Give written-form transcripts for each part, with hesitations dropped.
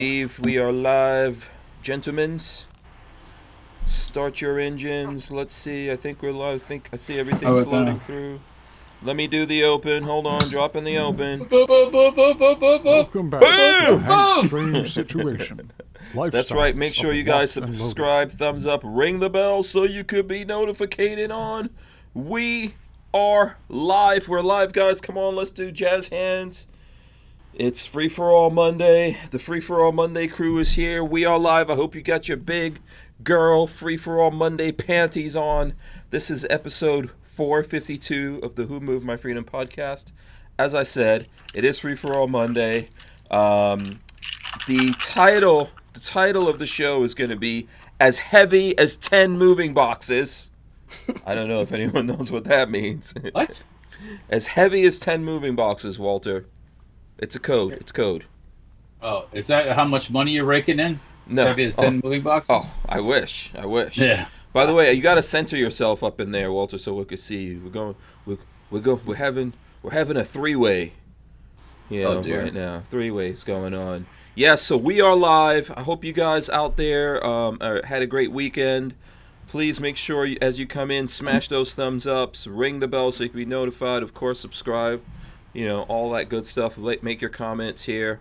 Eve, we are live, gentlemen. Start your engines. Let's see. I think we're live. I think I see everything floating through. Let me do the open. Hold on. Dropping the open. Welcome back to Hank's strange situation. That's right. Make sure you guys subscribe, thumbs up, ring the bell so you could be notified on. We are live. We're live, guys. Come on, let's do jazz hands. It's Free-for-All Monday. The Free-for-All Monday crew is here. We are live. I hope you got your big girl Free-for-All Monday panties on. This is episode 452 of the Who Moved My Freedom podcast. As I said, it is Free-for-All Monday. The title of the show is going to be As Heavy as 10 Moving Boxes. I don't know if anyone knows what that means. What? As heavy as 10 moving boxes, Walter. It's a code. It's code. Oh, is that how much money you're raking in? No. As heavy as 10 moving boxes? Oh, I wish. Yeah. By the way, you got to center yourself up in there, Walter, so we can see you. We're having a three-way. Right now. Three-ways going on. Yeah, so we are live. I hope you guys out there had a great weekend. Please make sure as you come in, smash those thumbs ups, ring the bell so you can be notified. Of course, subscribe. All that good stuff. Make your comments here.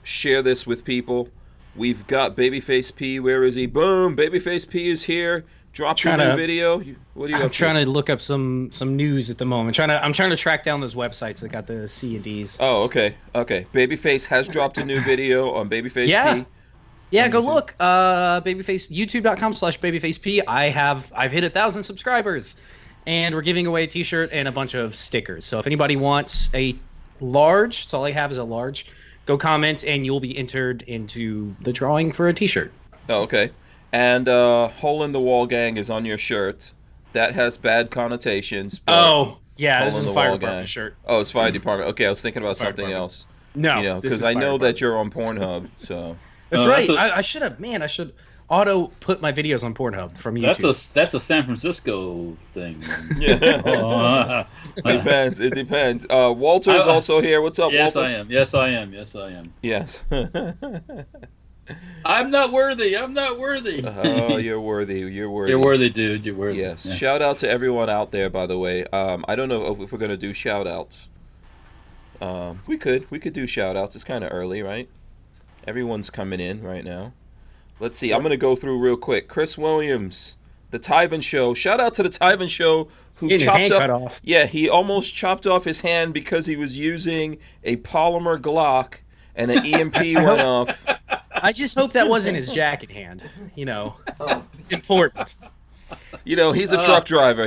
Share this with people. We've got Babyface P. Where is he? Boom! Babyface P is here. Dropped a new video. What are you up to? I'm trying to look up some news at the moment. I'm trying to track down those websites that got the C and Ds. Oh, okay. Babyface has dropped a new video on Babyface P. Yeah, go look. Babyface, youtube.com/babyfaceP. I've hit 1,000 subscribers. And we're giving away a t-shirt and a bunch of stickers. So if anybody wants a large, that's all I have is a large, go comment and you'll be entered into the drawing for a t-shirt. Oh, okay. And Hole in the Wall Gang is on your shirt. That has bad connotations. Oh, yeah, this is a fire department shirt. Oh, it's fire department. Okay, I was thinking about something else. No, because I know that you're on Pornhub, so. That's right. I should have, I should auto put my videos on Pornhub from YouTube. That's a San Francisco thing. Yeah. It depends. Walter's also here. What's up, yes, Walter? Yes, I am. Yes. I'm not worthy. Oh, you're worthy. You're worthy, dude. You're worthy. Yes. Yeah. Shout out to everyone out there, by the way. I don't know if we're going to do shout outs. We could do shout outs. It's kind of early, right? Everyone's coming in right now. Let's see. I'm going to go through real quick. Chris Williams, The Tyven Show. Shout out to The Tyven Show who chopped up. Cut off. Yeah, he almost chopped off his hand because he was using a polymer Glock and an EMP went off. I just hope that wasn't his jacket hand. It's important. He's a truck driver.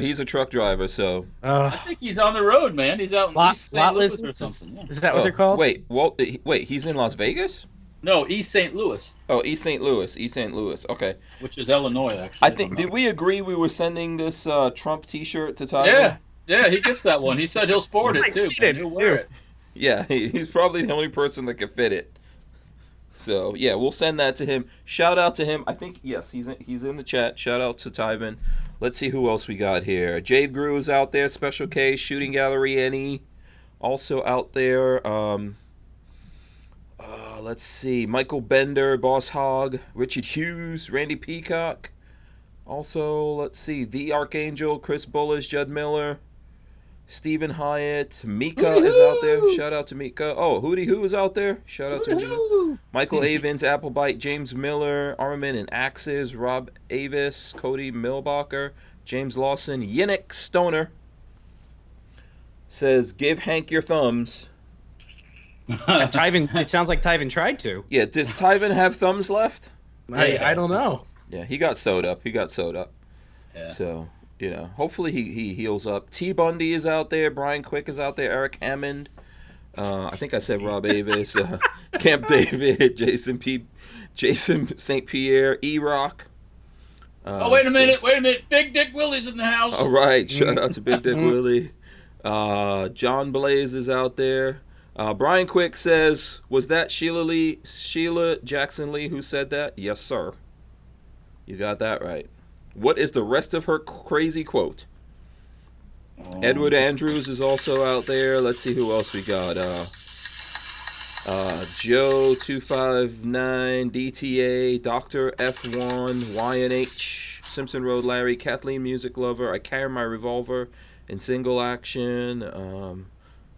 So. I think he's on the road, man. He's out in East St. Louis or something. Yeah. Is that what they're called? Wait, he's in Las Vegas? No, East St. Louis. Oh, East St. Louis. Okay. Which is Illinois, actually. Did we agree we were sending this Trump T-shirt to Tyler? Yeah, he gets that one. He said he'll sport it too. He'll wear it. Yeah, he's probably the only person that can fit it. So yeah, we'll send that to him. Shout out to him. I think yes, he's in the chat. Shout out to Tyven. Let's see who else we got here. Jade Grew is out there. Special K, Shooting Gallery NE, also out there. Let's see. Michael Bender, Boss Hog, Richard Hughes, Randy Peacock. Also, let's see. The Archangel, Chris Bullish, Judd Miller, Stephen Hyatt, Mika is out there. Shout out to Mika. Oh, Hootie Who is out there. Shout out to Hootie. Michael Avins, Applebite, James Miller, Armament and Axes, Rob Avis, Cody Milbacher, James Lawson, Yannick Stoner says, give Hank your thumbs. Tyven, it sounds like Tyven tried to. Yeah, does Tyven have thumbs left? I don't know. Yeah, he got sewed up. Yeah. So, hopefully he heals up. T. Bundy is out there. Brian Quick is out there. Eric Hammond. I think I said Rob Avis. Camp David. Jason St. Pierre. E-Rock. Wait a minute. Big Dick Willie's in the house. All right. Shout out to Big Dick Willie. John Blaze is out there. Brian Quick says, was that Sheila Jackson Lee who said that? Yes, sir. You got that right. What is the rest of her crazy quote? Edward Andrews is also out there. Let's see who else we got. Joe 259 DTA, Dr. F1 YNH, Simpson Road Larry, Kathleen Music Lover. I carry my revolver in single action.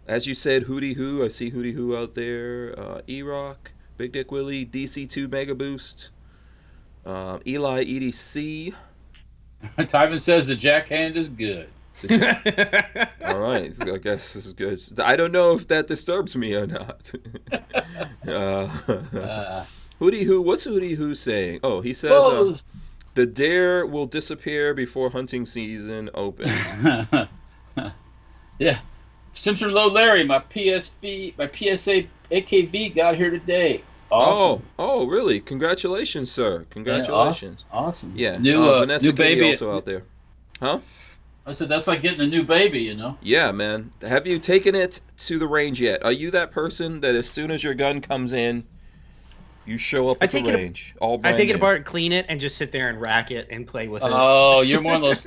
As you said, Hootie Hoo. I see Hootie Hoo out there. E-Rock, Big Dick Willie, DC2 Mega Boost, Eli EDC. Tyvin says the jack hand is good. All right, I guess this is good. I don't know if that disturbs me or not. Hootie Hoo, what's Hootie Hoo saying? Oh, he says the dare will disappear before hunting season opens. Yeah. Simpson Low Larry, my PSA AKV got here today. Awesome. Oh, really? Congratulations, sir. Congratulations. Yeah, awesome. Yeah. New Vanessa baby Kitty also out there. Huh? I said that's like getting a new baby, you know? Yeah, man. Have you taken it to the range yet? Are you that person that as soon as your gun comes in, you show up at the range? I take it apart, clean it, and just sit there and rack it and play with it. Oh, you're one of those.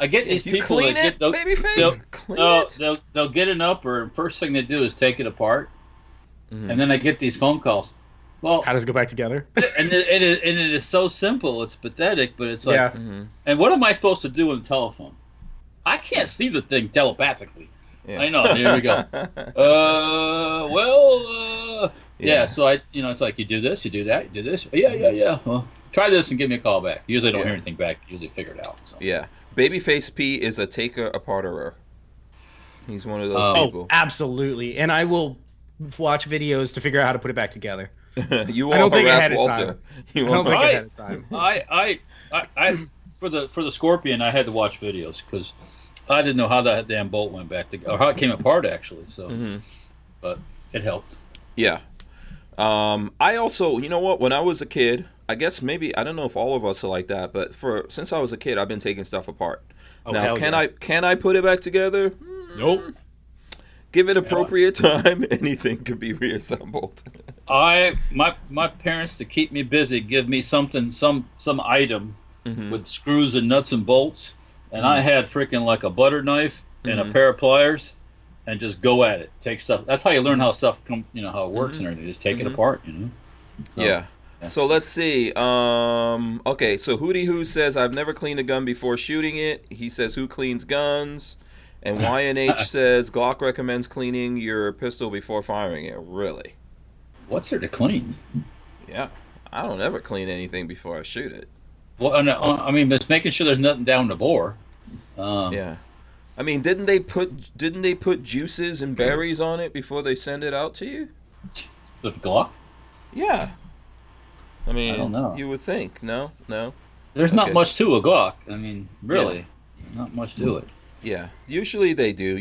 I get these people clean that it, Babyface? They'll get it up, or first thing they do is take it apart, and then I get these phone calls. Well, how does it go back together? and it is so simple. It's pathetic, but it's like, and what am I supposed to do on the telephone? I can't see the thing telepathically. Yeah. I know. Here we go. Yeah. So it's like you do this, you do that, you do this. Yeah. Well, try this and give me a call back. Usually I don't hear anything back. Usually figure it out. So. Yeah. Babyface P is a taker aparterer. He's one of those people. Oh, absolutely. And I will watch videos to figure out how to put it back together. You won't harass Walter. You won't think ahead of time. I for the Scorpion, I had to watch videos because I didn't know how that damn bolt went back together, or how it came apart actually. So, but it helped. Yeah. I also, you know what? When I was a kid, I guess maybe I don't know if all of us are like that, but since I was a kid, I've been taking stuff apart. Oh, now, can I put it back together? Nope. Give it appropriate time, anything could be reassembled. My parents, to keep me busy, give me something, some item with screws and nuts and bolts, and I had freaking like a butter knife and a pair of pliers, and just go at it. Take stuff. That's how you learn how stuff how it works and everything. Just take it apart, So, yeah. So let's see. Okay, so Hootie Hoo says I've never cleaned a gun before shooting it. He says who cleans guns? And YNH says Glock recommends cleaning your pistol before firing it. Really? What's there to clean? Yeah, I don't ever clean anything before I shoot it. Well, I mean, just making sure there's nothing down the bore. Yeah, I mean, didn't they put juices and berries on it before they send it out to you? With Glock? Yeah. I mean, I don't know. You would think. No. There's not much to a Glock. I mean, really, not much to it. Yeah, usually they do.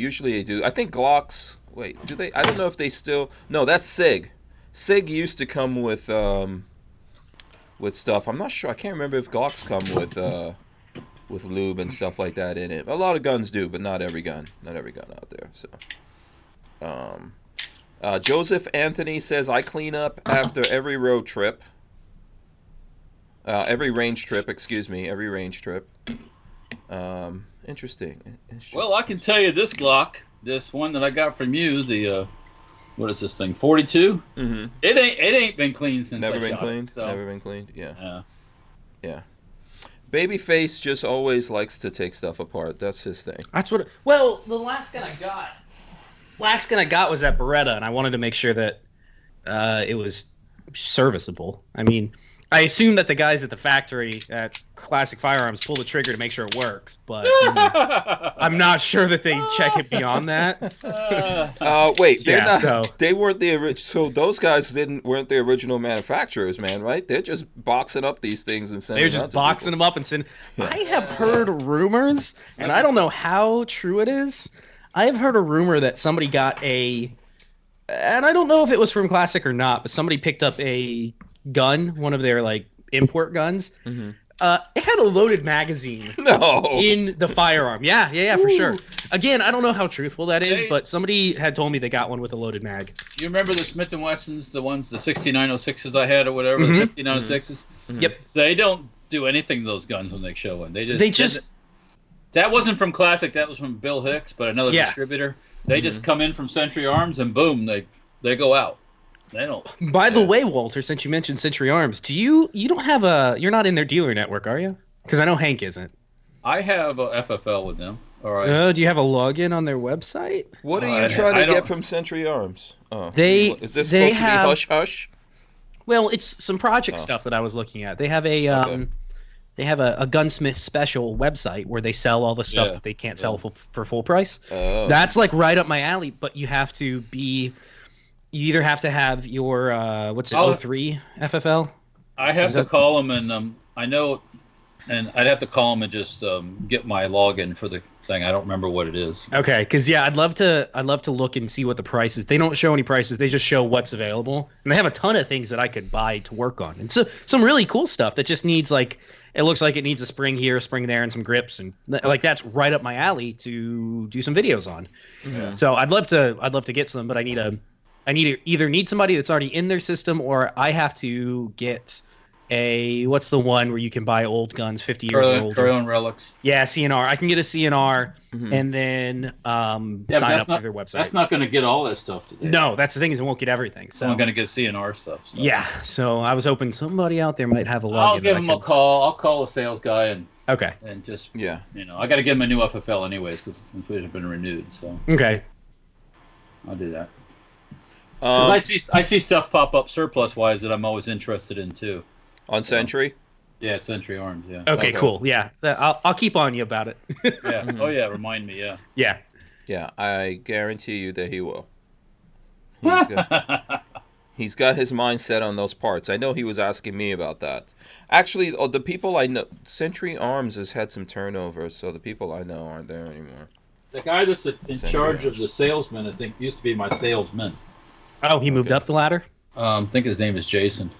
I think Glocks. Wait, do they? I don't know if they still. No, that's SIG. SIG used to come with stuff. I'm not sure. I can't remember if Glocks come with lube and stuff like that in it. A lot of guns do, but not every gun. Not every gun out there. So, Joseph Anthony says I clean up after every road trip. Every range trip. Excuse me. Every range trip. Interesting. Well, I can tell you this Glock, this one that I got from you, the what is this thing, 42? Mm-hmm. It ain't been cleaned since Never been cleaned. Yeah. Babyface just always likes to take stuff apart. That's his thing. That's what. Well, the last gun I got was that Beretta, and I wanted to make sure that it was serviceable. I mean, I assume that the guys at the factory at Classic Firearms pull the trigger to make sure it works, but I'm not sure that they check it beyond that. Wait, they're not. So, they weren't the original. So those guys weren't the original manufacturers, man, right? They're just boxing up these things and sending. They're just boxing them up and sending. Yeah. I have heard rumors, and I don't know how true it is. I have heard a rumor that somebody got and I don't know if it was from Classic or not, but somebody picked up a gun, one of their like import guns. Mm-hmm. It had a loaded magazine in the firearm. Yeah, for sure. Again, I don't know how truthful that is, but somebody had told me they got one with a loaded mag. You remember the Smith & Wessons, the 6906s I had or whatever, the 5906s? Mm-hmm. Yep. They don't do anything to those guns when they show one. That wasn't from Classic, that was from Bill Hicks, but another distributor. They just come in from Century Arms and boom, they go out. They don't. By the way, Walter, since you mentioned Century Arms, you don't have you're not in their dealer network, are you? Because I know Hank isn't. I have a FFL with them. All right. Do you have a login on their website? What are you trying to get from Century Arms? Is this supposed to be hush hush? Well, it's some project stuff that I was looking at. They have a a Gunsmith Special website where they sell all the stuff that they can't sell for full price. Oh. That's like right up my alley, but you have to be. You either have to have your 03 FFL. I have to call them, and I know, and I'd have to call them and just get my login for the thing. I don't remember what it is. Okay, because I'd love to look and see what the price is. They don't show any prices; they just show what's available, and they have a ton of things that I could buy to work on, and so some really cool stuff that just needs it looks like it needs a spring here, a spring there, and some grips, and that's right up my alley to do some videos on. Yeah. So I'd love to get some, but I either need somebody that's already in their system, or I have to get what's the one where you can buy old guns 50 years old? Curling Relics. Yeah, CNR. I can get a CNR and then sign up for their website. That's not going to get all that stuff today. No, that's the thing is it won't get everything. So I'm going to get CNR stuff. So. Yeah, so I was hoping somebody out there might have a login. I'll give him a call. I'll call the sales guy and just I got to give him a new FFL anyways because it's been renewed. So I'll do that. I see stuff pop up surplus wise that I'm always interested in too. On Century? Yeah, Century Arms. Yeah. Okay, cool. Yeah, I'll keep on you about it. Yeah. Oh yeah, remind me. Yeah. Yeah. Yeah, I guarantee you that he will. He's got his mind set on those parts. I know he was asking me about that. Actually, the people I know, Century Arms has had some turnover, so the people I know aren't there anymore. The guy that's in charge of the salesman, I think, used to be my salesman. Oh, he moved up the ladder? I think his name is Jason.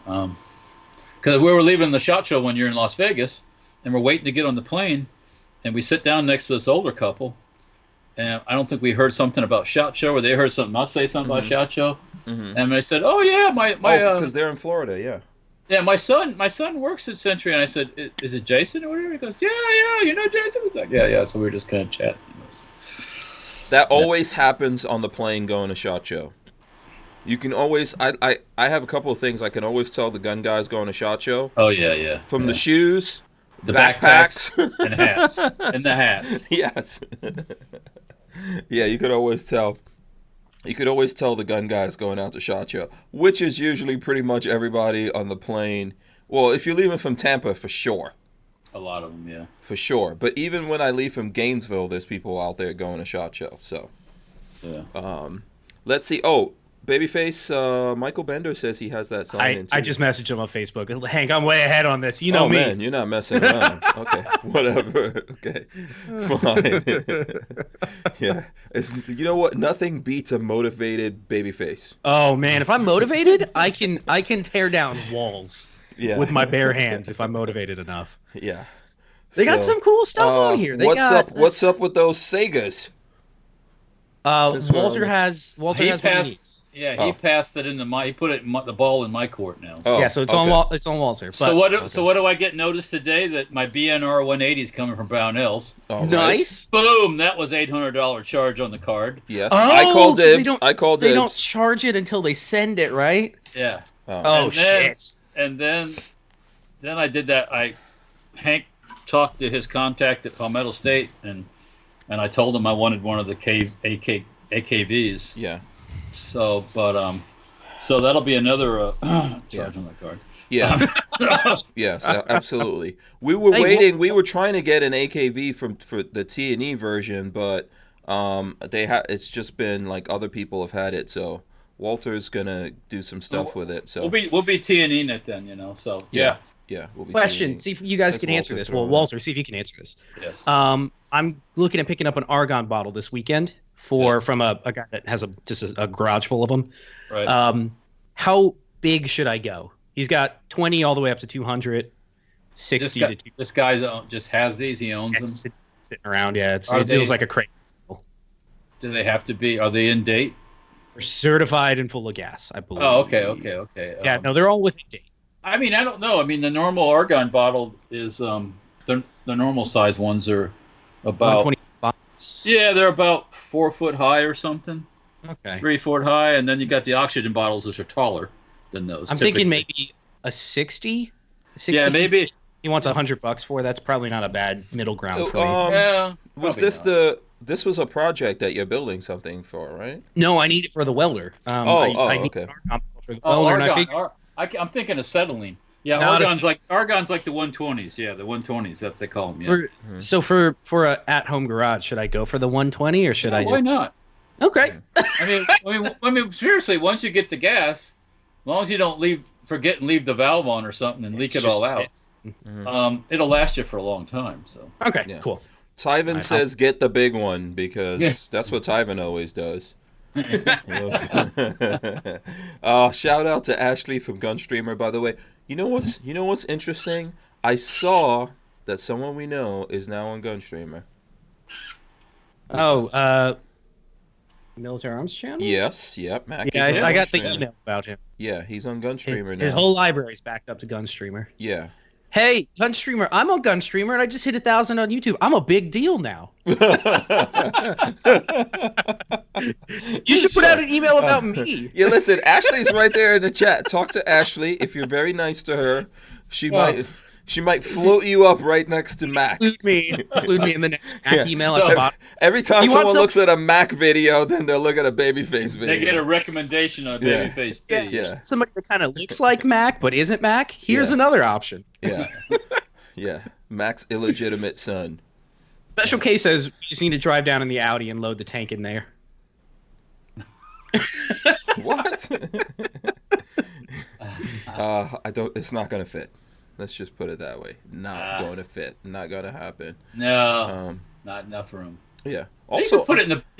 Because we were leaving the SHOT Show one year in Las Vegas, and we're waiting to get on the plane, and we sit down next to this older couple, and I don't think we heard something about SHOT Show, or they heard something else say something about SHOT Show, and they said, "Oh yeah, my because they're in Florida, yeah." Yeah, my son works at Century, and I said, "Is it Jason or whatever?" He goes, "Yeah, you know Jason." I was like, yeah. So we were just kind of chatting. That always happens on the plane going to SHOT Show. You can always, I have a couple of things I can always tell the gun guys going to SHOT Show. Oh yeah. From the shoes, the backpacks, and hats, and the hats. Yes. Yeah, you could always tell. You could always tell the gun guys going out to SHOT Show, which is usually pretty much everybody on the plane. Well, if you're leaving from Tampa, for sure. A lot of them, yeah. For sure. But even when I leave from Gainesville, there's people out there going to SHOT Show. So, yeah. Let's see. Oh, Babyface, Michael Bender says he has that sign in too. I just messaged him on Facebook. Hank, I'm way ahead on this. You know me. Oh, man, you're not messing around. Okay, whatever. Okay, fine. Yeah. You know what? Nothing beats a motivated Babyface. Oh, man. If I'm motivated, I can tear down walls with my bare hands if I'm motivated enough. Yeah. They got some cool stuff on here. What's up with those Segas? Walter has what he needs. Yeah, he passed it into he put the ball in my court now. So. Yeah, so it's on Walter. But, so what do I get noticed today that my BNR 180 is coming from Brownells? Right. Nice. Boom! That was $800 charge on the card. Yes, I called dibs. They don't charge it until they send it, right? Yeah. Shit. And then I did that. Hank talked to his contact at Palmetto State, and I told him I wanted one of the AKVs. Yeah. So that'll be another charge on that card. Yeah. Yes, absolutely. We were waiting. We were trying to get an AKV for the T&E version, but it's just been like other people have had it. So Walter's gonna do some stuff with it. So we'll be T&E it then, So yeah. Yeah, we'll be question. T&E. See if you guys can answer this. Well, Walter, see if you can answer this. Yes. I'm looking at picking up an Argon bottle this weekend from a guy that has just a garage full of them. Right. How big should I go? He's got 20 all the way up to 200, 60 to 200. This guy just has these. He owns them. Sitting around, yeah. It feels like a crate. Do they have to be? Are they in date? They're certified and full of gas, I believe. Oh, okay. Yeah, no, they're all within date. I mean, I don't know. I mean, the normal Argon bottle is the normal size ones are about 125. Yeah, they're about 4 foot high or something. Okay. 3 foot high, and then you got the oxygen bottles, which are taller than those. I'm thinking maybe a 60. Yeah, maybe. He wants $100 for. That's probably not a bad middle ground for me. Yeah. Was this not. This was a project that you're building something for, right? No, I need it for the welder. I need okay. an argon for the Oh, welder, and I argon. think I'm thinking of acetylene. Yeah, Not argon's like the 120s. Yeah, the 120s. That's what they call them. Yeah. so for a at-home garage, should I go for the 120 or should I Why just? not? Okay. I mean, seriously. Once you get the gas, as long as you don't forget and leave the valve on or something and leak it all out, it'll last you for a long time. So. Okay. Yeah. Cool. Tyven says get the big one because that's what Tyven always does. Shout out to Ashley from GunStreamer, by the way. You know what's interesting? I saw that someone we know is now on GunStreamer. Oh, Military Arms channel? Yes, yep. Mac Yeah, is on I got the GunStreamer. email about him. Yeah, he's on GunStreamer now. His whole library's backed up to GunStreamer. Yeah. Hey, GunStreamer, I'm on GunStreamer and I just hit 1,000 on YouTube. I'm a big deal now. You should put out an email about me. Yeah, listen, Ashley's right there in the chat. Talk to Ashley. If you're very nice to her, she might float you up right next to Mac. Include me in the next Mac email at the bottom. Every time someone looks at a Mac video, then they'll look at a Babyface video. They get a recommendation on Babyface. Yeah. Somebody that kind of looks like Mac but isn't Mac. Here's another option. Yeah. Yeah. Mac's illegitimate son. Special K says we just need to drive down in the Audi and load the tank in there. What? It's not gonna fit. Let's just put it that way. Not going to fit. Not gonna happen. No. Not enough room. Yeah. Also, you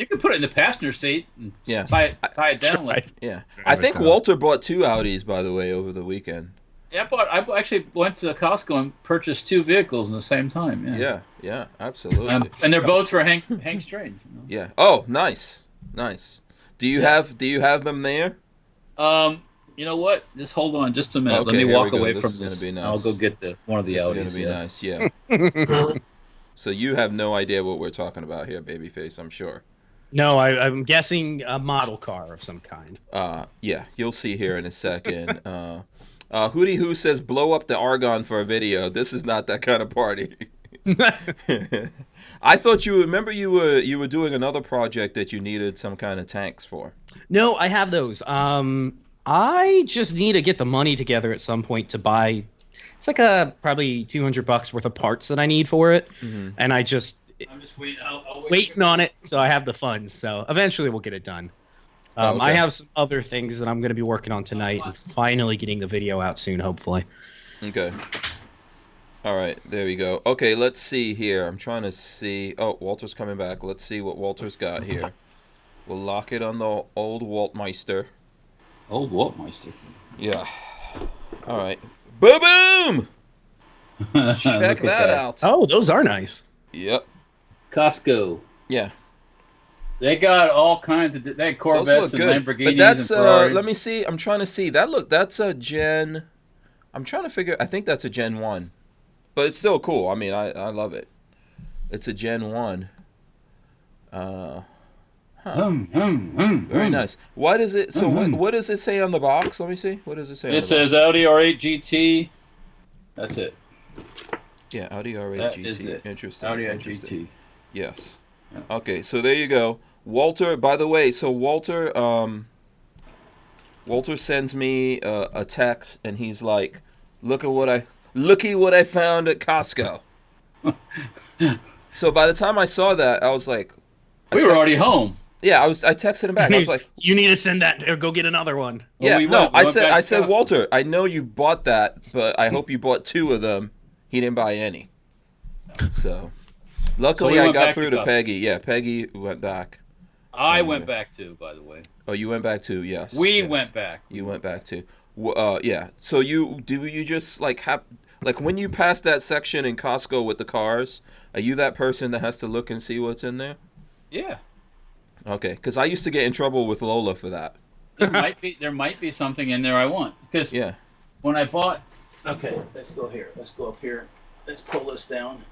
can put it in the passenger seat and tie it down. Right. Yeah. I think Walter bought 2 Audis, by the way, over the weekend. Yeah, I actually went to Costco and purchased 2 vehicles at the same time. Yeah. Yeah. Absolutely. And they're both for Hank Strange. You know? Yeah. Oh, nice. Do you have them there? You know what? Just hold on just a minute. Okay, let me walk away this from is this. Gonna be nice. I'll go get one of the Audis. This is gonna be nice. Yeah. So you have no idea what we're talking about here, Babyface, I'm sure. No, I'm guessing a model car of some kind. Yeah, you'll see here in a second. Hootie Who says blow up the Argon for a video. This is not that kind of party. I thought you were doing another project that you needed some kind of tanks for. No, I have those. I just need to get the money together at some point to buy. It's like probably $200 worth of parts that I need for it, and I'm just waiting. Waiting on it, so I have the funds. So eventually we'll get it done. Okay. I have some other things that I'm going to be working on tonight, and finally getting the video out soon, hopefully. Okay. All right, there we go. Okay, let's see here. I'm trying to see. Oh, Walter's coming back. Let's see what Walter's got here. We'll lock it on the old Waltmeister. Old Waltmeister. Yeah. All right. Boom! Check that out. Oh, those are nice. Yep. Costco. Yeah. They got all kinds of. They had Corvettes and Lamborghinis but that's and Ferraris. let me see. I'm trying to see. That's a Gen. I'm trying to figure. I think that's a Gen 1, but it's still cool. I mean, I love it. It's a Gen 1. Very nice. What is it? So what does it say on the box? Let me see. What does it say? It says Audi R8 GT. That's it. Yeah, Audi R8 That GT. is it. Interesting. Audi R8 Interesting. GT. Yes. Okay, so there you go. Walter, by the way, so Walter sends me a text and he's like, looky what I found at Costco. So by the time I saw that, I was like, we were already home. Yeah, I texted him back. I was like, you need to send that or go get another one. Yeah, well, I said, Walter, I know you bought that, but I hope you bought 2 of them. He didn't buy any. So luckily I got through to Peggy. Yeah, Peggy went back. I went back too, by the way. Oh, you went back too? Yes. We went back. You went back too. Yeah. So you just like when you pass that section in Costco with the cars, are you that person that has to look and see what's in there? Yeah. Okay, because I used to get in trouble with Lola for that. There might be something in there I want because when I bought. Okay, let's go here. Let's go up here. Let's pull this down.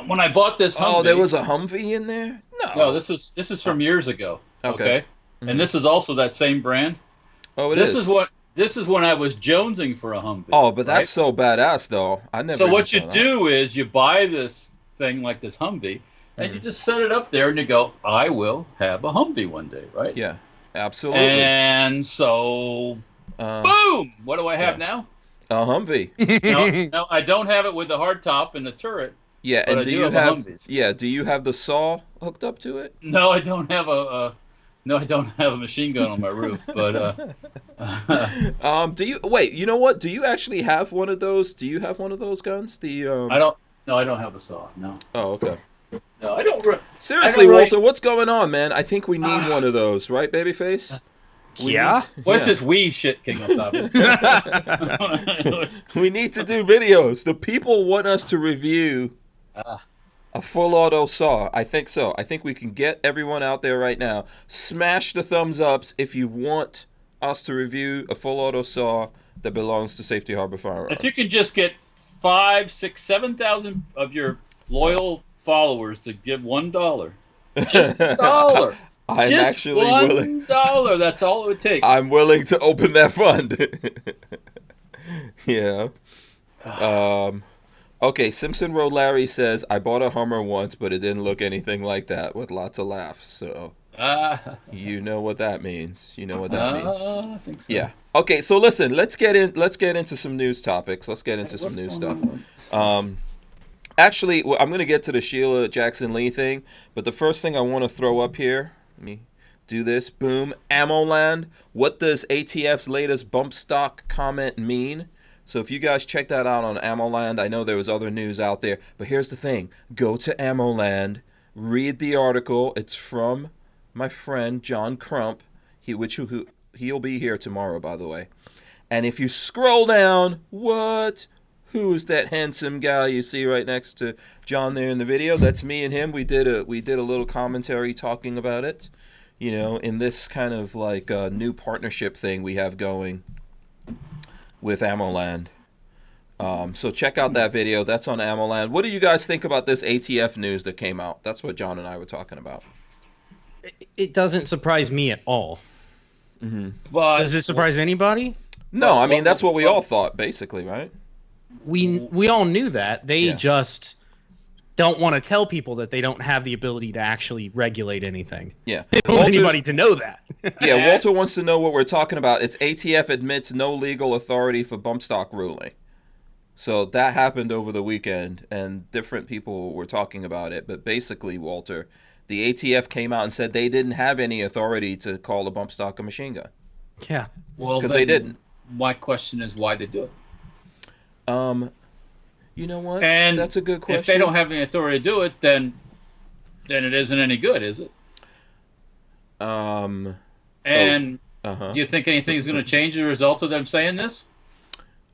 When I bought this Humvee... Oh, there was a Humvee in there? No, this is from years ago. Okay. and this is also that same brand. Oh, This is when I was jonesing for a Humvee. Oh, but that's right? so badass, though. I never. So even what you saw that. do is you buy this thing like this Humvee, and you just set it up there, and you go, I will have a Humvee one day, right? Yeah, absolutely. And so, boom! What do I have now? A Humvee. No, I don't have it with the hard top and the turret. Yeah, but and I do do you have have? Humvees. Yeah, do you have the saw hooked up to it? No, I don't have a machine gun on my roof. But Do you wait? You know what? Do you actually have one of those? Do you have one of those guns? The I don't. No, I don't have a saw. No. Oh, okay. No, I don't. Seriously, I don't Walter, what's going on, man? I think we need one of those, right, Babyface? Yeah? What's this wee shit, King of We need to do videos. The people want us to review a full auto saw. I think so. I think we can get everyone out there right now. Smash the thumbs ups if you want us to review a full auto saw that belongs to Safety Harbor Firearms. If you could just get 5, 6, 7,000 of your loyal followers to give $1, just $1. I'm just actually willing. $1. That's all it would take. I'm willing to open that fund. Yeah. Okay, Simpson Road Larry says, I bought a Hummer once, but it didn't look anything like that, with lots of laughs. So, you know what that means. You know what that means. I think so. Yeah. Okay, so listen, let's get into some news topics. Let's get into some news stuff. Actually, well, I'm going to get to the Sheila Jackson Lee thing, but the first thing I want to throw up here, let me do this. Boom. Ammoland. What does ATF's latest bump stock comment mean? So if you guys check that out on Ammoland, I know there was other news out there, but here's the thing. Go to Ammoland, read the article. It's from my friend John Crump, he'll be here tomorrow, by the way. And if you scroll down, who's that handsome guy you see right next to John there in the video? That's me and him. We did a little commentary talking about it, you know, in this kind of like new partnership thing we have going with Ammoland. So check out that video. That's on Ammoland. What do you guys think about this ATF news that came out? That's what John and I were talking about. It doesn't surprise me at all. Mm-hmm. But Does it surprise anybody? No, I mean, that's what we all thought, basically, right? We all knew that. They Yeah. just don't want to tell people that they don't have the ability to actually regulate anything. Yeah. They don't want anybody to know that. Yeah, Walter wants to know what we're talking about. It's ATF admits no legal authority for bump stock ruling. So that happened over the weekend, and different people were talking about it. But basically, Walter, the ATF came out and said they didn't have any authority to call a bump stock a machine gun. Yeah. well, Because they then didn't. My question is why they do it. You know what? And that's a good question. If they don't have any authority to do it, then it isn't any good, is it? And Uh-huh. do you think anything's going to change as a result of them saying this?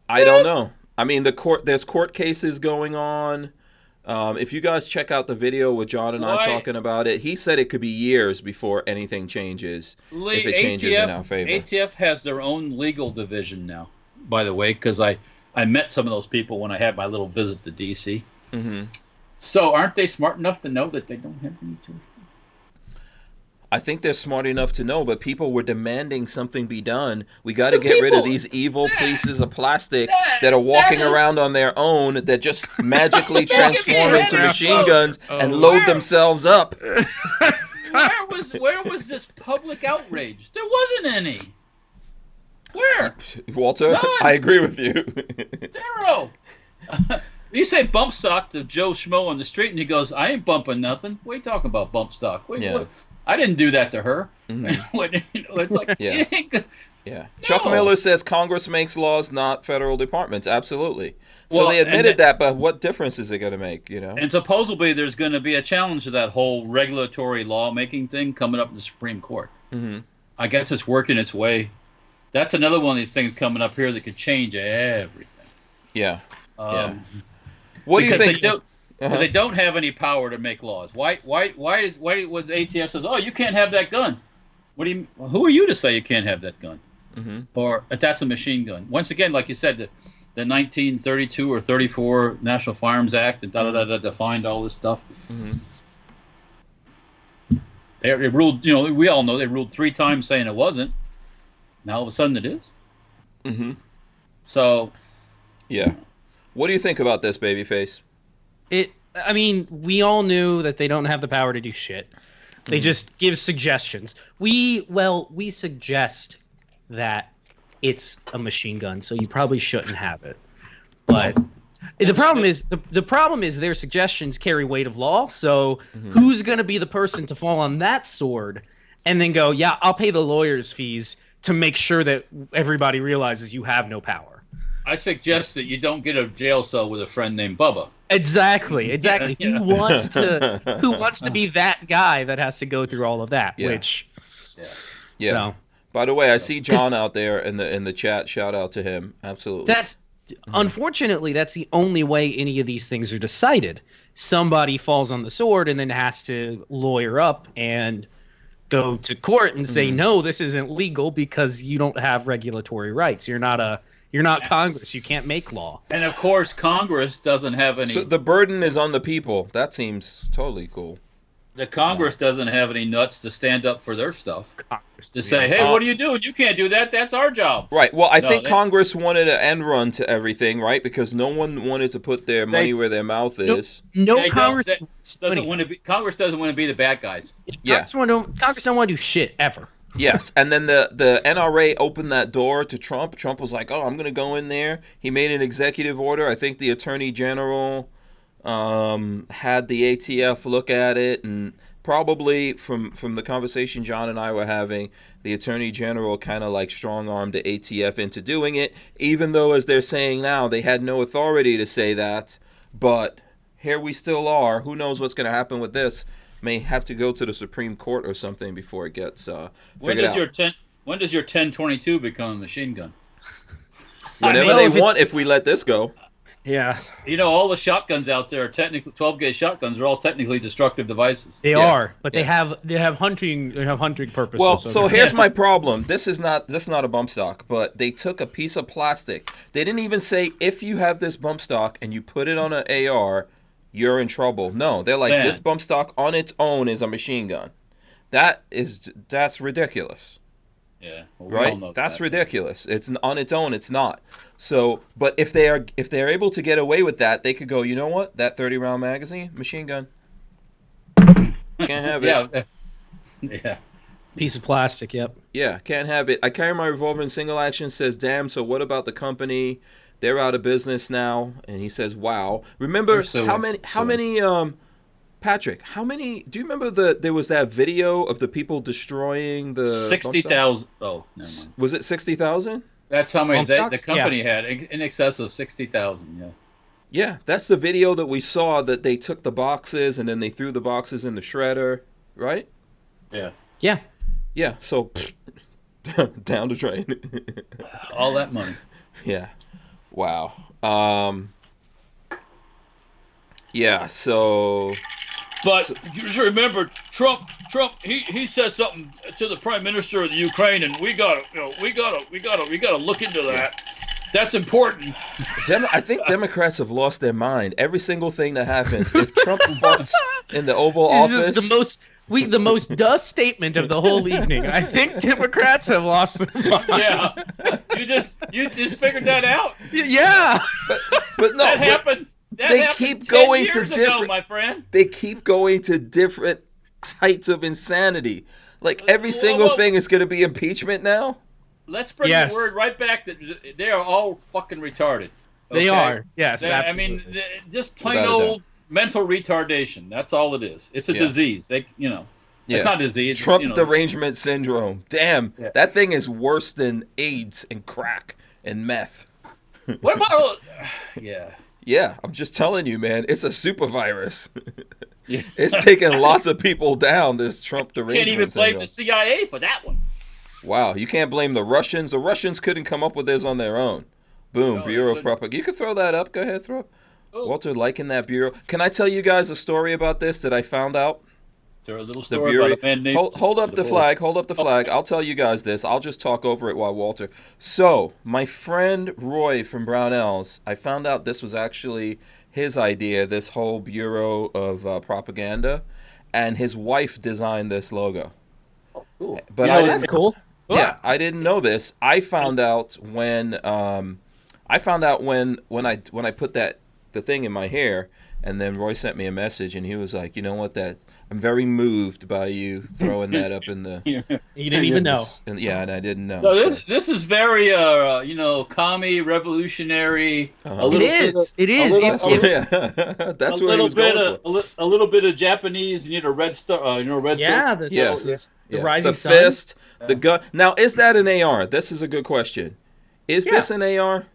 I don't know. I mean, there's court cases going on. If you guys check out the video with John and I talking about it, he said it could be years before anything changes. If it changes in our favor. ATF has their own legal division now, by the way, because I met some of those people when I had my little visit to D.C. Mm-hmm. So aren't they smart enough to know that they don't have any to? I think they're smart enough to know, but people were demanding something be done. We got to get rid of these evil pieces of plastic that are walking around on their own that just magically transform into machine guns and load themselves up. Where was this public outrage? There wasn't any. Where? Walter, None. I agree with you. Zero. You say bump stock to Joe Schmo on the street, and he goes, "I ain't bumping nothing." What are you talking about, bump stock? What? I didn't do that to her. Mm-hmm. It's like, Yeah. No. Chuck Miller says Congress makes laws, not federal departments. Absolutely. So Well, they admitted that, but what difference is it going to make? You know. And supposedly there's going to be a challenge to that whole regulatory lawmaking thing coming up in the Supreme Court. Mm-hmm. I guess it's working its way. That's another one of these things coming up here that could change everything. Yeah. What do you think? Because they don't have any power to make laws. Why was ATF says, "Oh, you can't have that gun"? What do you? Who are you to say you can't have that gun? Mm-hmm. Or if that's a machine gun? Once again, like you said, the 1932 or 34 National Firearms Act and defined all this stuff. Mm-hmm. They ruled, you know, we all know they ruled 3 times saying it wasn't. Now all of a sudden it is. Mm-hmm. So. Yeah. What do you think about this, Babyface? I mean, we all knew that they don't have the power to do shit. They just give suggestions. We suggest that it's a machine gun, so you probably shouldn't have it. But the problem is their suggestions carry weight of law. So who's going to be the person to fall on that sword and then go, yeah, I'll pay the lawyer's fees to make sure that everybody realizes you have no power? I suggest that you don't get a jail cell with a friend named Bubba. Exactly. Yeah. Who wants to be that guy that has to go through all of that? Yeah. Yeah. So. By the way, I see John out there in the chat. Shout out to him. Absolutely. Unfortunately, that's the only way any of these things are decided. Somebody falls on the sword and then has to lawyer up and go to court and say, no, this isn't legal because you don't have regulatory rights. You're not Congress. You can't make law. And of course, Congress doesn't have any. So the burden is on the people. That seems totally cool. The Congress doesn't have any nuts to stand up for their stuff. To say, hey, what are you doing? You can't do that. That's our job. Right. Well, I think Congress wanted an end run to everything, right? Because no one wanted to put their money where their mouth is. Congress doesn't want to be. Congress doesn't want to be the bad guys. Yeah. Congress don't want to do shit ever. Yes, and then the NRA opened that door to Trump. Trump was like, "Oh, I'm going to go in there." He made an executive order. I think the Attorney General had the ATF look at it, and probably from the conversation John and I were having, the Attorney General kind of like strong-armed the ATF into doing it, even though, as they're saying now, they had no authority to say that. But here we still are. Who knows what's going to happen with this? May have to go to the Supreme Court or something before it gets figured out. When does your 1022 become a machine gun? Whenever they want, if we let this go. Yeah. You know, all the shotguns out there are technically 12-gauge shotguns. Are all technically destructive devices. They are, but they have hunting purposes. Well, so here's my problem. This is not a bump stock, but they took a piece of plastic. They didn't even say if you have this bump stock and you put it on an AR, you're in trouble. No, they're like, this bump stock on its own is a machine gun. That's ridiculous. Yeah, well, right. That's ridiculous. It's on its own. It's not. So, but if they're able to get away with that, they could go, you know what? That 30-round magazine, machine gun. Can't have it. Yeah. Piece of plastic. Yep. Yeah, can't have it. I carry my revolver in single action. Says, damn. So what about the company? They're out of business now. And he says, wow. Remember how many? Patrick, how many? Do you remember there was that video of the people destroying the 60,000? Oh, never mind. Was it 60,000? That's how many the company had, in excess of 60,000. Yeah. Yeah, that's the video that we saw, that they took the boxes and then they threw the boxes in the shredder, right? Yeah. Yeah. Yeah. So down the drain. All that money. Yeah. Wow. Yeah. So. But just remember, Trump, he says something to the Prime Minister of the Ukraine, and we gotta look into that. That's important. I think Democrats have lost their mind. Every single thing that happens, if Trump farts in the Oval Office, the most dust statement of the whole evening. I think Democrats have lost their mind. Yeah, you just figured that out. Yeah, but no, that happened. They keep going to different. My friend. They keep going to different heights of insanity. Like every single thing is going to be impeachment now. Let's bring the word right back that they are all fucking retarded. Okay? They are. Yes, absolutely. I mean, just plain old mental retardation. That's all it is. It's a disease. It's not a disease. Trump derangement syndrome. Damn, that thing is worse than AIDS and crack and meth. What about? Yeah. Yeah, I'm just telling you, man. It's a super virus. It's taking lots of people down, this Trump derangement syndrome. Can't even blame the CIA for that one. Wow, you can't blame the Russians. The Russians couldn't come up with this on their own. Boom, Bureau of Propaganda. You can throw that up. Go ahead, throw it. Oh. Walter liking that Bureau. Can I tell you guys a story about this that I found out? There a little story about a man named... Hold up the flag. Hold up the flag. I'll tell you guys this. I'll just talk over it while Walter... So, my friend Roy from Brownells, I found out this was actually his idea, this whole Bureau of Propaganda. and his wife designed this logo. Oh, cool. But that's cool. Yeah, I didn't know this. I found out when I put the thing in my hair, and then Roy sent me a message, and he was like, "You know what? That I'm very moved by you throwing that up in the." You didn't even know. And I didn't know. So this is very commie, revolutionary. It is. That's what he was going for. A little bit of Japanese. You need a red star. Red. Yeah, the rising the sun. fist, the gun. Now, is that an AR? This is a good question. Is this an AR?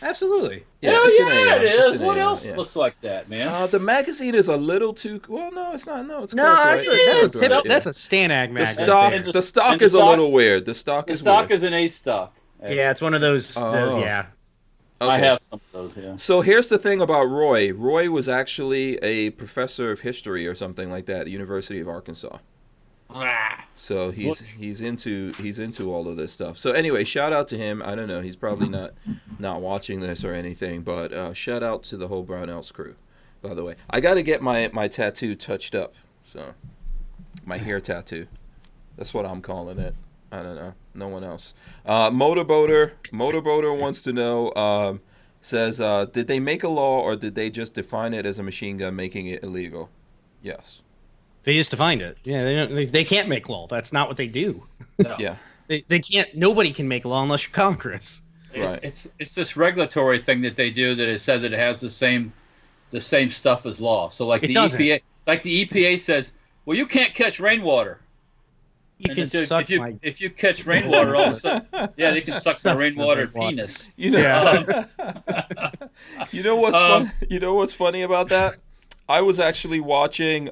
Absolutely. Yeah, Hell it's yeah, an AR. it is. It's an What AR, else yeah. looks like that, man? The magazine is a little too. Well, no, it's not. No, it's No, curved, right? that's a Stanag The magazine. stock is a little weird. The stock The is stock weird. is an A stock. Yeah, it's one of those. Yeah. Okay. I have some of those. Yeah. So here's the thing about Roy. Roy was actually a professor of history or something like that at the University of Arkansas. So he's into all of this stuff. So anyway, shout out to him. I don't know. He's probably not watching this or anything, but shout out to the whole Brownells crew. By the way, I got to get my tattoo touched up. So my hair tattoo. That's what I'm calling it. I don't know. No one else. Motorboater wants to know. Says, did they make a law or did they just define it as a machine gun, making it illegal? Yes. They just defined it. Yeah, they can't make law. That's not what they do. No. Yeah. They can't. Nobody can make law unless you're Congress. Right. It's this regulatory thing that they do that it says that it has the same stuff as law. So like the EPA says, well, you can't catch rainwater. You can suck my. If you catch rainwater, all of a sudden, yeah, they can suck the rainwater penis. You know. You know what's fun? You know what's funny about that? I was actually watching.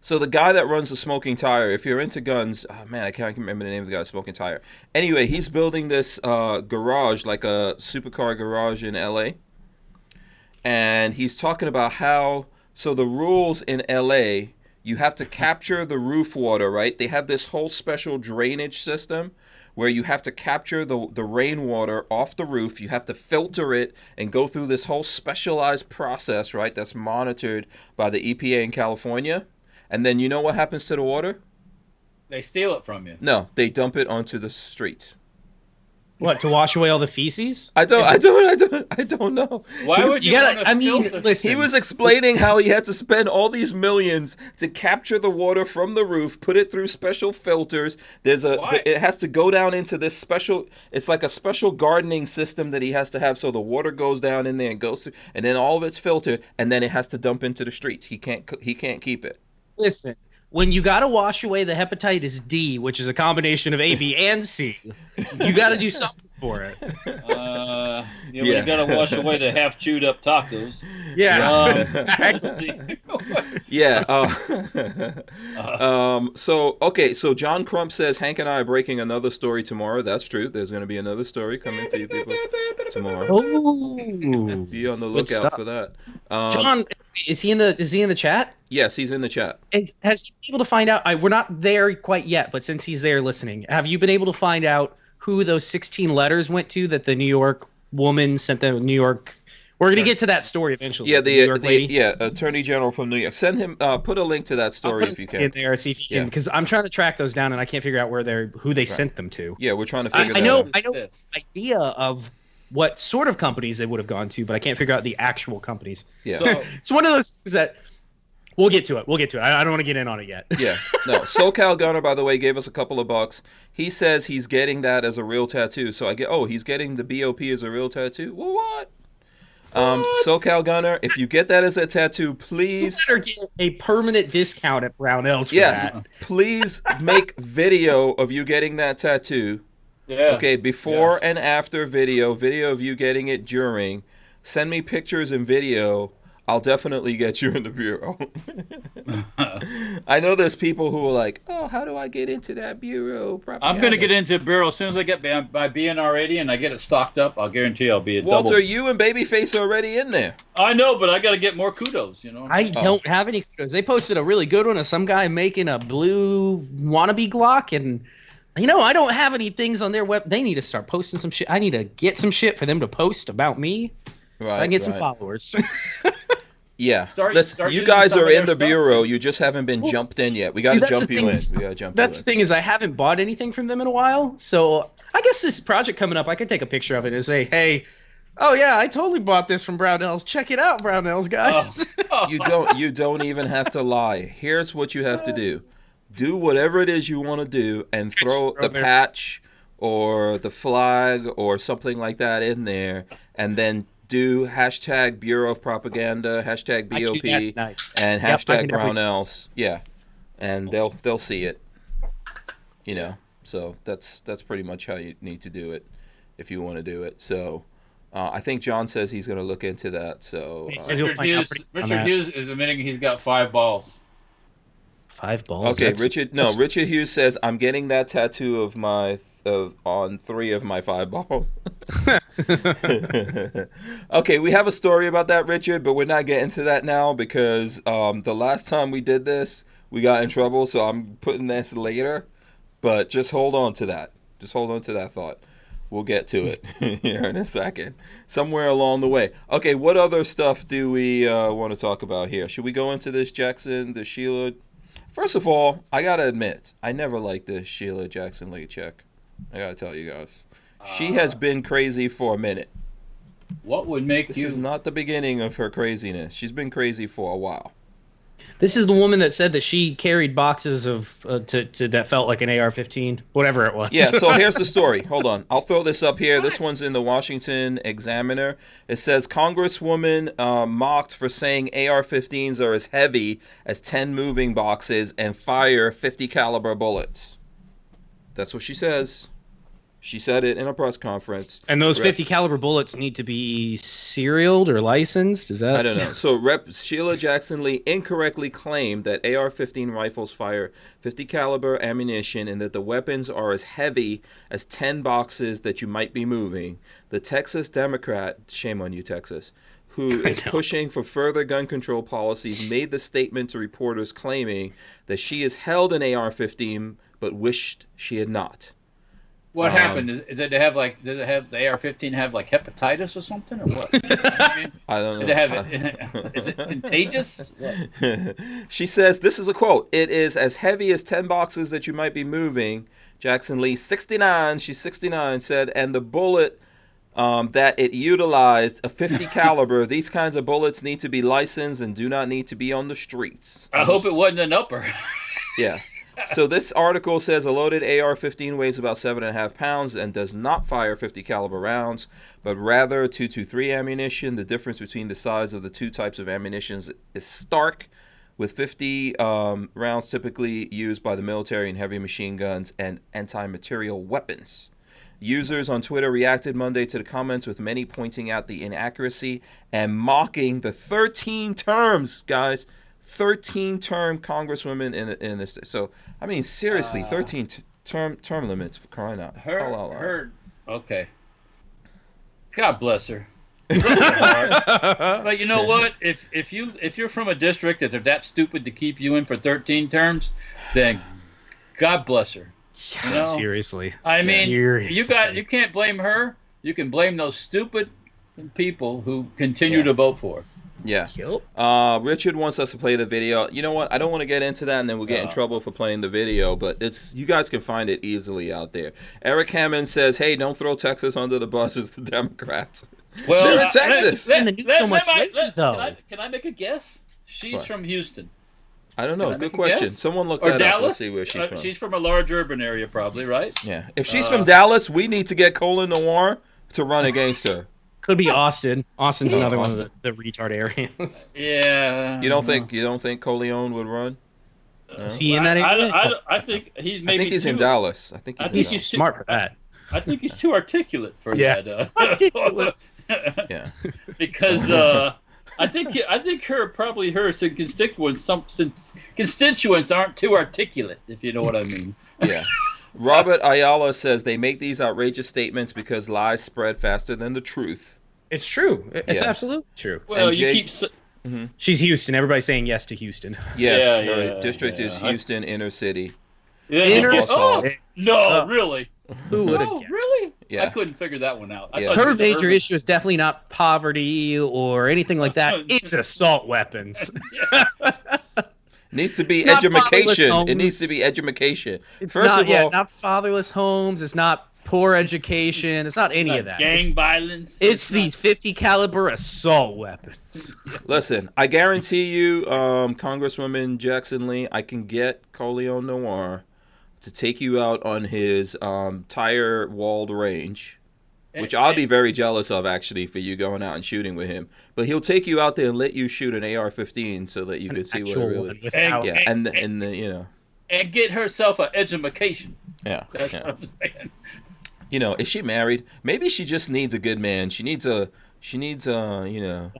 So the guy that runs the Smoking Tire, if you're into guns, oh man, I can't remember the name of the guy, Smoking Tire. Anyway, he's building this garage, like a supercar garage in LA. And he's talking about how, so the rules in LA, you have to capture the roof water, right? They have this whole special drainage system where you have to capture the rainwater off the roof. You have to filter it and go through this whole specialized process, right? That's monitored by the EPA in California. And then you know what happens to the water? They steal it from you. No, they dump it onto the street. What, to wash away all the feces? I don't know. Why would you? Listen. He was explaining how he had to spend all these millions to capture the water from the roof, put it through special filters. It has to go down into this special. It's like a special gardening system that he has to have, so the water goes down in there and goes through, and then all of it's filtered, and then it has to dump into the streets. He can't keep it. Listen, when you got to wash away the hepatitis D, which is a combination of A, B, and C, you got to do something for it. You got to wash away the half chewed up tacos. Yeah. So John Crump says Hank and I are breaking another story tomorrow. That's true. There's going to be another story coming for you people tomorrow. Oh, be on the lookout for that. John, is he in the chat? Yes, he's in the chat. Has he been able to find out? We're not there quite yet, but since he's there listening, have you been able to find out who those 16 letters went to that the New York woman sent the New York? We're gonna get to that story eventually. Yeah, the New York lady. Attorney General from New York. Send him. Put a link to that story if you can. In there, see if you can, because I'm trying to track those down and I can't figure out who they sent them to. Yeah, we're trying to figure that out. I know the idea of what sort of companies they would have gone to, but I can't figure out the actual companies. Yeah. So, it's one of those things that we'll get to it. I don't want to get in on it yet. Yeah. No. SoCal Gunner, by the way, gave us a couple of bucks. He says he's getting that as a real tattoo. So he's getting the BOP as a real tattoo. Well, what? SoCal Gunner, if you get that as a tattoo, please. You better get a permanent discount at Brownells for that. Please make video of you getting that tattoo. Yeah. Okay, before and after video of you getting it during. Send me pictures and video. I'll definitely get you in the bureau. I know there's people who are like, oh, how do I get into that bureau? I'm going to get into a bureau as soon as I get my BNR 80 and I get it stocked up. I'll guarantee I'll be a Walter, double. you and Babyface are already in there. I know, but I got to get more kudos, I don't have any kudos. They posted a really good one of some guy making a blue wannabe Glock, and I don't have any things on their web. They need to start posting some shit. I need to get some shit for them to post about me. Right, so I can get some followers. Yeah. Start You using guys some are of in their the stuff. bureau. You just haven't been jumped in yet. We got to jump you in. We got to jump That's you the thing is I haven't bought anything from them in a while. So I guess this project coming up, I could take a picture of it and say, hey, oh yeah, I totally bought this from Brownells. Check it out, Brownells, guys. Oh. You don't even have to lie. Here's what you have to do. Do whatever it is you want to do and throw the patch or the flag or something like that in there, and then do hashtag Bureau of Propaganda, hashtag BOP, and hashtag Brownells. Yeah, and they'll see it. You know, so that's pretty much how you need to do it if you want to do it. So I think John says he's going to look into that. So Richard Hughes is admitting he's got 5 balls. 5 balls. Okay, Richard Hughes says I'm getting that tattoo of my on 3 of my 5 balls. Okay, we have a story about that, Richard, but we're not getting to that now because the last time we did this, we got in trouble. So I'm putting this later, but just hold on to that. Just hold on to that thought. We'll get to it here in a second, somewhere along the way. Okay, what other stuff do we want to talk about here? Should we go into this Jackson, the Sheila? First of all, I got to admit, I never liked this Sheila Jackson Lee chick. I got to tell you guys. She has been crazy for a minute. What would make This is not the beginning of her craziness. She's been crazy for a while. This is the woman that said that she carried boxes of that felt like an AR-15, whatever it was. Yeah, so here's the story. Hold on. I'll throw this up here. This one's in the Washington Examiner. It says, Congresswoman mocked for saying AR-15s are as heavy as 10 moving boxes and fire 50 caliber bullets. That's what she says. She said it in a press conference. And those 50 caliber bullets need to be serialed or licensed? Is that? I don't know. So Rep. Sheila Jackson Lee incorrectly claimed that AR-15 rifles fire 50 caliber ammunition and that the weapons are as heavy as 10 boxes that you might be moving. The Texas Democrat, shame on you, Texas, who is pushing for further gun control policies, made the statement to reporters claiming that she has held an AR-15 but wished she had not. What happened? Did it have the AR-15 have like hepatitis or something or what? I don't know. Did it have is it contagious? She says, this is a quote, "It is as heavy as 10 boxes that you might be moving." Jackson Lee, 69, she's 69, said, and the bullet that it utilized, a 50 caliber, these kinds of bullets need to be licensed and do not need to be on the streets. I hope it wasn't an upper. Yeah. So this article says a loaded AR-15 weighs about 7.5 pounds and does not fire 50 caliber rounds, but rather 223 ammunition. The difference between the size of the two types of ammunition is stark, with 50 rounds typically used by the military in heavy machine guns and anti-material weapons. Users on Twitter reacted Monday to the comments, with many pointing out the inaccuracy and mocking the 13 terms, guys. 13-term congresswoman in this. So, I mean, seriously, 13 term limits, for crying out. Okay. God bless her. But you know what? If you're from a district that they're that stupid to keep you in for 13 terms, then God bless her. Yeah, you know? Seriously. I mean, you can't blame her. You can blame those stupid people who continue to vote for her. Yeah. Richard wants us to play the video. You know what? I don't want to get into that, and then we'll get in trouble for playing the video, but you guys can find it easily out there. Eric Hammond says, hey, don't throw Texas under the bus. It's the Democrats. Well, Texas. Can I make a guess? She's from Houston. I don't know. Good question. Someone look that Dallas? up. Let's see where she's from. She's from a large urban area, probably, right? Yeah. If she's from Dallas, we need to get Colin Noir to run against her. Could be Austin. Austin's another one of the retard areas. Yeah. You don't think Coleon would run? No? Is he in that area? I think he's maybe. I think he's in Dallas. I think he's too smart for that. I think he's too articulate for that. Articulate. Yeah. Because I think her constituents aren't too articulate, if you know what I mean. Yeah. Robert Ayala says they make these outrageous statements because lies spread faster than the truth. It's true. It's absolutely true. Well, She's Houston. Everybody's saying yes to Houston. Yes, her district is Houston inner city. Really? Really? Who would have guessed? Really? Yeah. I couldn't figure that one out. Yeah. Her major issue is definitely not poverty or anything like that. It's assault weapons. Needs to be It's not fatherless education. It homes. needs to be education. It's First not, of all, not fatherless homes. It's not poor education. It's not any of that. Gang violence. It's these 50 caliber assault weapons. listen, I guarantee you, Congresswoman Jackson Lee, I can get Coleon Noir to take you out on his tire walled range, which I'll be very jealous of, actually, for you going out and shooting with him. But he'll take you out there and let you shoot an AR-15 so that you can see what it really. Yeah, and you know. And get herself an education. Yeah. That's Yeah. what I'm saying. You know, is she married? Maybe she just needs a good man. She needs you know.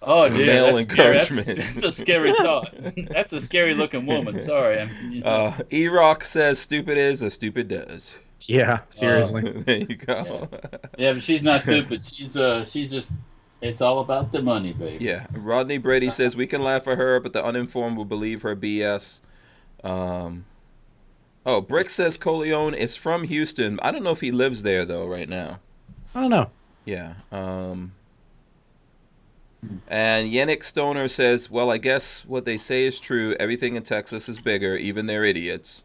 Oh, Some dude, male that's encouragement. Scary. That's a scary thought. That's a scary looking woman. Sorry. E-Rock says stupid is as stupid does. Yeah, seriously. There you go. Yeah, but she's not stupid. She's just. It's all about the money, baby. Yeah. Rodney Brady says we can laugh at her, but the uninformed will believe her BS. Oh, Brick says Coleon is from Houston. I don't know if he lives there though right now. I don't know. Yeah. And Yannick Stoner says, well, I guess what they say is true. Everything in Texas is bigger. Even they're idiots.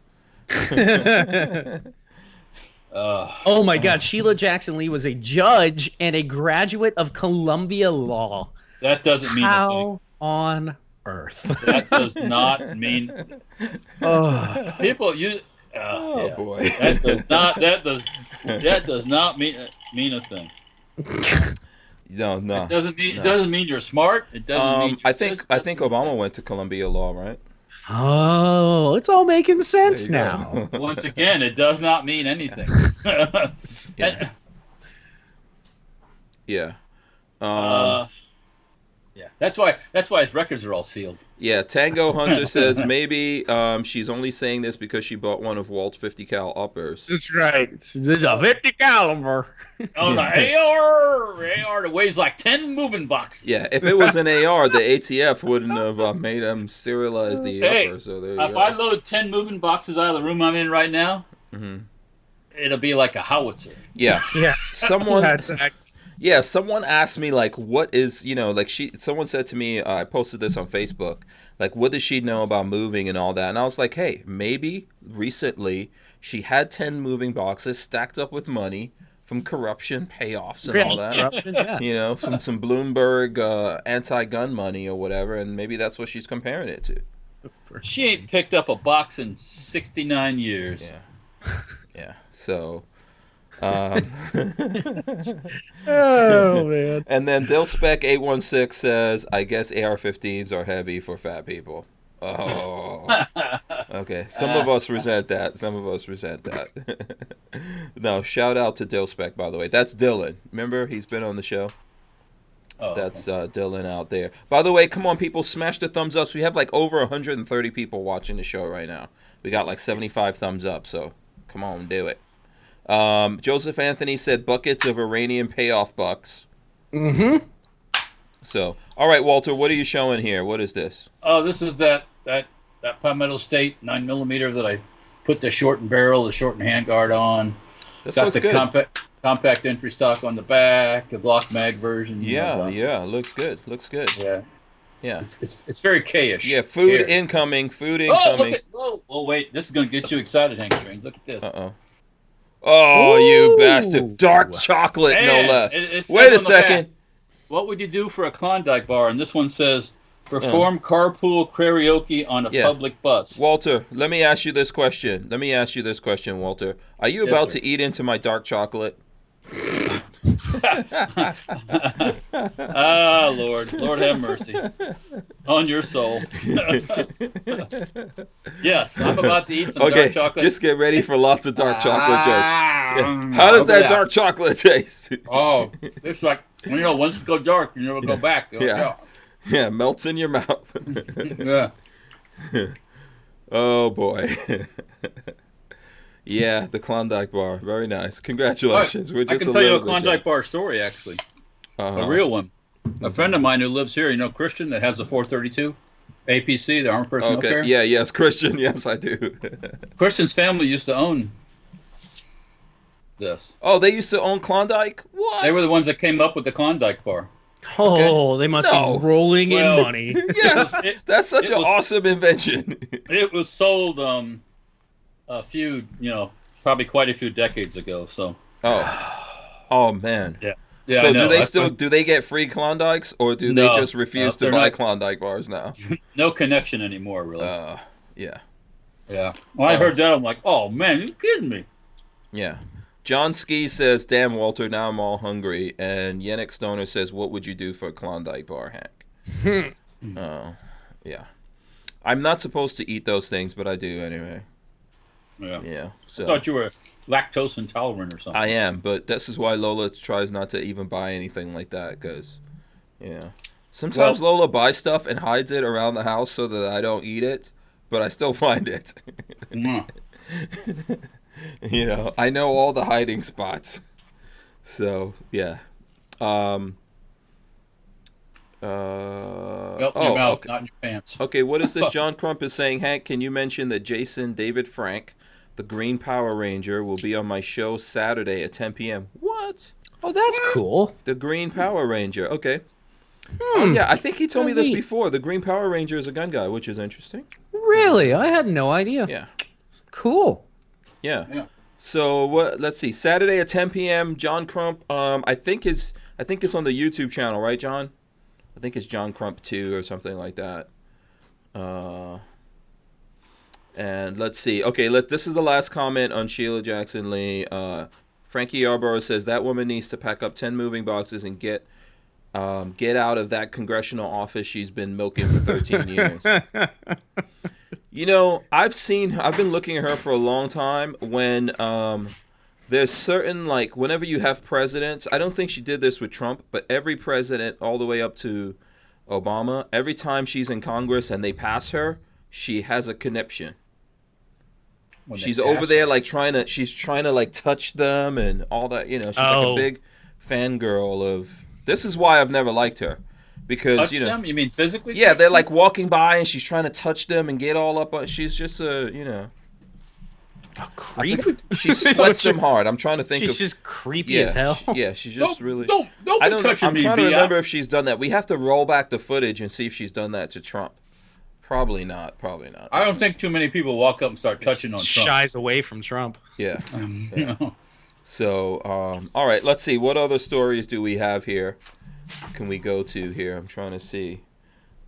Oh my God, Sheila Jackson Lee was a judge and a graduate of Columbia Law. That doesn't mean How a thing. on earth? That does not mean. People use. Oh yeah. boy. That does not mean a thing. No. It doesn't mean you're smart. It doesn't mean. I think Obama went to Columbia Law, right? Oh, it's all making sense now. Once again, it does not mean anything. Yeah. Yeah. Yeah. That's why his records are all sealed. Yeah, Tango Hunter says maybe she's only saying this because she bought one of Walt's 50 cal uppers. That's right. It's a 50 caliber. Oh, the AR that weighs like 10 moving boxes. Yeah, if it was an AR, the ATF wouldn't have made them serialize the upper. So there you if go. I load 10 moving boxes out of the room I'm in right now, it'll be like a howitzer. Yeah. Yeah. Someone asked me, like, what is, like, someone said to me, I posted this on Facebook, like, what does she know about moving and all that? And I was like, hey, maybe recently she had 10 moving boxes stacked up with money from corruption payoffs and all that. Yeah. From some Bloomberg anti-gun money or whatever, and maybe that's what she's comparing it to. She ain't picked up a box in 69 years. Yeah. Yeah. So... Oh man. And then DillSpec816 says, I guess AR-15s are heavy for fat people. Oh. Okay. Some of us resent that. No, shout out to DillSpec, by the way. That's Dylan. Remember? He's been on the show. Oh, That's Dylan out there. By the way, come on, people. Smash the thumbs ups. We have like over 130 people watching the show right now. We got like 75 thumbs up. So come on, do it. Joseph Anthony said buckets of Iranian payoff bucks. Mm-hmm. So, all right, Walter, what are you showing here? What is this? Oh, this is that Palmetto State 9mm that I put the shortened barrel, the shortened handguard on. This Got looks the good. compact entry stock on the back, a Glock mag version. Yeah, looks good. Yeah. It's very K-ish. Yeah, food K-ish. incoming. Oh, look at, oh, wait, this is gonna get you excited, Hank Strange. Look at this. Oh, you Ooh. bastard! Dark chocolate, no Man, less. it says Wait a on the back, second. what would you do for a Klondike bar? And this one says, perform carpool karaoke on a public bus. Walter, let me ask you this question. Walter. Are you about sir. to eat into my dark chocolate? Ah, Lord have mercy on your soul. Yes, I'm about to eat some dark chocolate. Just get ready for lots of dark chocolate jokes. Yeah. How does that dark chocolate taste? Oh, it's like, once you go dark, you never go back. Yeah, melts in your mouth. Yeah. Oh boy. Yeah, the Klondike Bar. Very nice. Congratulations. We're just I can tell you a Klondike Bar story, actually. A real one. A friend of mine who lives here, Christian, that has a 432 APC, the Armored Personnel Carrier. Yeah, yes, Christian. Yes, I do. Christian's family used to own this. Oh, they used to own Klondike? What? They were the ones that came up with the Klondike Bar. Oh, they must be rolling in money. Yes, that's such an awesome invention. It was sold a few, probably quite a few decades ago. So. Oh man. Yeah. Yeah. So do they get free Klondikes, or do they just refuse to buy Klondike bars now? No connection anymore, really. Yeah. Yeah. When I heard that, I'm like, oh man, you kidding me? Yeah. John Ski says, "Damn, Walter, now I'm all hungry." And Yannick Stoner says, "What would you do for a Klondike bar, Hank?" Yeah. I'm not supposed to eat those things, but I do anyway. Yeah. So I thought you were lactose intolerant or something. I am, but this is why Lola tries not to even buy anything like that, because, sometimes Lola buys stuff and hides it around the house so that I don't eat it, but I still find it. I know all the hiding spots. So, yeah. Melt in your mouth, not in your pants. Okay, what is this? John Crump is saying, Hank, can you mention that David Frank, the Green Power Ranger, will be on my show Saturday at 10 p.m. What? Oh, that's cool. The Green Power Ranger. Okay. Oh, yeah, I think he told me this before. The Green Power Ranger is a gun guy, which is interesting. Really? I had no idea. Yeah. Cool. Yeah. So let's see. Saturday at 10 p.m. John Crump. I think it's on the YouTube channel, right, John? I think it's John Crump 2 or something like that. And let's see. Okay, this is the last comment on Sheila Jackson Lee. Frankie Yarborough says that woman needs to pack up 10 moving boxes and get out of that congressional office she's been milking for 13 years. I've been looking at her for a long time. When there's certain, like, whenever you have presidents, I don't think she did this with Trump, but every president all the way up to Obama, every time she's in Congress and they pass her, she has a conniption. She's over there like trying to like touch them and all that, she's like a big fangirl of. This is why I've never liked her, because touch them? You mean physically? Yeah, they're like walking by and she's trying to touch them and get all up on. She's just a creep. She sweats them hard. I'm trying to think. She's just creepy as hell. Yeah, she's just really. Don't I don't know. I'm trying to remember if if she's done that. We have to roll back the footage and see if she's done that to Trump. Probably not. I don't think too many people walk up and start touching on Trump. Shies away from Trump. Yeah. So, all right. Let's see. What other stories do we have here? Can we go to here? I'm trying to see.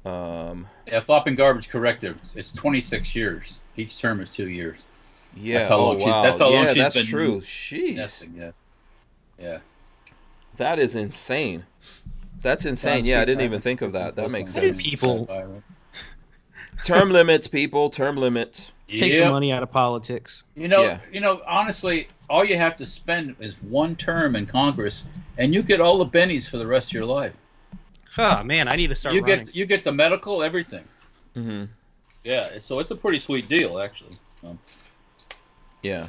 Flopping garbage corrective. It's 26 years. Each term is 2 years. Yeah. That's how long she's that's been true. Jeez. Nesting, yeah. That is insane. That's insane. Yeah, I didn't even think of that. That makes sense. People. Term limits, people. Term limits. Take the money out of politics. Honestly, all you have to spend is one term in Congress, and you get all the bennies for the rest of your life. Oh man, I need to start. You get the medical, everything. Mm-hmm. Yeah, so it's a pretty sweet deal, actually. Yeah.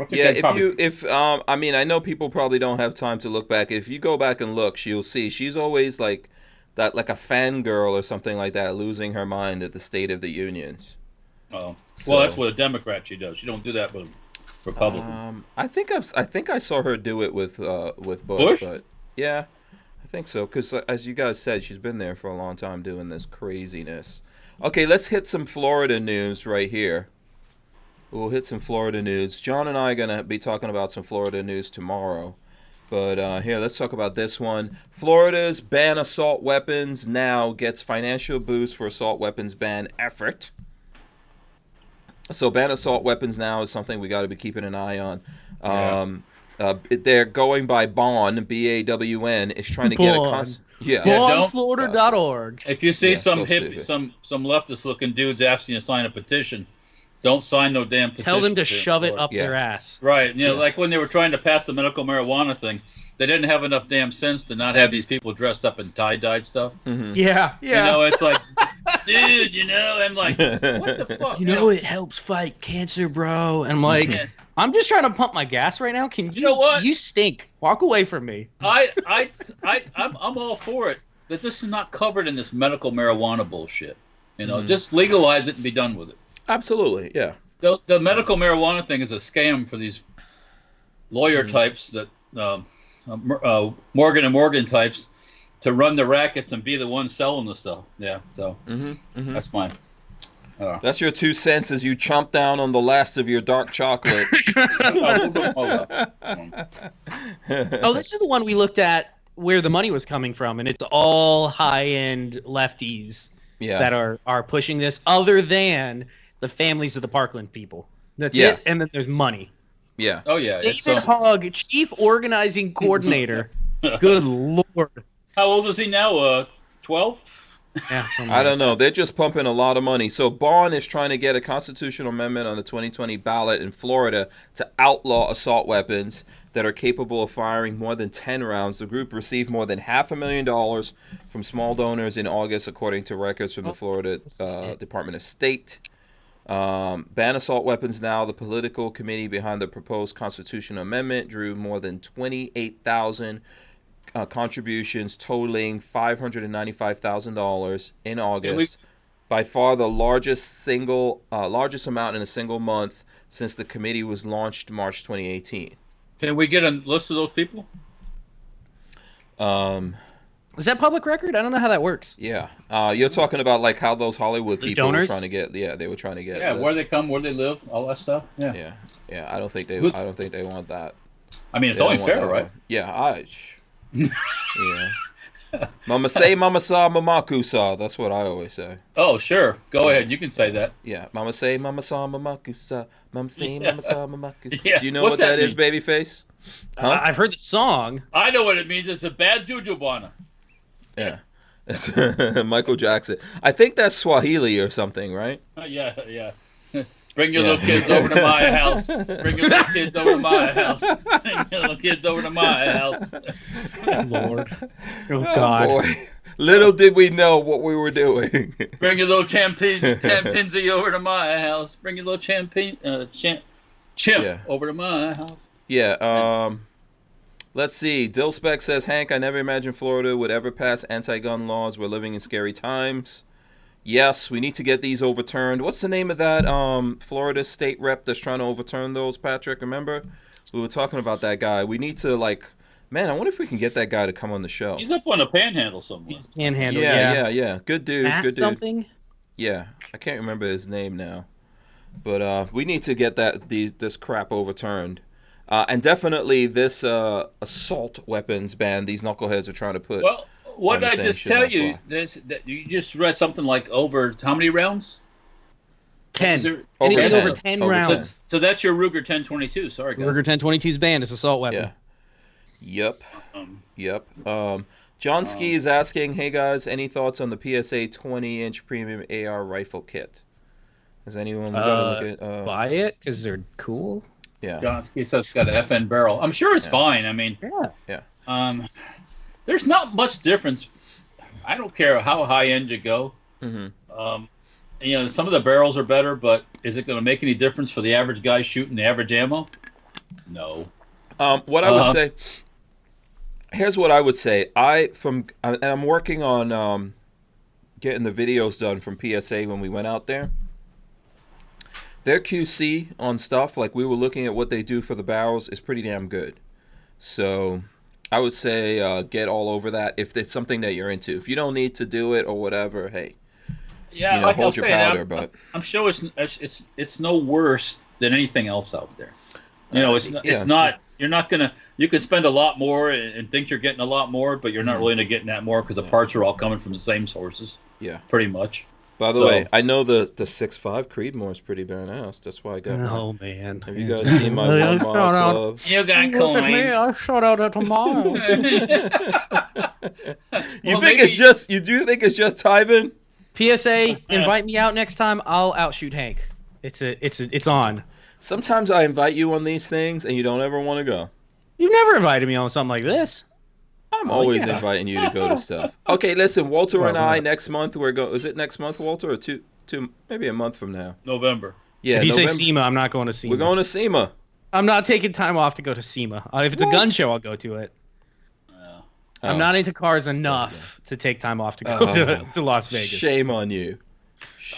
Yeah, I know people probably don't have time to look back. If you go back and look, you'll see she's always like that, like a fangirl or something like that, losing her mind at the State of the Union. Oh, well, that's what a Democrat she does. She don't do that with Republican. I think I saw her do it with Bush, but yeah, I think so. Because as you guys said, she's been there for a long time doing this craziness. Okay, let's hit some Florida news right here. We'll hit some Florida news. John and I are going to be talking about some Florida news tomorrow. But here, let's talk about this one. Florida's ban assault weapons now gets financial boost for assault weapons ban effort. So ban assault weapons now is something we got to be keeping an eye on. They're going by BAWN, B-A-W-N, is trying to get a... BAWNFlorida.org. If you see some leftist-looking dudes asking you to sign a petition, don't sign no damn petition. Tell them to shove it up their ass. Right. Like when they were trying to pass the medical marijuana thing, they didn't have enough damn sense to not have these people dressed up in tie-dyed stuff. Mm-hmm. Yeah. It's like, dude, I'm like, what the fuck? It helps fight cancer, bro. And I'm like, I'm just trying to pump my gas right now. Can you know what? You stink. Walk away from me. I'm all for it. That this is not covered in this medical marijuana bullshit. Just legalize it and be done with it. Absolutely, yeah. The medical marijuana thing is a scam for these lawyer types that Morgan and Morgan types to run the rackets and be the ones selling the stuff. Yeah, so that's mine. That's your 2 cents as you chomp down on the last of your dark chocolate. Oh, this is the one we looked at where the money was coming from, and it's all high-end lefties that are pushing this, other than the families of the Parkland people. That's it, and then there's money. Yeah. Oh, yeah. David Hogg, Chief Organizing Coordinator. Good Lord. How old is he now? 12? Yeah, I don't know. They're just pumping a lot of money. So Bond is trying to get a constitutional amendment on the 2020 ballot in Florida to outlaw assault weapons that are capable of firing more than 10 rounds. The group received more than $500,000 from small donors in August, according to records from the Florida Department of State. Ban assault weapons now. The political committee behind the proposed constitutional amendment drew more than 28,000 contributions totaling $595,000 in August, by far the largest amount in a single month since the committee was launched March 2018. Can we get a list of those people? Is that public record? I don't know how that works. Yeah, you're talking about like how those Hollywood people donors? were trying to get. Yeah, they were trying to get. Yeah, where they come, where they live, all that stuff. Yeah. I don't think they want that. I mean, it's only fair, right? One. Yeah, Mama say, Mama saw, Mamaku saw. That's what I always say. Oh, sure. Go ahead. You can say that. Yeah. Mama say, Mama saw, Mamaku saw. Mama say, Mama saw, Mamaku. Yeah. Do you know What's what that mean? is, Babyface? Huh? I've heard the song. I know what it means. It's a bad jujubana. Yeah. It's Michael Jackson. I think that's Swahili or something, right? Yeah. Bring your little kids over to my house. Bring your little kids over to my house. Bring your little kids over to my house. Lord. Oh, God. Boy. Little did we know what we were doing. Bring your little chimpanzee over to my house. Bring your little chimp over to my house. Yeah, let's see. Dillspec says, Hank, I never imagined Florida would ever pass anti-gun laws. We're living in scary times. Yes, we need to get these overturned. What's the name of that Florida state rep that's trying to overturn those, Patrick? Remember? We were talking about that guy. We need to, like, man, I wonder if we can get that guy to come on the show. He's up on a panhandle somewhere. Panhandle, yeah. Good dude, Matt good dude. something? Yeah, I can't remember his name now. But we need to get this crap overturned. And definitely this assault weapons ban these knuckleheads are trying to put. Well, what did I just tell you? That you just read something like over how many rounds? 10. Over Anything 10. over 10 Over rounds. So that's your Ruger 1022. Sorry, guys. Ruger 1022's banned. It's assault weapon. Yeah. Yep. John Ski is asking, hey guys, any thoughts on the PSA 20-inch premium AR rifle kit? Has anyone look at buy it because they're cool? Yeah. John Ski says it's got an FN barrel. I'm sure it's fine. I mean, yeah. There's not much difference. I don't care how high end you go. Mm-hmm. Some of the barrels are better, but is it going to make any difference for the average guy shooting the average ammo? No. What I would say, here's what I would say. I'm working on getting the videos done from PSA when we went out there. Their QC on stuff, like we were looking at what they do for the barrels, is pretty damn good. So I would say get all over that if it's something that you're into. If you don't need to do it or whatever, hey, like hold your powder. But I'm sure it's no worse than anything else out there. It's not. You're not gonna. You can spend a lot more and think you're getting a lot more, but you're not really getting that more because the parts are all coming from the same sources. Yeah, pretty much. By the way, I know the 6.5 Creedmoor is pretty badass. That's why I got. Oh man! Have you guys seen my 1 mile glove? You got coin. Look at me! I shot out at a mile. You think it's just Tyven? PSA, invite me out next time. I'll outshoot Hank. It's on. Sometimes I invite you on these things and you don't ever want to go. You've never invited me on something like this. I'm always inviting you to go to stuff. Okay, listen, Walter and I next month is it next month, Walter, or two maybe a month from now? November. Yeah. If you November. say SEMA, I'm not going to SEMA. We're going to SEMA. I'm not taking time off to go to SEMA. If it's a gun show, I'll go to it. I'm not into cars enough to take time off to go to Las Vegas. Shame on you.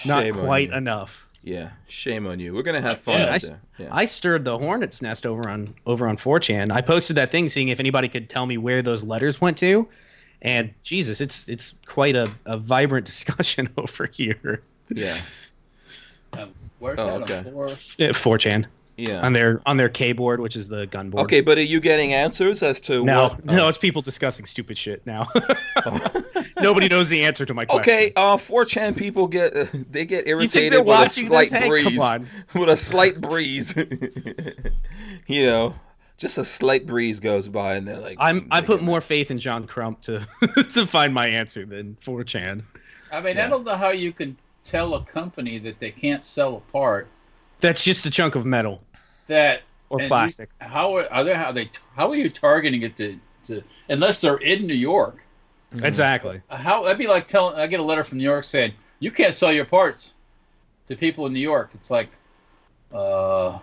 Not quite enough. Yeah, shame on you. We're gonna have fun out there. Yeah. I stirred the hornet's nest over on 4chan. I posted that thing seeing if anybody could tell me where those letters went to, and Jesus, it's quite a vibrant discussion over here. Yeah. Where's Oh, that okay. on 4chan. Yeah. On their K board, which is the gun board. Okay, but are you getting answers as to what? No, it's people discussing stupid shit now. Nobody knows the answer to my question. Okay, 4chan people get irritated they're with a watching slight this? Hey, breeze. come on. With a slight breeze. You know, just a slight breeze goes by and they're like I put more faith in John Crump to to find my answer than 4chan. I mean, Yeah. I don't know how you can tell a company that they can't sell a part That's just a chunk of metal that or and plastic. how are you targeting it to unless they're in New York? Exactly. How that'd be like I get a letter from New York saying you can't sell your parts to people in New York. It's like, I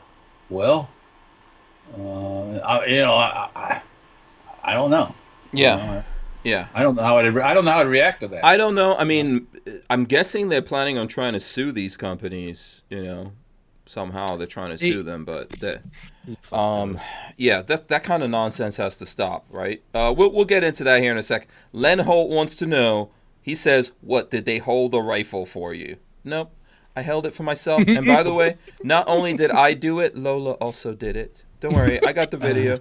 don't know. Yeah. Yeah. I don't know how to react to that. I don't know. I mean, I'm guessing they're planning on trying to sue these companies, you know. Somehow they're trying to sue them, but yeah, that kind of nonsense has to stop, right? We'll get into that here in a sec. Len Holt wants to know. He says, "What did they hold the rifle for you?" Nope, I held it for myself. And by the way, not only did I do it, Lola also did it. Don't worry, I got the video.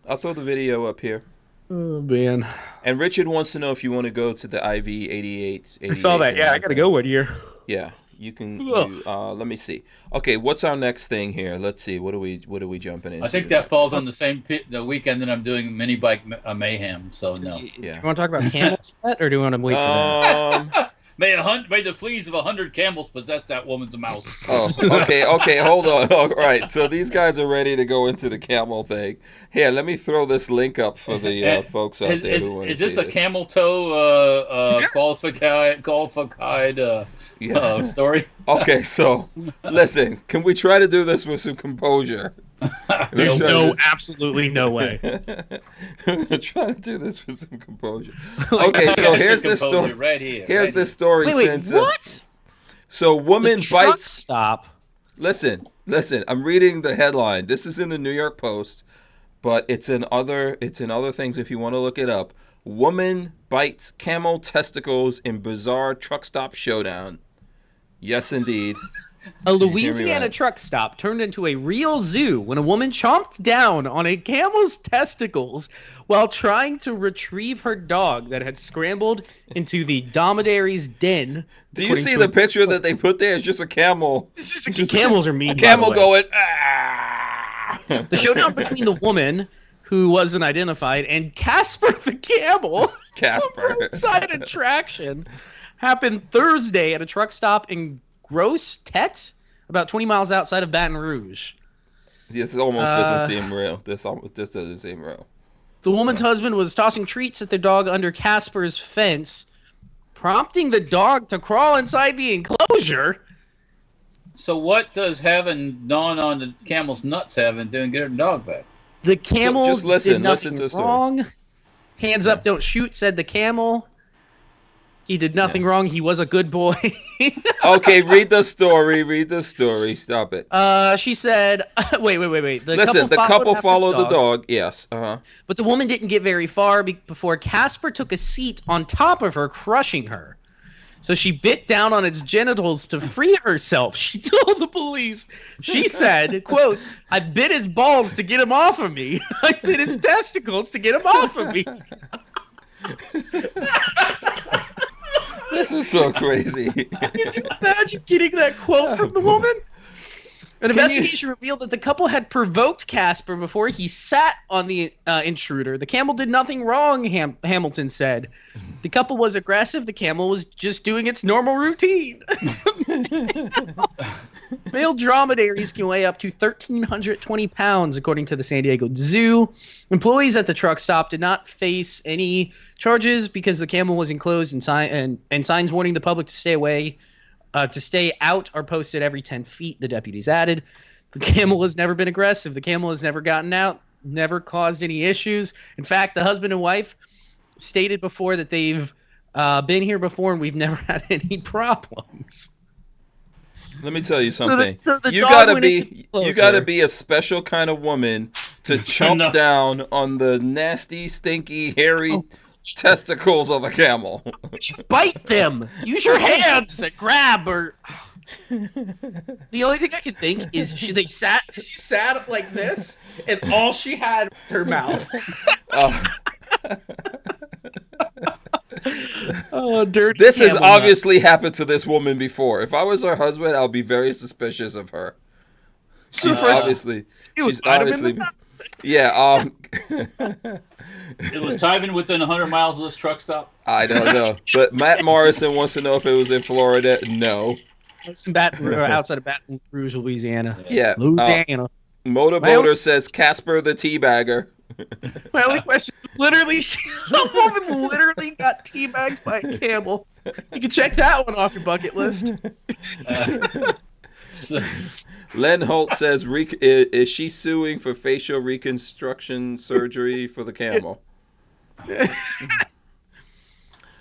I'll throw the video up here. Oh man. And Richard wants to know if you want to go to the IV 88. I saw that. Yeah, I gotta go one year. Yeah. You can. Let me see. Okay, what's our next thing here? Let's see. What are we jumping into? I think that falls on the weekend that I'm doing mini bike mayhem. So no. Yeah. You want to talk about camels yet, or do you want to wait for that? May the fleas of 100 camels possess that woman's mouth. Oh, okay, hold on. All right, so these guys are ready to go into the camel thing. Here, let me throw this link up for the folks out there who want to see Is this a camel toe qualified story? Okay, so listen, can we try to do this with some composure? There's absolutely no way. I'm gonna try to do this with some composure. Okay, so here's this story. Right here. Here's this story. Wait, what? So woman The truck bites. stop. Listen. I'm reading the headline. This is in the New York Post, but it's in other things if you want to look it up. Woman bites camel testicles in bizarre truck stop showdown. Yes, indeed. A Louisiana right. truck stop turned into a real zoo when a woman chomped down on a camel's testicles while trying to retrieve her dog that had scrambled into the dromedary's den. Do you see the picture that they put there? It's just a camel. Camels are mean. A camel by the way. going. Ah! The showdown between the woman, who wasn't identified, and Casper the camel, Casper. a roadside attraction, happened Thursday at a truck stop in Grosse Tete, about 20 miles outside of Baton Rouge. This almost doesn't seem real. This doesn't seem real. The woman's husband was tossing treats at the dog under Casper's fence, prompting the dog to crawl inside the enclosure. So what does having gnawing on the camel's nuts have in doing get her dog back? The camel just listen did nothing to the story. wrong. Hands up, don't shoot, said the camel. He did nothing wrong. He was a good boy. Okay, read the story. Stop it. She said, wait. The couple followed the dog. Yes. But the woman didn't get very far before Casper took a seat on top of her, crushing her. So she bit down on its genitals to free herself. She told the police. She said, quote, "I bit his balls to get him off of me. I bit his testicles to get him off of me." This is so crazy. Can you imagine getting that quote from the woman? An investigation revealed that the couple had provoked Casper before he sat on the intruder. The camel did nothing wrong, Hamilton said. The couple was aggressive. The camel was just doing its normal routine. Male dromedaries can weigh up to 1,320 pounds, according to the San Diego Zoo. Employees at the truck stop did not face any charges because the camel was enclosed and signs warning the public to stay away. To stay out are posted every 10 feet, the deputies added. The camel has never been aggressive. The camel has never gotten out, never caused any issues. In fact, the husband and wife stated before that they've been here before and we've never had any problems. Let me tell you something. So the You dog gotta went into be enclosure. a special kind of woman to chomp down on the nasty, stinky, hairy testicles of a camel. Bite them. Use your hands and grab or. The only thing I can think is she sat like this, and all she had was her mouth. Oh, dirty. This has camel nut. obviously happened to this woman before. If I was her husband, I'll be very suspicious of her. She's obviously. Yeah. It was timing within 100 miles of this truck stop. I don't know, but Matt Morrison wants to know if it was in Florida. No. It's in outside of Baton Rouge, Louisiana. Yeah. Louisiana. Motorboater says Casper the Teabagger. My only question is literally, a woman literally got teabagged by a camel. You can check that one off your bucket list. Len Holt says, is she suing for facial reconstruction surgery for the camel?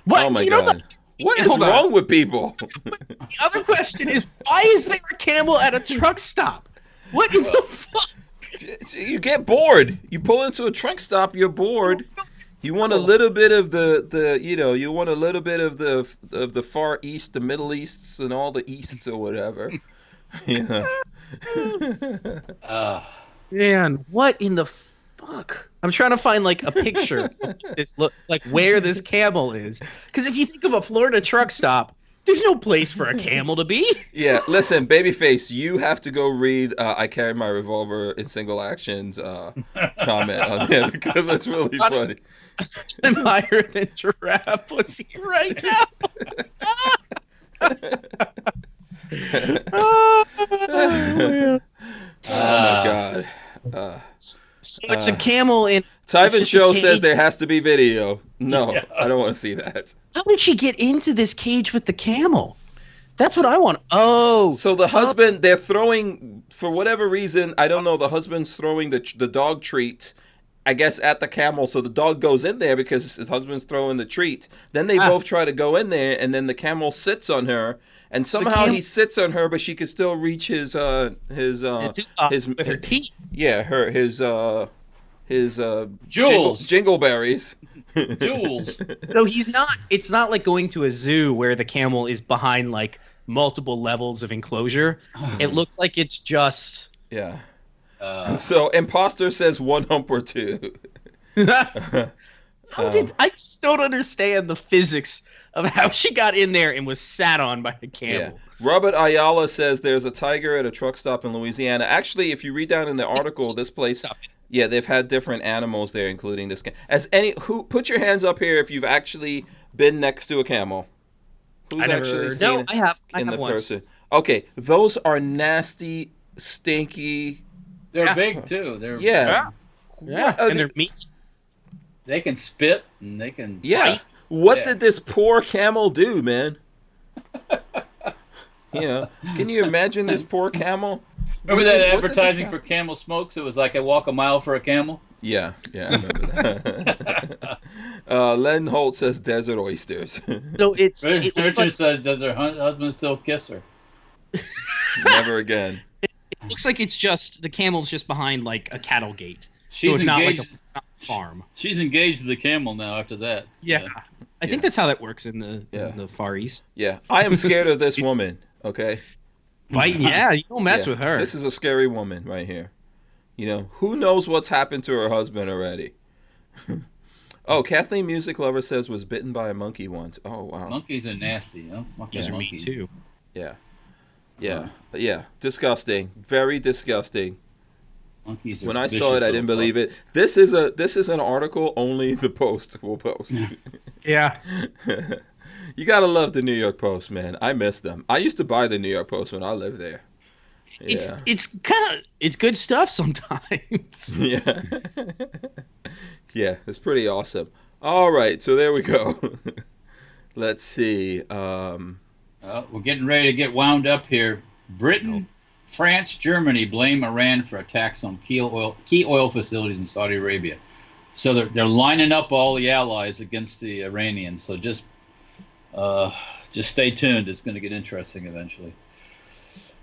What? Oh my God. What is wrong with people? The other question is, why is there a camel at a truck stop? What in the fuck? You get bored. You pull into a truck stop, you're bored. You want a little bit of you want a little bit of the Far East, the Middle Easts, and all the Easts or whatever. Man, what in the fuck? I'm trying to find like a picture of this like where this camel is. Because if you think of a Florida truck stop, there's no place for a camel to be. Yeah, listen, Babyface, you have to go read I Carry My Revolver in Single Action's comment on there because it's really funny. I'm higher than giraffe pussy right now. Oh my God. So it's a camel in. Tyven Show says there has to be video. No, yeah. I don't want to see that. How did she get into this cage with the camel? That's what I want. Oh. So the husband, they're throwing, for whatever reason, I don't know, the husband's throwing the dog treat, I guess, at the camel. So the dog goes in there because his husband's throwing the treat. Then they both try to go in there, and then the camel sits on her. And somehow he sits on her, but she can still reach his with her teeth. Yeah, his jewels, jingleberries. Jewels. No, he's not. It's not like going to a zoo where the camel is behind like multiple levels of enclosure. It looks like it's just. Yeah. So Imposter says one hump or two. I just don't understand the physics of how she got in there and was sat on by the camel. Yeah. Robert Ayala says there's a tiger at a truck stop in Louisiana. Actually, if you read down in the article, this place, yeah, they've had different animals there, including this. Who put your hands up here if you've actually been next to a camel? Who's actually seen it? I have once. Person? Okay, those are nasty, stinky. They're big too. They're and they're meat. They can spit and they can bite. What did this poor camel do, man? Can you imagine this poor camel? Remember that advertising for Camel Smokes? It was like I walk a mile for a camel. Yeah, I remember that. Len Holt says desert oysters. No, Richard says, does her husband still kiss her? Never again. It looks like it's just the camel's just behind like a cattle gate. She's it's engaged. not like a farm. She's engaged to the camel now after that. Yeah. I think that's how that works in the Far East. Yeah. I am scared of this woman, okay? Yeah, you don't mess with her. This is a scary woman right here. Who knows what's happened to her husband already? Oh, Kathleen Music Lover says was bitten by a monkey once. Oh, wow. Monkeys are nasty, huh? Monkeys are meat too. Yeah. Yeah. Disgusting. Very disgusting. Monkeys are when I saw it, I didn't believe it. This is an article only the Post will post. Yeah. You gotta love the New York Post, man. I miss them. I used to buy the New York Post when I lived there. Yeah. It's good stuff sometimes. Yeah. Yeah, it's pretty awesome. All right, so there we go. Let's see. We're getting ready to get wound up here. Britain, France, Germany blame Iran for attacks on key oil facilities in Saudi Arabia. So they're lining up all the allies against the Iranians. So just stay tuned. It's going to get interesting eventually.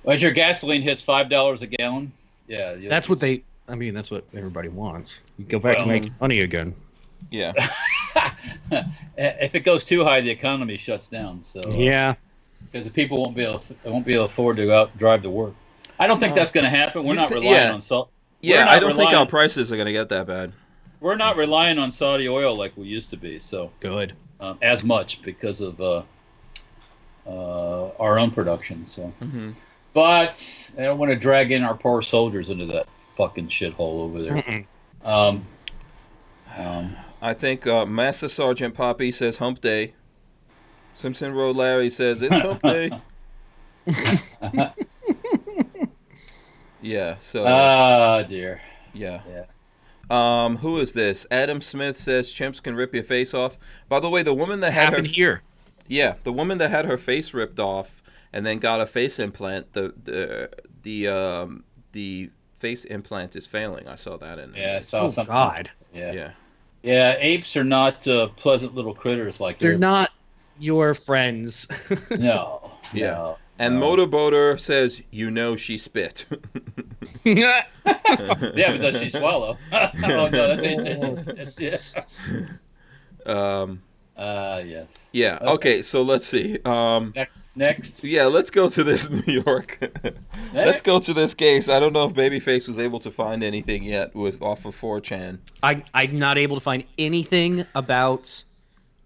As your gasoline hits $5 a gallon, yeah. That's what they. I mean, that's what everybody wants. You go back to making money again. Yeah. If it goes too high, the economy shuts down. So yeah, because the people won't be able to afford to go out and drive to work. I don't think that's going to happen. We're not relying on salt. Yeah, I don't think our prices are going to get that bad. We're not relying on Saudi oil like we used to be. So good. As much because of our own production. So, but I don't want to drag in our poor soldiers into that fucking shithole over there. I think Master Sergeant Poppy says hump day. Simpson Road Larry says it's hump day. Yeah, so dear. Yeah. Who is this? Adam Smith says chimps can rip your face off. By the way, the woman that had here. Yeah, the woman that had her face ripped off and then got a face implant, the face implant is failing. I saw that in I saw something. God. Yeah, apes are not pleasant little critters like they're not your friends. No. Yeah. No, and Motorboater says, she spit. Yeah, but does she swallow? Oh, no, that's yes. Yeah, okay, so let's see. Next. Yeah, let's go to this New York. Let's go to this case. I don't know if Babyface was able to find anything yet off of 4chan. I'm not able to find anything about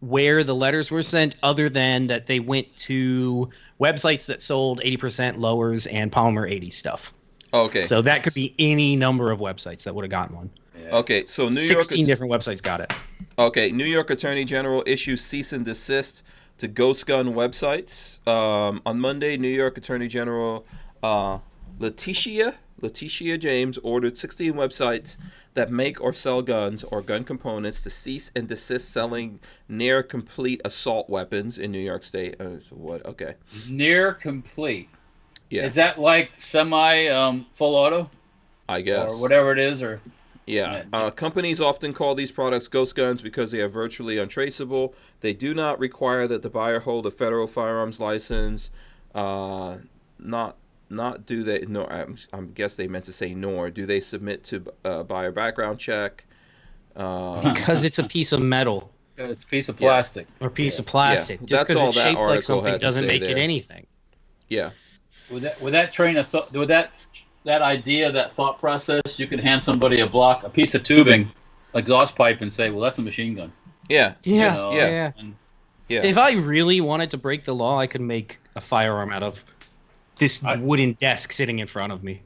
where the letters were sent other than that they went to websites that sold 80% lowers and Polymer 80 stuff. Okay. So that could be any number of websites that would have gotten one. Yeah. Okay, so New York... 16 different websites got it. Okay, New York Attorney General issues cease and desist to Ghost Gun websites. On Monday, New York Attorney General Letitia James ordered 16 websites that make or sell guns or gun components to cease and desist selling near complete assault weapons in New York State. What? Okay. Near complete. Yeah. Is that like semi full auto? I guess. Or whatever it is, or. Yeah. Companies often call these products ghost guns because they are virtually untraceable. They do not require that the buyer hold a federal firearms license. Not do they? No, I guess they meant to say nor do they submit to buyer background check. Because it's a piece of metal. It's a piece of plastic. Or piece of plastic. Yeah. Just because it's shaped like something doesn't make it anything. Yeah. With that train of thought, with that idea, that thought process, you can hand somebody a piece of tubing, exhaust pipe, and say, "Well, that's a machine gun." Yeah. Yeah. Yeah. If I really wanted to break the law, I could make a firearm out of this wooden desk sitting in front of me.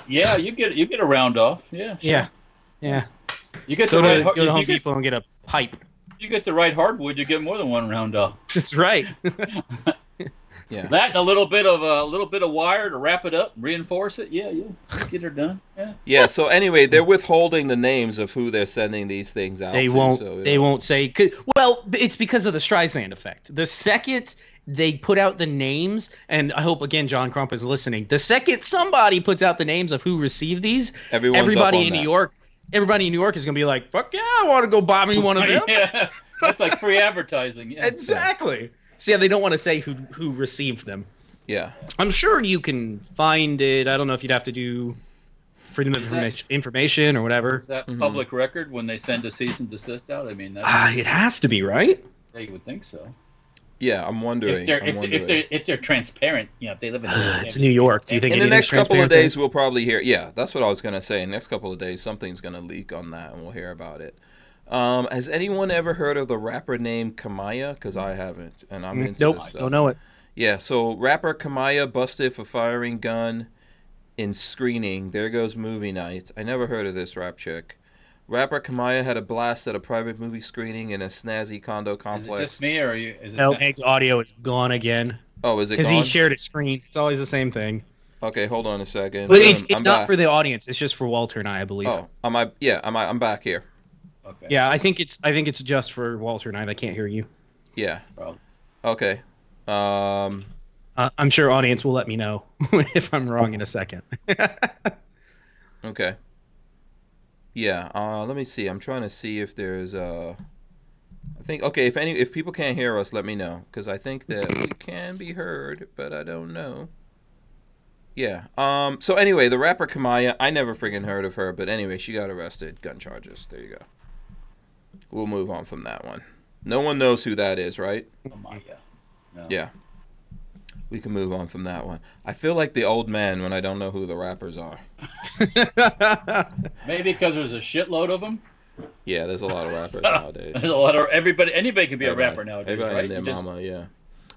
Yeah, you get a round off. Yeah. Sure. Yeah. You get go the to Home Depot and get a pipe. You get the right hardwood, you get more than one round off. That's right. Yeah. That and a little bit of wire to wrap it up, and reinforce it. Yeah, you get her done. Yeah. Yeah. So anyway, they're withholding the names of who they're sending these things out. They won't say. Well, it's because of the Streisand effect. The second they put out the names, and I hope again John Crump is listening. The second somebody puts out the names of who received these, everybody in New York is gonna be like, "Fuck yeah, I want to go buy me one of them." Yeah, that's like free advertising. Yeah. Exactly. Yeah. So yeah, they don't want to say who received them. Yeah. I'm sure you can find it. I don't know if you'd have to do freedom of information or whatever. Is that public record when they send a cease and desist out? I mean, it has to be, right? Yeah, you would think so. Yeah, I'm wondering. If they're transparent, if they live in it's New York. Do you think in the next couple of days we'll probably hear? Yeah, that's what I was gonna say. In the next couple of days, something's gonna leak on that, and we'll hear about it. Has anyone ever heard of the rapper named Kamaya? Because I haven't, and I'm into this stuff. Don't know it. Yeah, so rapper Kamaya busted for firing gun in screening. There goes movie night. I never heard of this rap chick. Rapper Kamaya had a blast at a private movie screening in a snazzy condo complex. Is it just me, or are you? Egg's audio is gone again. Oh, is it gone? Because he shared a screen. It's always the same thing. Okay, hold on a second. But it's not for the audience. It's just for Walter and I believe. Oh, I'm back here. Okay. Yeah, I think it's just for Walter and I. I can't hear you. Yeah. Probably. Okay. I'm sure audience will let me know if I'm wrong in a second. Okay. Yeah. Let me see. I'm trying to see if there's I think if people can't hear us, let me know, because I think that we can be heard, but I don't know. Yeah. So anyway, the rapper Kamaya, I never friggin' heard of her, but anyway, she got arrested. Gun charges. There you go. We'll move on from that one. No one knows who that is, right? Kamaya. No. Yeah. We can move on from that one. I feel like the old man when I don't know who the rappers are. Maybe because there's a shitload of them. Yeah, there's a lot of rappers nowadays. There's a lot of anybody can be a rapper nowadays, Everybody right? and their You just mama, yeah.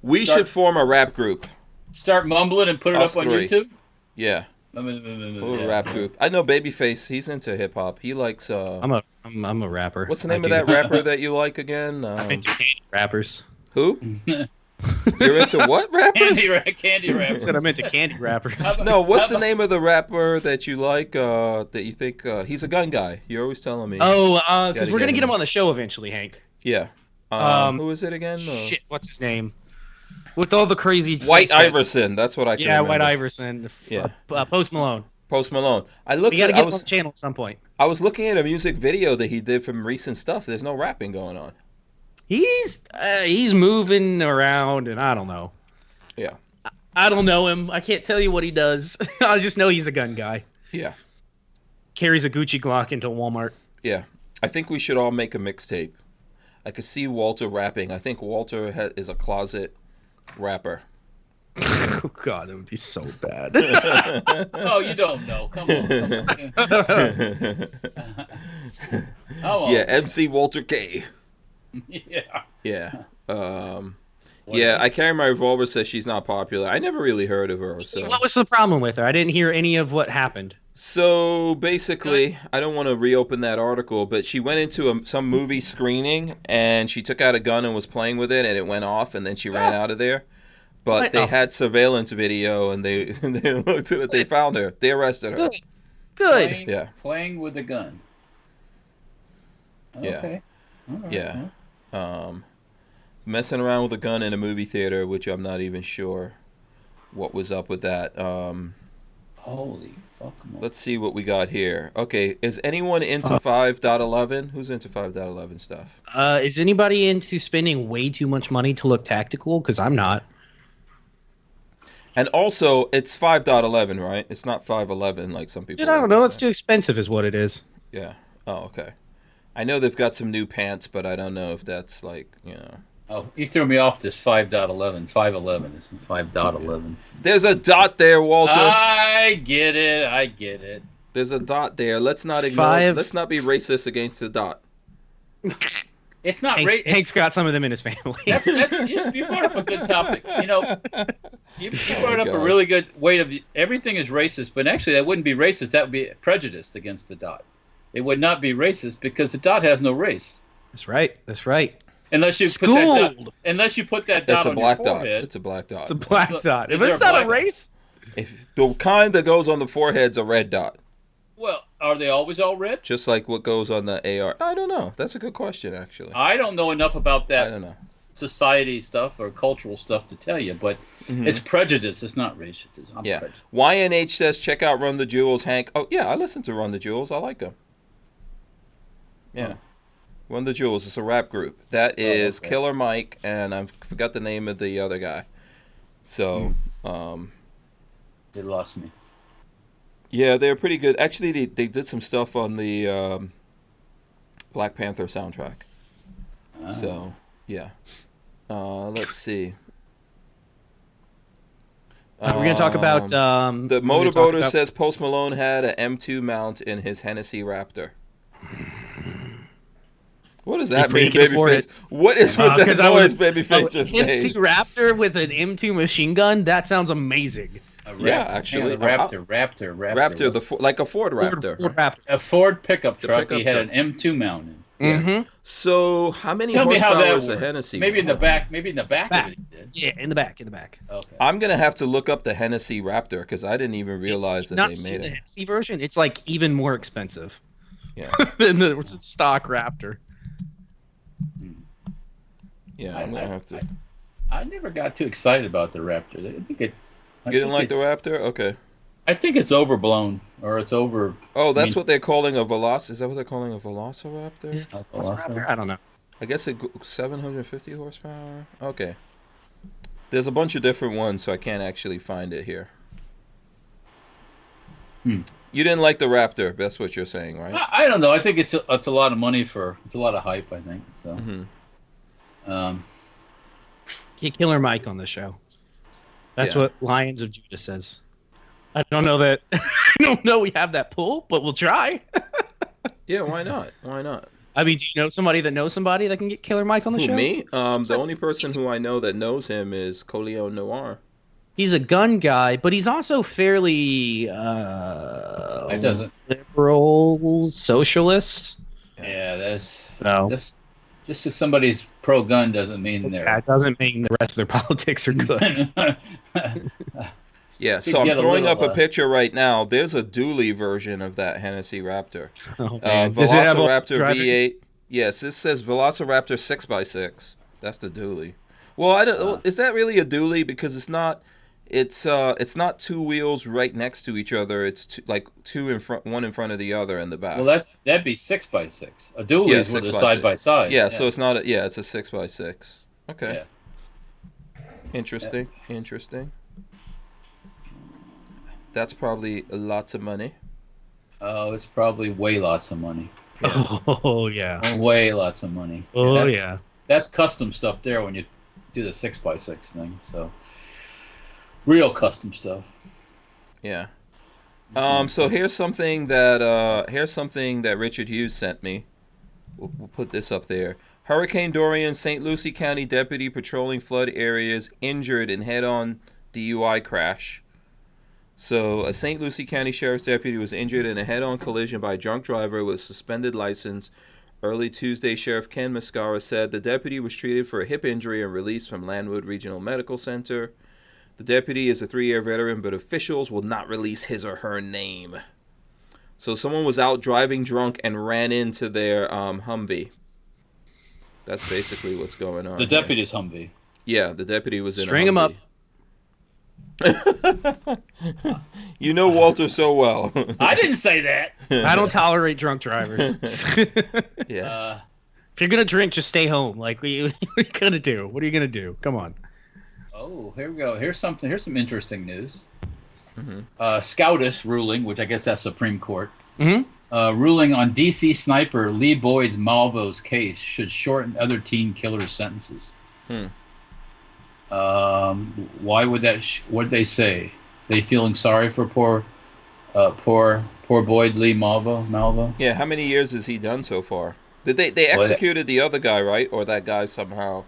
We should form a rap group. start mumbling and put it Us up on three. YouTube. Yeah. A Yeah. rap group. I know Babyface. He's into hip hop. He likes. I'm a rapper. What's the name of that rapper that you like again? I'm into candy rappers. Who? You're into what rappers? Candy I rappers. said I'm into candy rappers. No, what's the name of the rapper that you like? That you think he's a gun guy? You're always telling me. Oh, because Gotta we're gonna get get him. him on the show eventually, Hank. Yeah. Who is it again? Shit, what's his name? With all the crazy White face tattoos. Iverson. That's what I can Yeah, remember. White Iverson. Yeah. Post Malone. Post Malone. I We looked. gotta At, get I him on was. the channel at some point. I was looking at a music video that he did from recent stuff. There's no rapping going on. He's moving around, and I don't know. Yeah. I don't know him. I can't tell you what he does. I just know he's a gun guy. Yeah. Carries a Gucci Glock into Walmart. Yeah. I think we should all make a mixtape. I could see Walter rapping. I think Walter is a closet rapper. Oh God, that would be so bad. Oh, you don't know. Come on. Yeah, MC Walter K. Yeah. Yeah. Yeah, I carry my revolver says she's not popular. I never really heard of her. So. What was the problem with her? I didn't hear any of what happened. So basically, I don't want to reopen that article, but she went into some movie screening and she took out a gun and was playing with it and it went off and then she ran out of there. But they had surveillance video and they looked at it. They found her. They arrested her. Good. Playing with a gun. Yeah. Okay. All right. Yeah. Messing around with a gun in a movie theater, which I'm not even sure what was up with that. Holy fuck. Let's see what we got here. Okay, is anyone into 5.11? Who's into 5.11 stuff? Is anybody into spending way too much money to look tactical? Because I'm not. And also, it's 5.11, right? It's not 5.11 like some people. Dude, I don't like to know. It's say. too expensive, is what it is. Yeah. Oh, okay. I know they've got some new pants, but I don't know if that's like, you know. Oh, you threw me off this 5.11. 5.11 isn't 5.11. There's a dot there, Walter. I get it. There's a dot there. Let's not ignore. Let's not be racist against the dot. It's not Hank's got some of them in his family. You brought up a good topic. You know, you brought up a really good way of everything is racist, but actually that wouldn't be racist. That would be prejudiced against the dot. It would not be racist because the dot has no race. That's right. That's right. Unless you put that dot on your forehead. It's a black dot. It's a black dot. If there it's a not black a dot? race, If the kind that goes on the forehead's a red dot. Well, are they always all red? Just like what goes on the AR. I don't know. That's a good question, actually. I don't know enough about that I don't know. society stuff or cultural stuff to tell you, but it's prejudice. It's not racism. Yeah. Prejudice. YNH says, check out Run the Jewels, Hank. Oh, yeah, I listen to Run the Jewels. I like them. Yeah. Run the Jewels. It's a rap group. That is Killer Mike, and I forgot the name of the other guy. So, They lost me. yeah, they're pretty good. Actually, they did some stuff on the Black Panther soundtrack. So, yeah. Let's see. we're gonna talk about The motorboater says Post Malone had an M2 mount in his Hennessy Raptor. What does that mean, Babyface? What is with that noise Babyface just Hennessy made? Raptor with an M2 machine gun? That sounds amazing. Yeah, actually. Raptor. Like a Ford Raptor. Ford Raptor. A Ford pickup truck. pickup He had truck. an M2 mount in. Mm-hmm. So, how many Tell me how horsepower that is a works. Hennessy? Maybe in the back. Maybe in the back of it he did. Yeah, in the back. Okay. I'm going to have to look up the Hennessy Raptor because I didn't even realize that they made the it. Hennessy version. It's like even more expensive Yeah. than the stock Raptor. Yeah, I'm going to have to. I never got too excited about the Raptor. I think it. You didn't like the Raptor? Okay. I think it's overblown, or it's over. Oh, that's what they're calling a Is that what they're calling a Velociraptor? Is it a Raptor? I don't know. I guess 750 horsepower. Okay. There's a bunch of different ones, so I can't actually find it here. You didn't like the Raptor. That's what you're saying, right? I don't know. I think it's a lot of money for it's a lot of hype. I think so. Get Killer Mike on the show. That's Yeah. what Lions of Judah says. I don't know that. I don't know we have that pull, but we'll try. Yeah, why not? Why not? I mean, do you know somebody that knows somebody that can get Killer Mike on the Who, show? me? The only person who I know that knows him is Coleon Noir. He's a gun guy, but he's also fairly It doesn't. liberal socialist. Yeah, that's No. just because somebody's pro gun doesn't mean they're. That doesn't mean the rest of their politics are good. Yeah, You so I'm get a throwing up little, a picture right now. There's a dually version of that Hennessy Raptor. Oh, man. Does it have a Velociraptor driver? V8. Yes, this says Velociraptor 6x6. That's the dually. Well, I don't. Is that really a dually? Because it's not. It's not two wheels right next to each other. It's two in front, one in front of the other in the back. Well, that'd be 6x6. A dually Yeah, is with a 6x6. side by side. Yeah, so it's not. It's a 6x6. Okay. Yeah. Interesting. Interesting. That's probably lots of money. Oh, it's probably way lots of money. Oh yeah. Way lots of money. Oh that's, yeah. That's custom stuff there when you do the 6x6 thing. So real custom stuff. Yeah. So here's something that Richard Hughes sent me. We'll put this up there. Hurricane Dorian, St. Lucie County deputy patrolling flood areas injured in head-on DUI crash. So a St. Lucie County Sheriff's deputy was injured in a head-on collision by a drunk driver with suspended license. Early Tuesday, Sheriff Ken Mascara said the deputy was treated for a hip injury and released from Landwood Regional Medical Center. The deputy is a 3-year veteran, but officials will not release his or her name. So someone was out driving drunk and ran into their Humvee. That's basically what's going on. The deputy's Humvee. Yeah, the deputy was in String a him up. Humvee. You know Walter so well. I didn't say that. I don't tolerate drunk drivers. Yeah. If you're gonna drink, just stay home. Like, what are you gonna do? What are you gonna do? Come on. Oh, here we go. Here's some interesting news. Mm-hmm. SCOTUS ruling, which I guess that's Supreme Court, Mm-hmm. ruling on DC sniper Lee Boyd's Malvo's case should shorten other teen killers' sentences. Why would that? What'd they say? They feeling sorry for poor Boyd Lee Malvo? Yeah, how many years has he done so far? Did they executed the other guy, right? Or that guy somehow?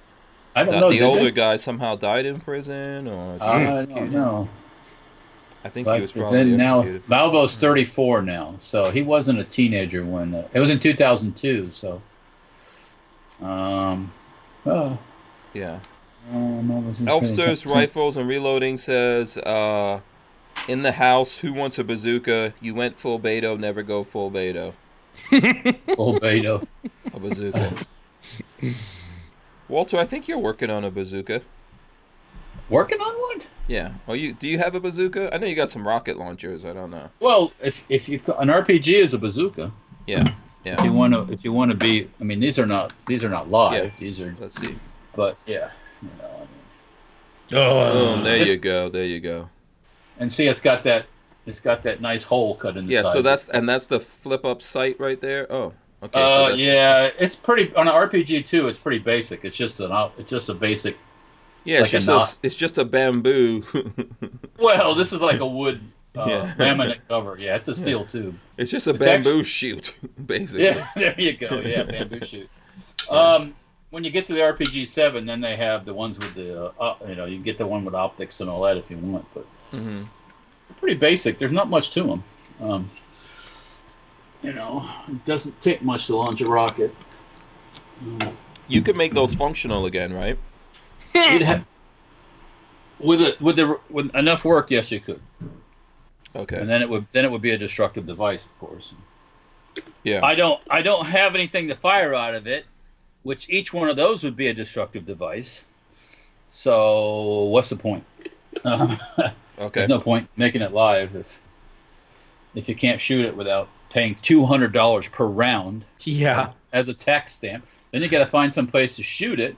I don't know. The older guy somehow died in prison, or I don't know. I think But he was probably then now executed. Malvo's 34 now, so he wasn't a teenager when it was in 2002. So, Yeah. Malvo's in Elfster's prison. Rifles and Reloading says, in the house, who wants a bazooka? You went full Beto, never go full Beto. Full Beto. A bazooka. Walter, I think you're working on a bazooka. Working on one? Yeah. Oh, do you have a bazooka? I know you got some rocket launchers. I don't know. Well, if you an RPG is a bazooka. Yeah. Yeah. If you want to be, I mean, these are not live. Yeah. These are. Let's see. But yeah, you know. I mean, Boom, there you go. There you go. and see, it's got that nice hole cut in the Yeah. side. So that's the flip up sight right there. Oh. Okay. So that's yeah, it's pretty on an RPG too. It's pretty basic. It's just a basic. Yeah, like it's just a bamboo. Well, this is like a wood Yeah. laminate cover. Yeah, it's a steel tube. It's just a bamboo shoot, basically. Yeah, there you go. Yeah, bamboo shoot. When you get to the RPG 7, then they have the ones with the, you can get the one with optics and all that if you want. But Mm-hmm. pretty basic. There's not much to them. It doesn't take much to launch a rocket. You could make those functional again, right? With enough work, yes, you could. Okay. And then it would be a destructive device, of course. Yeah. I don't have anything to fire out of it, which each one of those would be a destructive device. So what's the point? Okay. There's no point making it live if you can't shoot it without paying $200 per round. Yeah. As a tax stamp. Then you got to find some place to shoot it.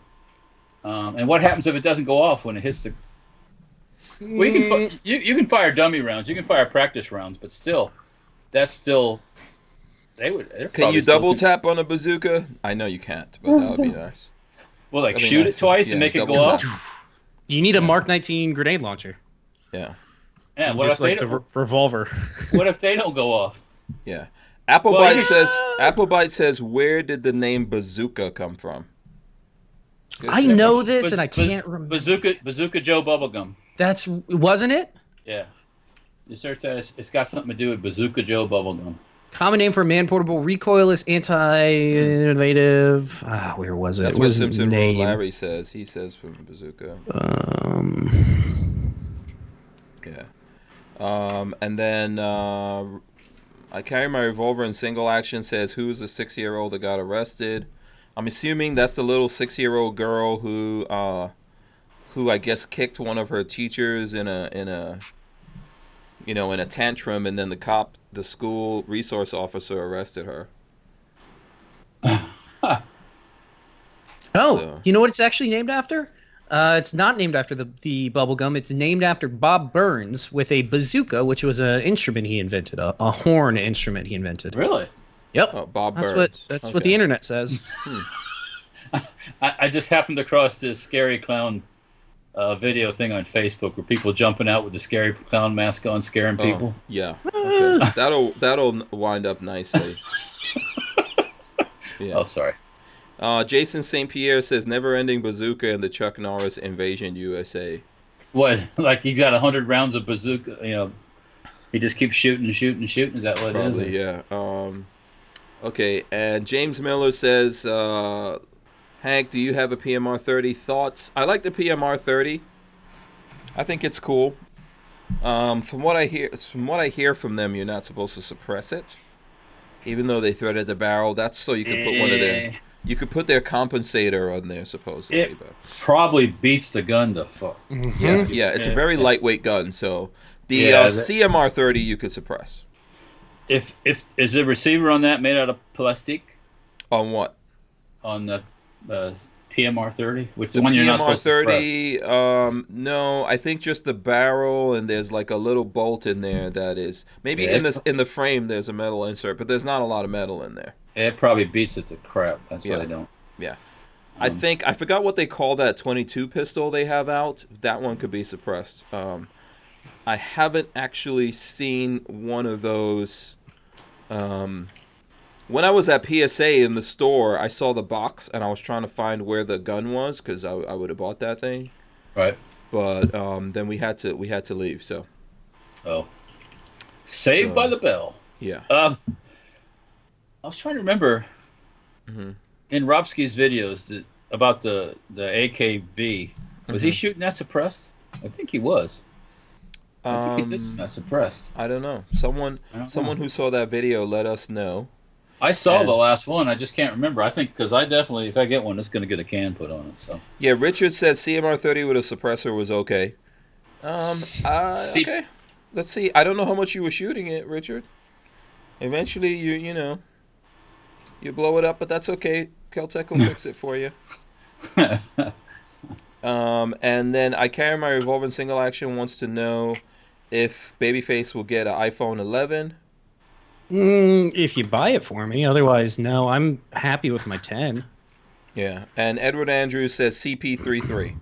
And what happens if it doesn't go off when it hits the? Well, you can fire dummy rounds. You can fire practice rounds, but still, that's still. Can you double tap on a bazooka? I know you can't, but that would be nice. Well, like shoot it twice and make it go off. You need a Mark 19 grenade launcher. Yeah. Yeah. What just if like the revolver? What if they don't go off? Yeah. Applebite says, where did the name bazooka come from? I know this and I can't remember. Bazooka Joe Bubblegum. Wasn't it? Yeah. You search that. It's got something to do with Bazooka Joe Bubblegum. Common name for man-portable, recoilless, anti-innovative. Where was it? That's what Simpson Road Larry says. He says from bazooka. Yeah. And then I carry my revolver in single action. Says who's the 6-year-old that got arrested? I'm assuming that's the little 6-year-old girl who I guess kicked one of her teachers in a tantrum, and then the school resource officer arrested her. You know what it's actually named after? It's not named after the bubble gum. It's named after Bob Burns with a bazooka, which was an instrument he invented, a horn instrument he invented. Really? Yep. Oh, Bob Burns. That's what the internet says. I just happened across this scary clown video thing on Facebook where people jumping out with the scary clown mask on, scaring people. Yeah. Okay. That'll wind up nicely. Yeah. Oh, sorry. Jason St. Pierre says never-ending bazooka in the Chuck Norris Invasion USA. What? Like he's got 100 rounds of bazooka? He just keeps shooting and shooting and shooting. Is that what it is? Probably, yeah. Okay, and James Miller says, Hank, do you have a PMR 30? Thoughts? I like the PMR 30. I think it's cool. From what I hear from them, you're not supposed to suppress it, even though they threaded the barrel. That's so you can put one of their. You could put their compensator on there, supposedly. It probably beats the gun to fuck. Mm-hmm. Yeah, it's a very lightweight gun. So the CMR 30 you could suppress. If is the receiver on that made out of plastic? On what? On the PMR 30, which the one you're not supposed to suppress. No, I think just the barrel, and there's like a little bolt in there that is maybe in the frame. There's a metal insert, but there's not a lot of metal in there. It probably beats it to crap. That's why I don't. Yeah. I forgot what they call that 22 pistol they have out. That one could be suppressed. I haven't actually seen one of those. When I was at PSA in the store, I saw the box and I was trying to find where the gun was because I would have bought that thing. Right. But then we had to leave. So. Oh. Saved by the bell. Yeah. I was trying to remember in Robsky's videos about the AKV. Was he shooting that suppressed? I think he was. I think he did that suppressed. I don't know. Someone who saw that video, let us know. I saw the last one. I just can't remember. I think because I definitely, if I get one, it's going to get a can put on it. So. Yeah, Richard said CMR 30 with a suppressor was okay. Okay. Let's see. I don't know how much you were shooting it, Richard. Eventually, you blow it up, but that's okay. Keltec will fix it for you. And then I carry my revolver in single action. Wants to know if Babyface will get an iPhone 11. If you buy it for me, otherwise, no. I'm happy with my 10. Yeah, and Edward Andrews says CP33.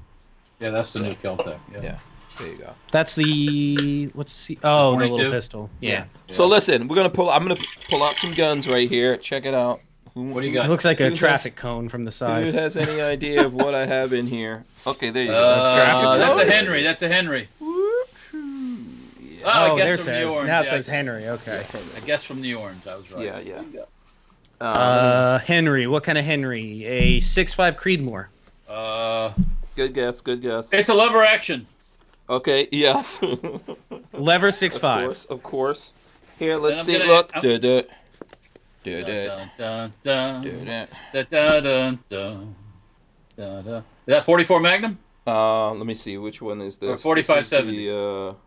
Yeah, that's the new Keltec. Yeah, there you go. That's the the little pistol. Yeah. So listen, I'm gonna pull out some guns right here. Check it out. What do you got? It looks like a traffic cone from the side. Who has any idea of what I have in here? Okay, there you go. That's a Henry. That's a Henry. Oh, there it says. Now it says Henry. Okay. I guess from the orange. I was right. Yeah. Henry. What kind of Henry? A 6.5 Creedmoor. Good guess. It's a lever action. Okay. Yes. Lever 6.5. Of course. Here, let's see. Look. Is that 44 Magnum? Let me see. Which one is this? Or 45-70.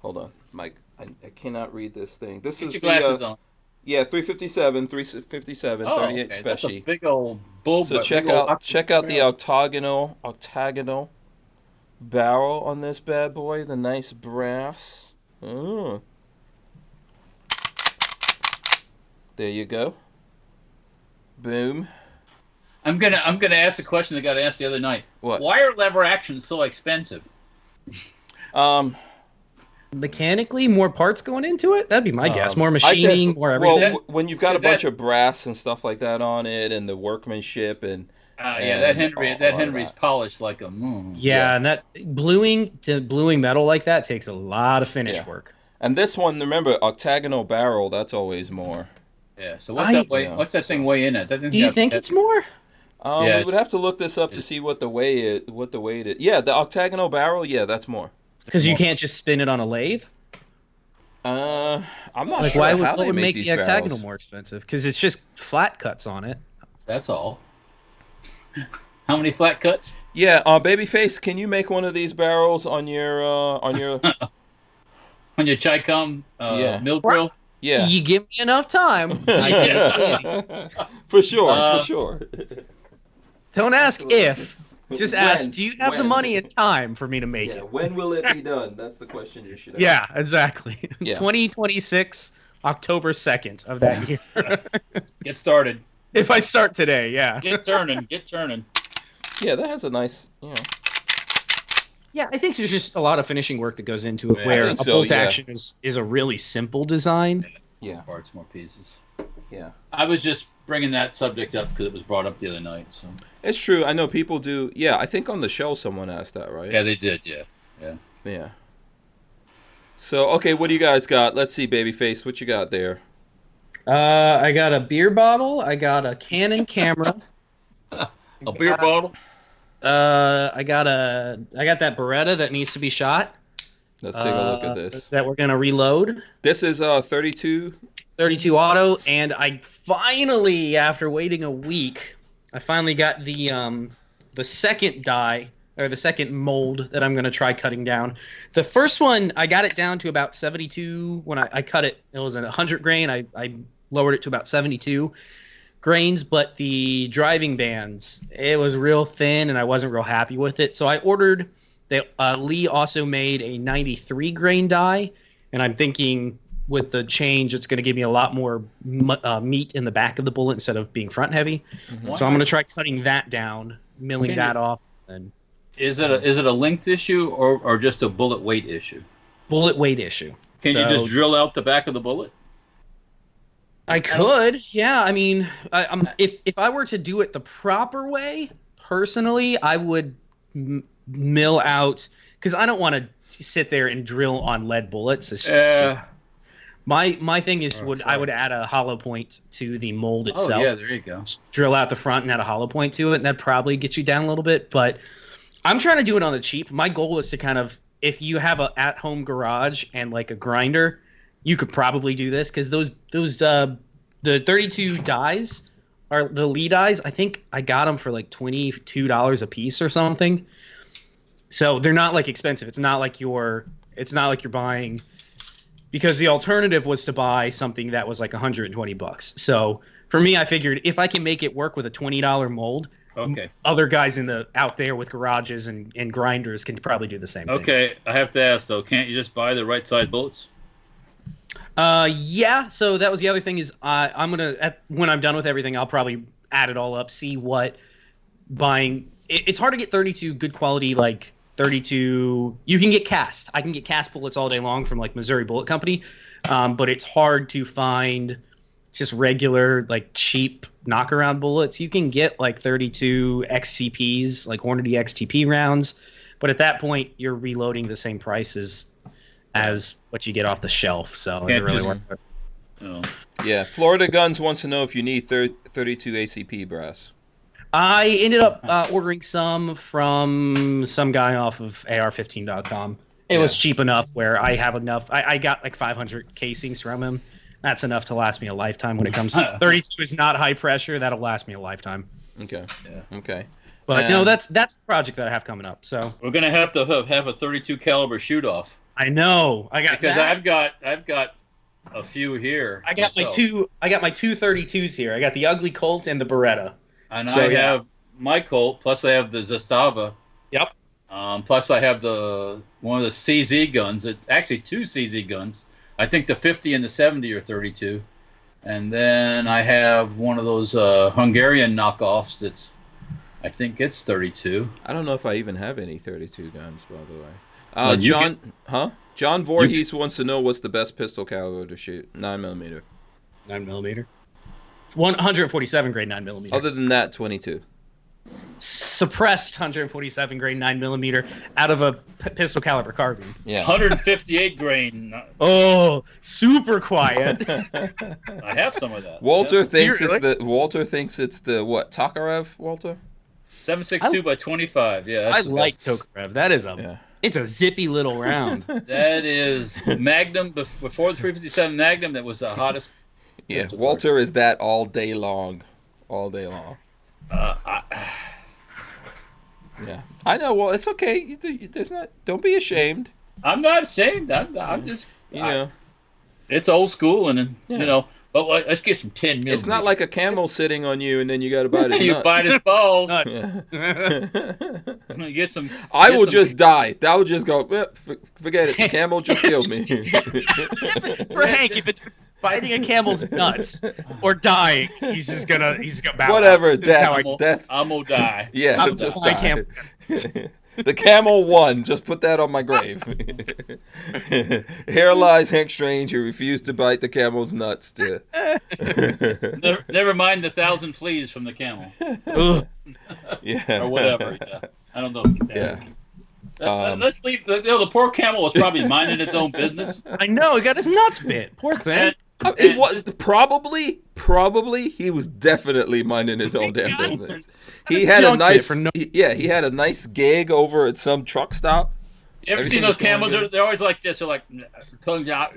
Hold on, Mike. I cannot read this thing. This Get is your glasses on. Yeah, 357, 38 okay. Special. That's a big old bull. So check out the octagonal barrel on this bad boy. The nice brass. Oh. There you go. Boom. I'm gonna ask the question that got asked the other night. What? Why are lever actions so expensive? Mechanically, more parts going into it? That'd be my guess. More machining, more everything. Well, when you've got a bunch of brass and stuff like that on it, and the workmanship, and that Henry's polished like a moon. Yeah, and that bluing metal like that takes a lot of finish work. And this one, remember, octagonal barrel. That's always more. Yeah. So what's that thing weigh in at? Do you think it's more? We would have to look this up to see what the weight is. Yeah, the octagonal barrel. Yeah, that's more. Because you can't just spin it on a lathe. I'm not sure why how what they would make these the octagonal barrels more expensive? Because it's just flat cuts on it. That's all. How many flat cuts? Yeah, Babyface, can you make one of these barrels on your on your Chicom mill drill? Yeah. You give me enough time. For sure. Don't ask if. Just ask, do you have the money and time for me to make it? When will it be done? That's the question you should ask. Yeah, exactly. Yeah. 2026, October 2nd of that year. Get started. If I start today, yeah. Get turning. Yeah, that has a nice, Yeah, I think there's just a lot of finishing work that goes into it, where a bolt action is a really simple design. Yeah. Parts, more pieces. Yeah. I was just bringing that subject up because it was brought up the other night. So it's true. I know people do. Yeah, I think on the show someone asked that, right? Yeah, they did. Yeah. So, okay, what do you guys got? Let's see, Babyface, what you got there? I got a beer bottle. I got a Canon camera. A beer bottle. I got that Beretta that needs to be shot. Let's take a look at this. That we're gonna reload. This is 32. 32 auto, and I finally, after waiting a week, I finally got the second die, or the second mold that I'm gonna try cutting down. The first one, I got it down to about 72 when I cut it. It was a 100 grain. I lowered it to about 72 grains, but the driving bands, it was real thin, and I wasn't real happy with it. So I ordered. Lee also made a 93 grain die, and I'm thinking with the change, it's going to give me a lot more meat in the back of the bullet instead of being front heavy. Mm-hmm. So I'm going to try cutting that down, milling that off. And is it a length issue or just a bullet weight issue? Bullet weight issue. Can you just drill out the back of the bullet? I could, yeah. I mean, if I were to do it the proper way, personally, I would mill out, because I don't want to sit there and drill on lead bullets. It's just my thing is I would add a hollow point to the mold itself. Oh yeah, there you go. Drill out the front and add a hollow point to it, and that'd probably get you down a little bit. But I'm trying to do it on the cheap. My goal is to kind of, if you have a at-home garage and like a grinder, you could probably do this, because the 32 dies are the Lee dies. I think I got them for like $22 a piece or something. So they're not like expensive. It's not like you're buying, because the alternative was to buy something that was like $120. So for me, I figured if I can make it work with a $20 mold, other guys out there with garages and grinders can probably do the same thing. Okay, I have to ask though, can't you just buy the right side bullets? Yeah. So that was the other thing is I'm gonna when I'm done with everything, I'll probably add it all up, see what buying. It's hard to get 32 good quality, like 32. You can get cast. I can get cast bullets all day long from like Missouri Bullet Company, but it's hard to find just regular like cheap knockaround bullets. You can get like 32 XTPs, like Hornady XTP rounds, but at that point you're reloading the same prices as what you get off the shelf. So is it really worth it? Oh. Yeah, Florida Guns wants to know if you need 32 ACP brass. I ended up ordering some from some guy off of AR15.com. It was cheap enough where I have enough. I got like 500 casings from him. That's enough to last me a lifetime when it comes to 32 is not high pressure. That'll last me a lifetime. Okay. Yeah. Okay. But no, that's the project that I have coming up. So we're gonna have to have a 32 caliber shoot off. I know. I've got a few here. I got myself. my two 32s here. I got the Ugly Colt and the Beretta. And So, I yeah. have my Colt, plus I have the Zastava. Yep. Plus I have one of the CZ guns. It's actually two CZ guns. I think the 50 and the 70 are 32. And then I have one of those Hungarian knockoffs that's, I think it's 32. I don't know if I even have any 32 guns, by the way. Well, John Voorhees wants to know what's the best pistol caliber to shoot. 9mm. 9mm. 147 grade 9mm. Other than that, 22. Suppressed 147 grain 9mm out of a pistol caliber carbine. Yeah. 158 grain. Oh, super quiet. I have some of that. Walter Yes. thinks Seriously? it's the what? Tokarev, Walter? 7.62 by 25. Yeah. I That's like Tokarev. That is it's a zippy little round. That is Magnum before the 357 Magnum. That was the hottest. Yeah. pistol Walter is that all day long. All day long. Yeah. I know. Well, it's okay. Don't be ashamed. I'm not ashamed. I'm just. You know. It's old school, and Yeah. you know. But let's get some 10 mil. It's not like a camel sitting on you and then you got to bite his you nuts. bite his balls. Yeah. Get some. I get will some- just die. That would just go. Forget it. The camel just killed me. For Hank, if it's biting a camel's nuts or dying, he's gonna bow Whatever. out. This is how I- Death. I'm gonna die. Yeah. I'm Just I die. can't. The camel won. Just put that on my grave. Here lies Hank Strange, who refused to bite the camel's nuts. Never mind the 1,000 fleas from the camel Ugh. Yeah. or whatever. Yeah. I don't know. Yeah. Let's leave. The poor camel was probably minding its own business. I know, he got his nuts bit. Poor thing. It was probably he was definitely minding his own damn business. He had a junk bit nice for no- he had a nice gig over at some truck stop. You ever seen Everything was those camels? going good. They're always like this. They're like tongues out.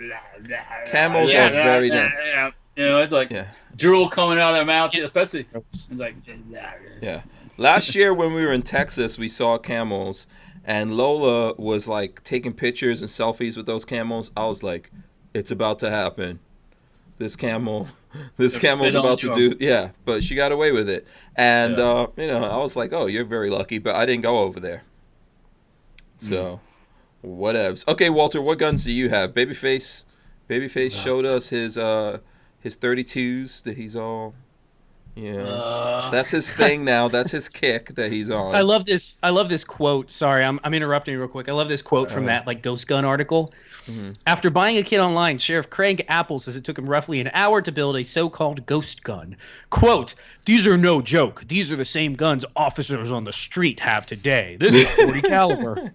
Camels are very damn. You know, it's like Yeah. drool coming out of their mouth, especially. It's like. Yeah. Last year when we were in Texas, we saw camels, and Lola was like taking pictures and selfies with those camels. I was like, it's about to happen. This camel's spit on about to you. do, yeah, but she got away with it. And, Yeah. I was like, oh, you're very lucky, but I didn't go over there. So, whatevs. Okay, Walter, what guns do you have? Babyface showed us his 32s that he's all, that's his thing now. That's his kick that he's on. I love this quote. Sorry, I'm interrupting real quick. I love this quote from that Ghost Gun article. Mm-hmm. After buying a kit online, Sheriff Craig Apple says it took him roughly an hour to build a so-called ghost gun. Quote, "These are no joke. These are the same guns officers on the street have today. This is 40 caliber."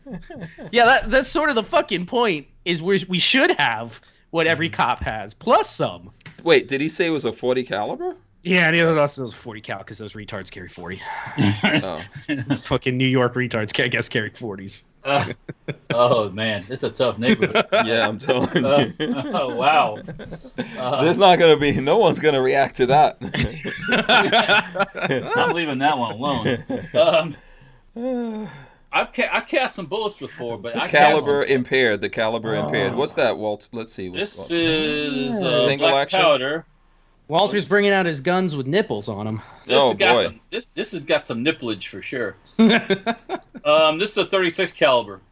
Yeah, that's sort of the fucking point, is we should have what every cop has, plus some. Wait, did he say it was a 40 caliber? Yeah, and the other us is 40 cal because those retards carry 40. Oh. Fucking New York retards, I guess, carry 40s. Oh man, it's a tough neighborhood. Yeah, I'm telling you. Oh wow. There's not going to be, no one's going to react to that. I'm leaving that one alone. I cast some bullets before, but I Caliber impaired. The caliber impaired. What's that, Walt? Let's see. This is Single black action? powder. Walter's bringing out his guns with nipples on them. Oh, boy. This has got some nipplage for sure. This is a 36 caliber.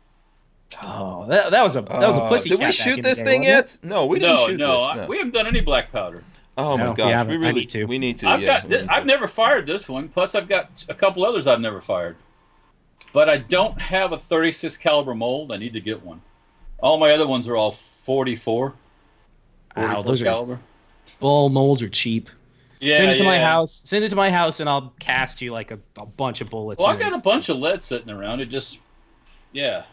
Oh, that was a pussy. Did we shoot this thing yet? No, we didn't shoot this. We haven't done any black powder. Oh my No, we gosh, haven't. we I really need to. We need to. I've never fired this one. Plus, I've got a couple others I've never fired. But I don't have a 36 caliber mold. I need to get one. All my other ones are all 44. Wow, 44 those caliber. All molds are cheap. Yeah, Send it to my yeah. house. Send it to my house, and I'll cast you like a bunch of bullets. Well, I in got it. a bunch of lead sitting around. It just, yeah.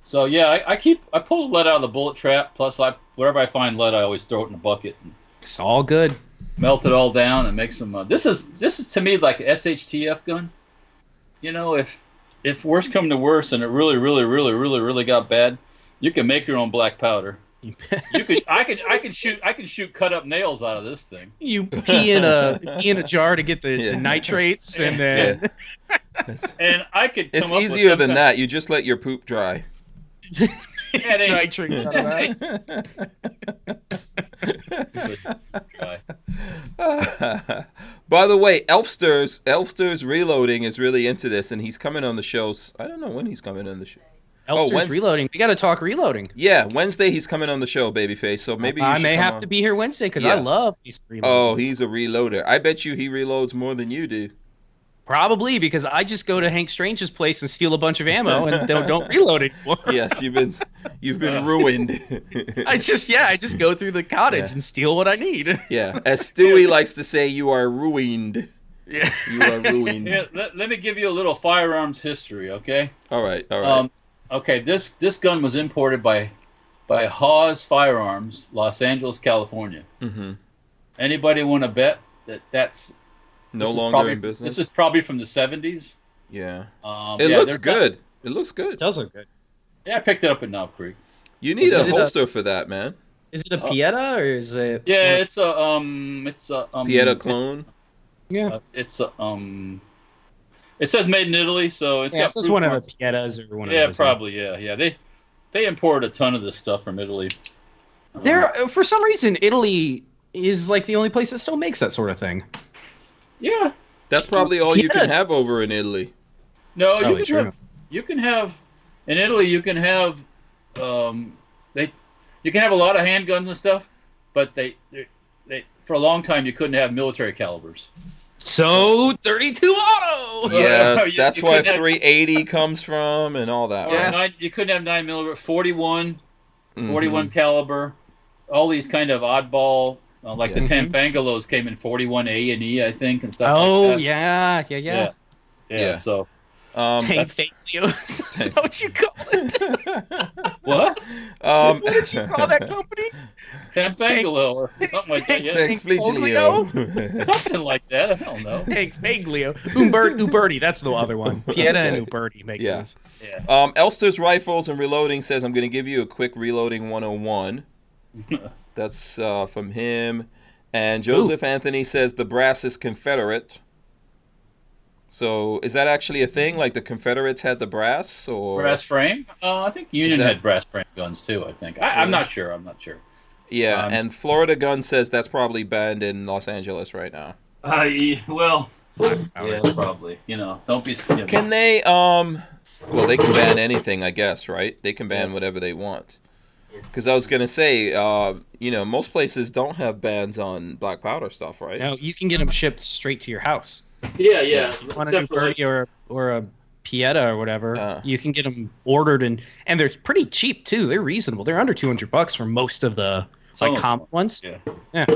So yeah, I pull the lead out of the bullet trap. Plus, wherever I find lead, I always throw it in a bucket and It's all good. melt it all down and make some. This is to me like an SHTF gun. You know, if worse come to worse and it really got bad, you can make your own black powder. I can shoot cut up nails out of this thing. You pee in a jar to get the nitrates, and then And I could. It's come up with easier some than kind- that. You just let your poop dry. Yeah, they- nitrates out of that. By the way, Elfster's Reloading is really into this, and he's coming on the shows. I don't know when he's coming on the show. Elfster's Reloading. We got to talk reloading. Yeah, Wednesday he's coming on the show, Babyface. So maybe I may have to be here Wednesday because I love these reloading. Oh, he's a reloader. I bet you he reloads more than you do. Probably because I just go to Hank Strange's place and steal a bunch of ammo and don't reload anymore. Yes, you've been ruined. I just go through the cottage and steal what I need. Yeah, as Stewie likes to say, you are ruined. Yeah, you are ruined. Yeah, let me give you a little firearms history, okay? All right. Okay, this gun was imported by Hawes Firearms, Los Angeles, California. Mm-hmm. Anybody want to bet that's no longer in business? This is probably from the 70s. Yeah. It looks good. It looks good. It does look good. Yeah, I picked it up in Knob Creek. You need a holster for that, man. Is it a Pieta or is it? Yeah, it's a Pieta clone. Yeah. It's a It says made in Italy, so it's got. This is one of the Pietas or one of those. Yeah, probably. Yeah. They import a ton of this stuff from Italy. For some reason, Italy is like the only place that still makes that sort of thing. Yeah. That's probably all you can have over in Italy. No, you can have in Italy. You can have you can have a lot of handguns and stuff, but they for a long time you couldn't have military calibers. So 32 auto. Yes, that's why 380 comes from and all that. Yeah, right? You couldn't have 9mm, 41 caliber. All these kind of oddball. Like the Tanfangalos came in 41A and E, I think, and stuff like that. Yeah. So, Tanfangalos. Is that what you call it? What? What did you call that company? Tanfangalo or something like that. Yeah. Tanfangalo. Something like that. I don't know. Tanfanglio. Uberti. That's the other one. Pieta and Uberti make this. Yeah. Elster's Rifles and Reloading says, I'm going to give you a quick reloading 101. That's from him. And Joseph Anthony says the brass is Confederate. So is that actually a thing? Like the Confederates had the brass, or brass frame? I think Union had brass frame guns too. I think. I'm not sure. Yeah, and Florida Gun says that's probably banned in Los Angeles right now. Well, yeah, probably. Don't be. Can they? Well, they can ban anything, I guess, right? They can ban whatever they want. Because I was gonna say, most places don't have bans on black powder stuff, right? No, you can get them shipped straight to your house. Yeah. On a Uberti or a Pieta or whatever, you can get them ordered and they're pretty cheap too. They're reasonable. They're under $200 for most of the common ones. Yeah.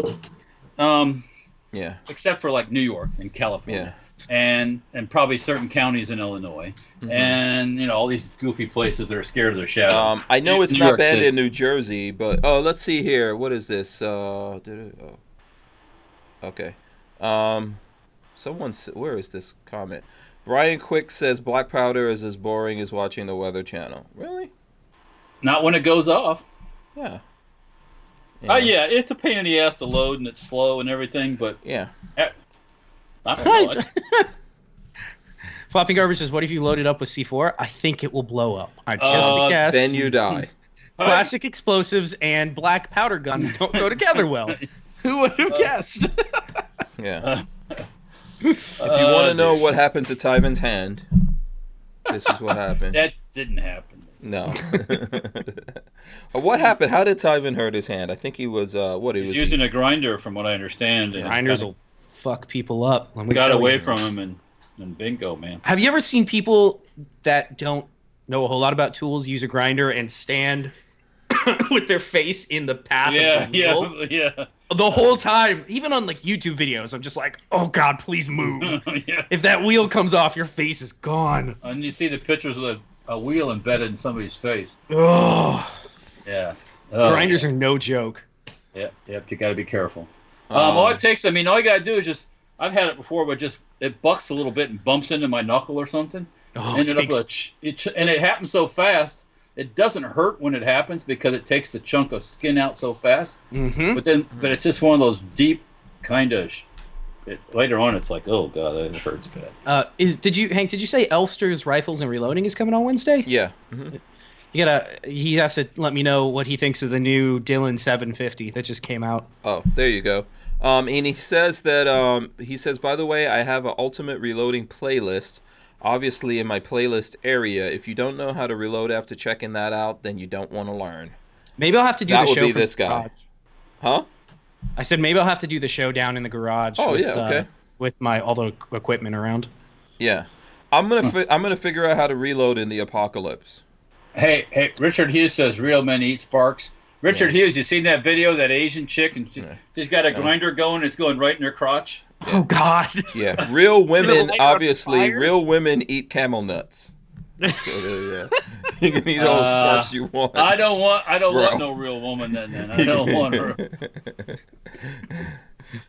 Yeah. Except for like New York and California. And probably certain counties in Illinois, and all these goofy places that are scared of their shadow. I know it's not banned in New Jersey, but let's see here. What is this? Okay. Where is this comment? Brian Quick says black powder is as boring as watching the Weather Channel. Really? Not when it goes off. Yeah. Yeah, it's a pain in the ass to load and it's slow and everything, but yeah. I don't know. Flopping Garbage says, what if you load it up with C4? I think it will blow up. Just a guess. Then you die. Classic explosives and black powder guns don't go together well. Who would have guessed? Yeah. If you want to know what happened to Tyvan's hand, this is what happened. That didn't happen. No. What happened? How did Tyvan hurt his hand? I think he was, he was using a grinder, from what I understand. Grinders will fuck people up. Got away from him and bingo, man. Have you ever seen people that don't know a whole lot about tools use a grinder and stand with their face in the path of the wheel? Yeah. The whole time, even on like YouTube videos, I'm just like, oh God, please move. Yeah. If that wheel comes off, your face is gone. And you see the pictures of a wheel embedded in somebody's face. Oh. Yeah. Grinders are no joke. Yep, you got to be careful. All it takes, all you got to do is just, I've had it before, but just, it bucks a little bit and bumps into my knuckle or something. Oh, and it happens so fast, it doesn't hurt when it happens because it takes the chunk of skin out so fast. Mm-hmm. But it's just one of those deep kind of, later on it's like, oh God, that hurts bad. Did you say Elfster's Rifles and Reloading is coming on Wednesday? Yeah. Mm-hmm. He has to let me know what he thinks of the new Dylan 750 that just came out. Oh, there you go. And he says that by the way, I have an ultimate reloading playlist. Obviously, in my playlist area. If you don't know how to reload after checking that out, then you don't want to learn. Maybe I'll have to do that the show. That would be this guy. Garage. Huh? I said maybe I'll have to do the show down in the garage. Oh, with, yeah, okay. With all the equipment around. Yeah, I'm gonna figure out how to reload in the apocalypse. Hey, Richard Hughes says real men eat sparks. Richard Hughes, you seen that video, that Asian chick, and she's got a grinder going, it's going right in her crotch? Oh, God. Yeah, real women, obviously, real women eat camel nuts. So, yeah, you can eat all the sparks you want. I don't want no real woman then. I don't want her.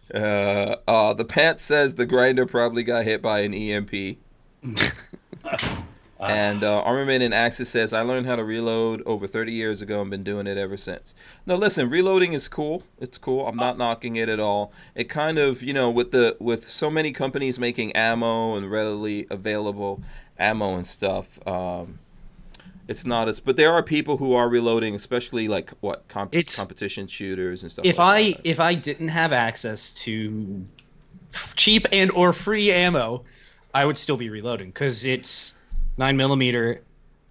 The pants says the grinder probably got hit by an EMP. And Armament and Axis says, I learned how to reload over 30 years ago and been doing it ever since. No, listen, reloading is cool. It's cool. I'm not knocking it at all. It kind of, with so many companies making ammo and readily available ammo and stuff, it's not as... But there are people who are reloading, especially like, competition shooters and stuff if I didn't have access to cheap and or free ammo, I would still be reloading because it's 9mm.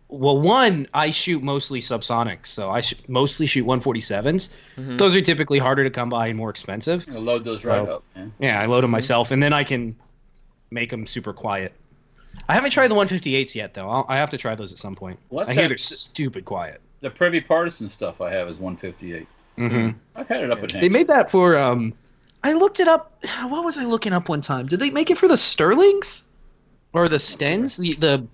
Well, one, I shoot mostly subsonic, so I mostly shoot 147s. Mm-hmm. Those are typically harder to come by and more expensive. You'll load those right up. Man. Yeah, I load them myself, and then I can make them super quiet. I haven't tried the 158s yet, though. I have to try those at some point. I hear they're stupid quiet. The Privy Partisan stuff I have is 158. Mm-hmm. I've had it up at They made that for... I looked it up. What was I looking up one time? Did they make it for the Sterlings? Or the Stens?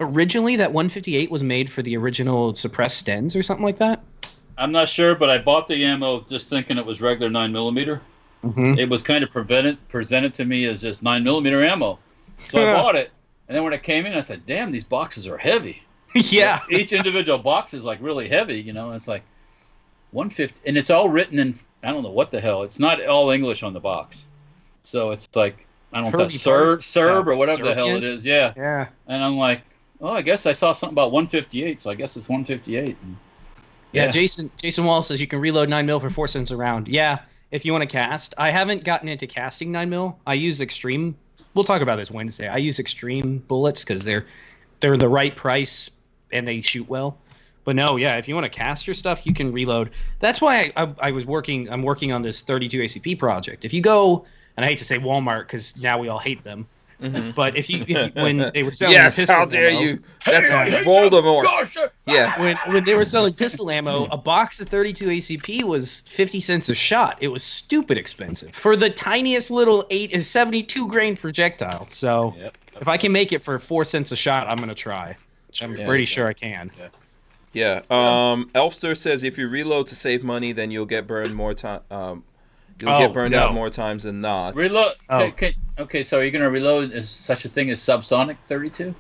Originally, that 158 was made for the original suppressed Stens or something like that? I'm not sure, but I bought the ammo just thinking it was regular 9mm. Mm-hmm. It was kind of presented to me as just 9mm ammo. So I bought it. And then when it came in, I said, damn, these boxes are heavy. Yeah. Each individual box is like really heavy, It's like 150. And it's all written in, I don't know what the hell. It's not all English on the box. So it's like, I don't know if that's Serb or whatever the hell it is. Yeah. Yeah. And I'm like, oh, I guess I saw something about 158, so I guess it's 158. Yeah, Jason Wall says you can reload 9mm for 4 cents a round. Yeah, if you want to cast. I haven't gotten into casting 9mm. I use Extreme. We'll talk about this Wednesday. I use Extreme bullets because they're the right price and they shoot well. But no, yeah, if you want to cast your stuff, you can reload. That's why I'm working on this 32 ACP project. If you go, and I hate to say Walmart because now we all hate them. Mm-hmm. But if you when they were selling pistol how dare ammo, you? That's Voldemort. Yeah. When they were selling pistol ammo, a box of 32 ACP was 50 cents a shot. It was stupid expensive for the tiniest little 72 grain projectile. So if I can make it for 4 cents a shot, I'm gonna try. Which I'm pretty sure I can. Yeah. Elfster says if you reload to save money, then you'll get burned more time. You'll get burned out more times than not. Reload. Okay, so are you going to reload as such a thing as subsonic 32?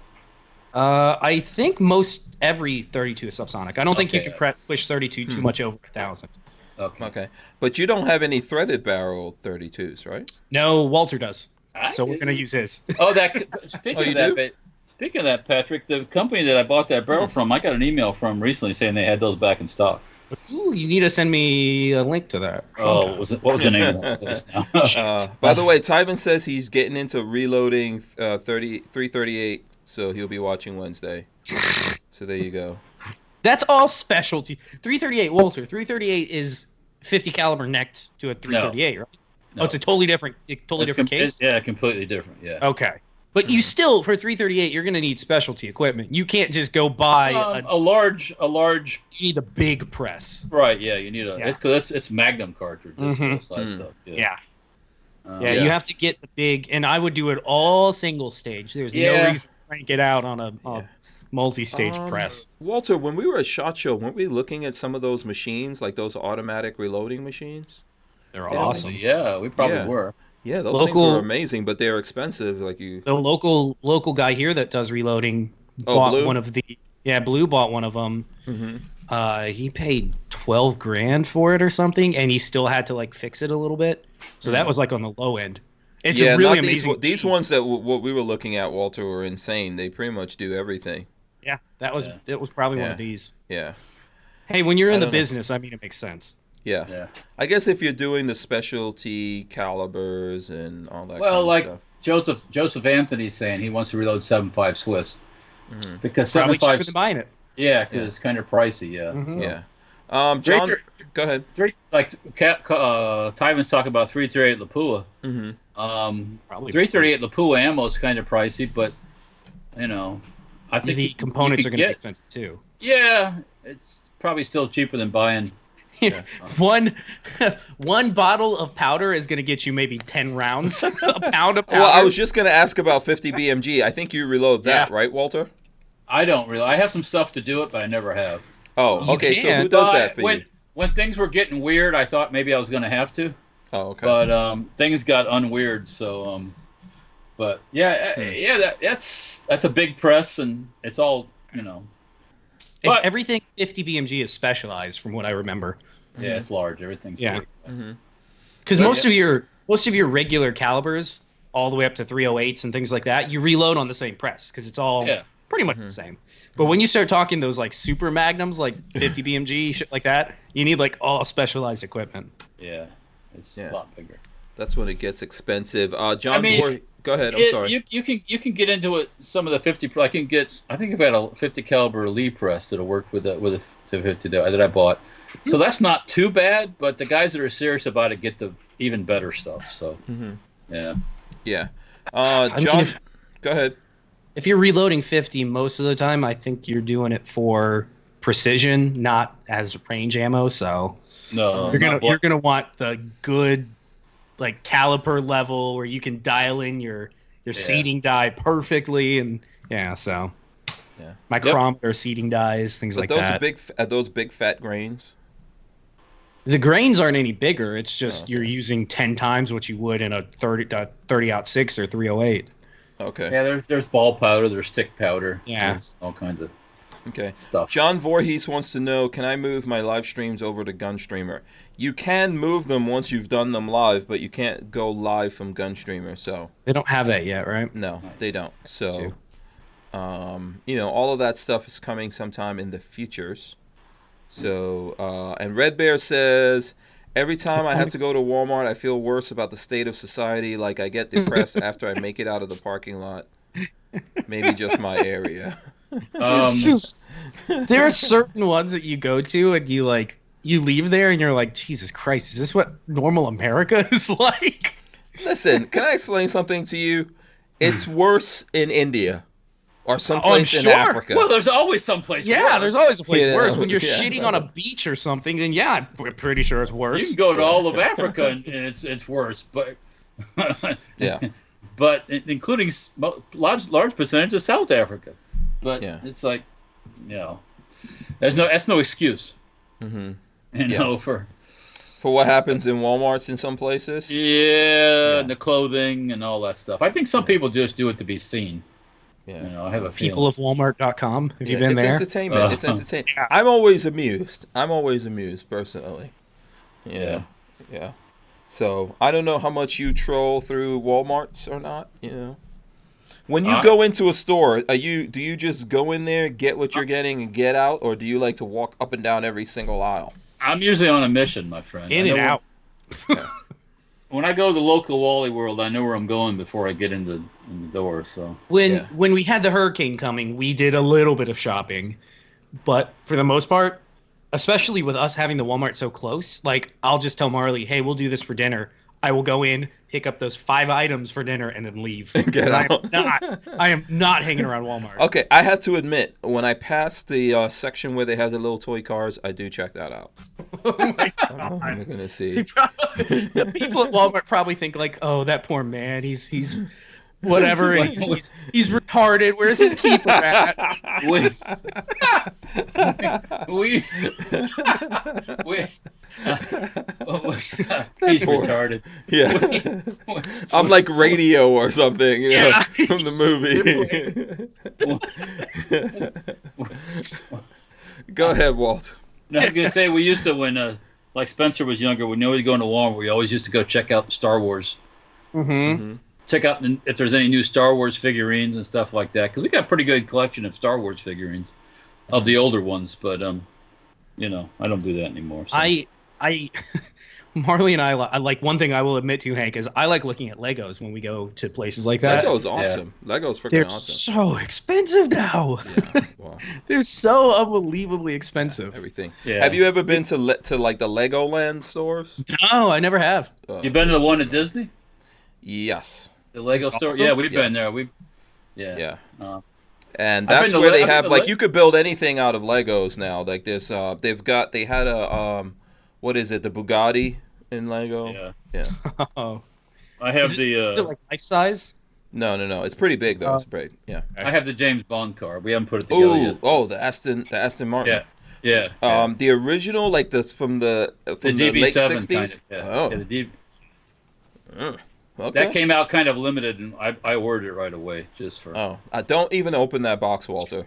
I think most every 32 is subsonic. I don't think you can push 32 too much over 1,000. Okay. But you don't have any threaded barrel 32s, right? No, Walter does. So we're going to use his. Speaking of that, Patrick, the company that I bought that barrel from, I got an email from recently saying they had those back in stock. Ooh, you need to send me a link to that. Oh, what was the name of that place now? By the way, Tyven says he's getting into reloading 338, so he'll be watching Wednesday. So there you go. That's all specialty. 338, Walter. 338 is 50 caliber necked to a 338, right? No. Oh, it's a totally different case? Yeah, completely different, yeah. Okay. But you still, for 338, you're going to need specialty equipment. You can't just go buy a large. You need a big press. Right? Yeah, you need it's Magnum cartridge. Stuff. Yeah. You have to get the big, and I would do it all single stage. There's no reason to crank it out on a multi-stage press. Walter, when we were at SHOT Show, weren't we looking at some of those machines, like those automatic reloading machines? They're awesome. Yeah, we probably were. Yeah, those things were amazing, but they're expensive. The local guy here that does reloading bought Blue? Blue bought one of them. Mm-hmm. He paid $12,000 for it or something, and he still had to fix it a little bit. So that was on the low end. It's really amazing. These ones that what we were looking at, Walter, were insane. They pretty much do everything. Yeah, that was probably one of these. Yeah. Hey, when you're in the don't know. business, I mean, it makes sense. Yeah. I guess if you're doing the specialty calibers and all that Well, kind like of stuff. Joseph Anthony's saying he wants to reload 7.5 Swiss because Probably cheaper 7.5. than buying it. Yeah, because it's kind of pricey. Yeah. Mhm. Yeah. John, go ahead. Tyvan's talking about 338 Lapua. Mm-hmm. Probably 338 Lapua ammo is kind of pricey, but I think the components are going to be expensive too. Yeah, it's probably still cheaper than buying. Yeah. One bottle of powder is going to get you maybe 10 rounds. A pound of powder. Well, I was just going to ask about 50 BMG. I think you reload that, right, Walter? I don't really. I have some stuff to do it, but I never have. Oh, okay. So can. who does that for you? When things were getting weird, I thought maybe I was going to have to. Oh, okay. But things got unweird, so but that's a big press, and it's all But, everything 50 BMG is specialized, from what I remember. Yeah, it's large. Everything's Yeah. big. Because most of your regular calibers, all the way up to 308s and things like that, you reload on the same press because it's all pretty much the same. But when you start talking those like super magnums, like 50 BMG, shit like that, you need like all specialized equipment. Yeah, it's a lot bigger. That's when it gets expensive. John, go ahead. I'm sorry. You can get into it. Some of the 50. I think I've got a 50 caliber Lee press that'll work with a 50 that I bought. So that's not too bad. But the guys that are serious about it get the even better stuff. So yeah. John, go ahead. If you're reloading 50 most of the time, I think you're doing it for precision, not as range ammo. So no, you're gonna want the good like caliper level where you can dial in your seating die perfectly, and micrometer seating dies, things like that. Are those big fat grains? The grains aren't any bigger. It's just you're using 10 times what you would in a 30-06 or 308. Okay. Yeah, there's ball powder, there's stick powder. Yeah. There's all kinds of stuff. John Voorhees wants to know, can I move my live streams over to GunStreamer? You can move them once you've done them live, but you can't go live from GunStreamer. So they don't have that yet, right? No, they don't. So, all of that stuff is coming sometime in the futures. So, and Red Bear says, every time I have to go to Walmart, I feel worse about the state of society. Like I get depressed after I make it out of the parking lot. Maybe just my area. It's just, there are certain ones that you go to and you leave there and you're like, Jesus Christ, is this what normal America is like? Listen, can I explain something to you? It's worse in India or someplace in Africa. Well, there's always someplace worse. There's always a place worse. When you're shitting on a beach or something, then I'm pretty sure it's worse. You can go to all of Africa and it's worse, but but including large percentage of South Africa. But it's like, that's no excuse. For what happens in Walmarts in some places. And the clothing and all that stuff. I think some people just do it to be seen. I have a People of Walmart.com. Have you been there? It's entertainment. It's entertainment. I'm always amused personally. Yeah. So I don't know how much you troll through Walmarts or not. When you go into a store, do you just go in there, get what you're getting, and get out, or do you like to walk up and down every single aisle? I'm usually on a mission, my friend. In and out. When I go to the local Wally World, I know where I'm going before I get in the door. So when we had the hurricane coming, we did a little bit of shopping, but for the most part, especially with us having the Walmart so close, like I'll just tell Marley, "Hey, we'll do this for dinner." I will go in, pick up those 5 items for dinner, and then leave. I am not hanging around Walmart. Okay, I have to admit, when I pass the section where they have the little toy cars, I do check that out. Oh my God. I'm gonna see. The people at Walmart probably think like, "Oh, that poor man. He's whatever. He's retarded. Where's his keeper at?" He's retarded. Yeah. I'm like radio or something, from the movie. Go ahead, Walt. No, I was going to say, we used to, when like Spencer was younger, when we always go into Walmart, we always used to go check out Star Wars. check out if there's any new Star Wars figurines and stuff like that, because we got a pretty good collection of Star Wars figurines, of the older ones. But you know, I don't do that anymore. So. Marley and I like one thing I will admit to, Hank, is I like looking at Legos when we go to places like that. Lego's awesome. Yeah. Lego's freaking They're awesome. So expensive now. Yeah, wow. They're so unbelievably expensive. Everything. Yeah. Have you ever been to like the Legoland stores? No, I never have. You been to the one at Disney? Yes. The Lego store? Awesome. Yeah, we've been there. Yeah. And that's where they have like you could build anything out of Legos now. Like this, they had a what is it? The Bugatti in Lego. Yeah. Oh. I have Is it like life size? No. It's pretty big though. It's great. Yeah. I have the James Bond car. We haven't put it together yet. The Aston Martin. Yeah. The original, like from the DB7 late '60s. Kind of, Oh. Yeah, the Okay. That came out kind of limited, and I ordered it right away just for. Oh, don't even open that box, Walter.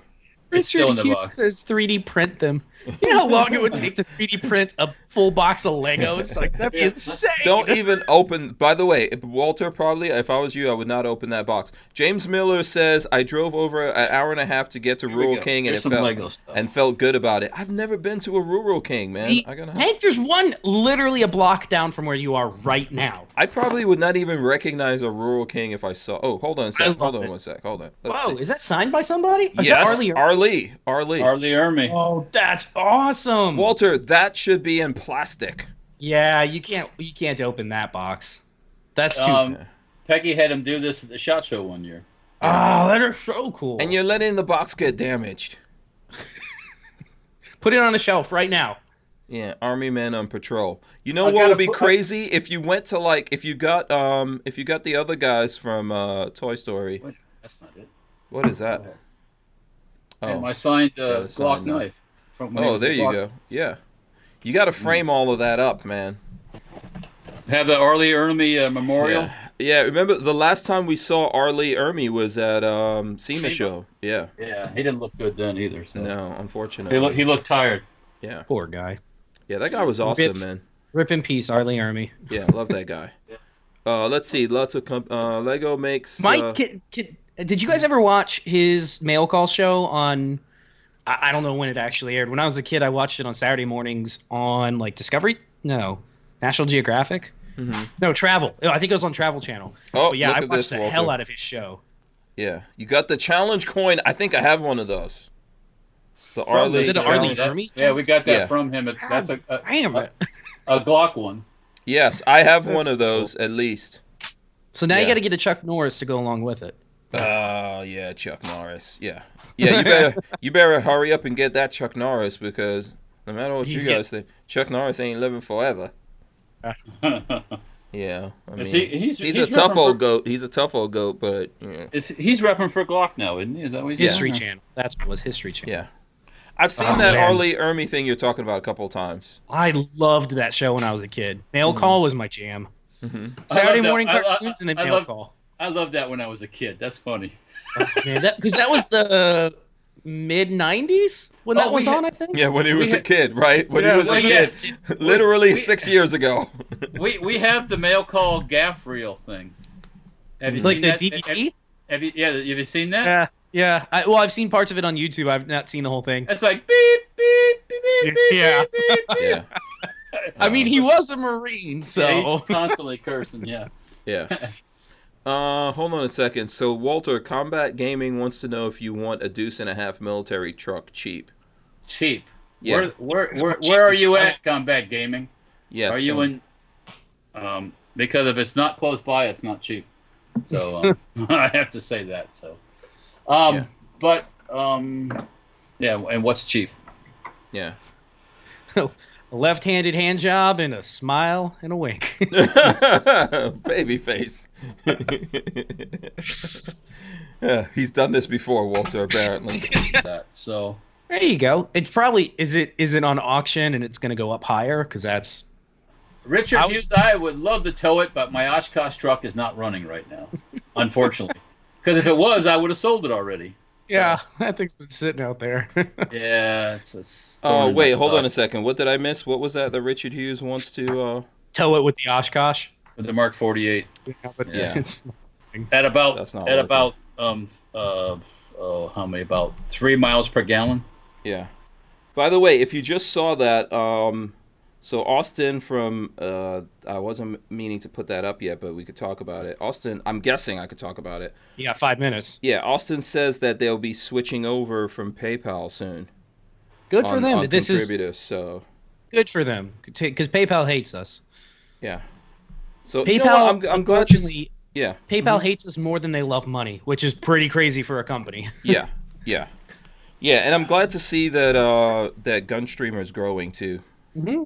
It's still in the Hughes box. says 3D print them. You know how long it would take to 3D print a full box of Legos? Like, that'd be insane. Don't even open. By the way, Walter, probably, if I was you, I would not open that box. James Miller says, I drove over an hour and a half to get to Rural King, and felt good about it. I've never been to a Rural King, man. Hank, there's one literally a block down from where you are right now. I probably would not even recognize a Rural King if I saw. Oh, hold on a sec. Hold on one sec. Hold on. Let's see. Is that signed by somebody? Yes, Arlie. Arlie Army. Oh, that's awesome. Walter, that should be in plastic. Yeah, you can't open that box. That's too. Peggy had him do this at the SHOT Show one year. Oh, that is so cool. And you're letting the box get damaged. Put it on the shelf right now. Yeah, Army men on patrol. You know what would be crazy if you went to if you got the other guys from Toy Story. Wait, that's not it. What is that? Oh, my signed Glock knife. There you go. Yeah, you got to frame all of that up, man. Have the Arlie Army memorial. Yeah. Remember the last time we saw Arlie Army was at SEMA show. Yeah. Yeah, he didn't look good then either. So. No, unfortunately. He looked tired. Yeah. Poor guy. Yeah, that guy was awesome, man. Rip in peace, Arlie Army. Yeah, love that guy. Let's see. Lots of Lego makes. Mike, did you guys ever watch his mail call show on? I don't know when it actually aired. When I was a kid, I watched it on Saturday mornings on Discovery. No, National Geographic. Mm-hmm. No, Travel. I think it was on Travel Channel. Oh, but yeah, I watched this, the Walter. hell out of his show. Yeah, you got the challenge coin. I think I have one of those. The Arlie. Is it an Arlie Army? Yeah, we got that from him. That's a Glock one. Yes, I have one of those at least. So now you got to get a Chuck Norris to go along with it. Oh yeah, Chuck Norris. Yeah. You better hurry up and get that Chuck Norris, because no matter what you guys think, Chuck Norris ain't living forever. Yeah, I mean, he's a tough old goat. He's a tough old goat, but he's repping for Glock now, isn't he? Is that what he's History Channel? That's what was History Channel. Yeah, I've seen that Arlie Army thing you're talking about a couple of times. I loved that show when I was a kid. Mail Call was my jam. Mm-hmm. Saturday morning cartoons and then Mail Call. I loved that when I was a kid. That's funny. Because that was the mid 90s when that was on, I think. Yeah, when he was a kid, right? When he was a kid, literally 6 years ago. we have the Mail Call gaff reel thing. Have you seen the that? DVD? Have you seen that? Yeah. I've seen parts of it on YouTube. I've not seen the whole thing. It's like beep beep beep beep beep. Yeah. Beep, beep. Yeah. I mean, he was a Marine, so yeah, he's constantly cursing. Yeah. Yeah. Hold on a second. So Walter, Combat Gaming wants to know if you want a $1.50 military truck cheap. Cheap. Yeah. Where are you at, Combat Gaming? Yes. Are you in? Because if it's not close by, it's not cheap. So I have to say that. So, but yeah. And what's cheap? Yeah. a left-handed hand job and a smile and a wink. Babyface. He's done this before, Walter, apparently. So there you go. It probably is it on auction and it's going to go up higher because that's. Richard Hughes, I would love to tow it, but my Oshkosh truck is not running right now, unfortunately. Because if it was, I would have sold it already. Yeah, that thing's been sitting out there. Yeah, it's. Oh wait, hold on a second. What did I miss? What was that Richard Hughes wants to tow it with the Oshkosh? With the Mark 48. Yeah. at about That's not working. how many? About 3 miles per gallon. Yeah. By the way, if you just saw that, so Austin from, I wasn't meaning to put that up yet, but we could talk about it. Austin, I'm guessing I could talk about it. You got 5 minutes. Yeah, Austin says that they'll be switching over from PayPal soon. Good for them. On This is contributors, so good for them because PayPal hates us. yeah. So PayPal, you know what? I'm glad to see. Yeah. PayPal hates us more than they love money, which is pretty crazy for a company. Yeah, yeah, yeah, and I'm glad to see that that GunStreamer is growing too. Mm-hmm.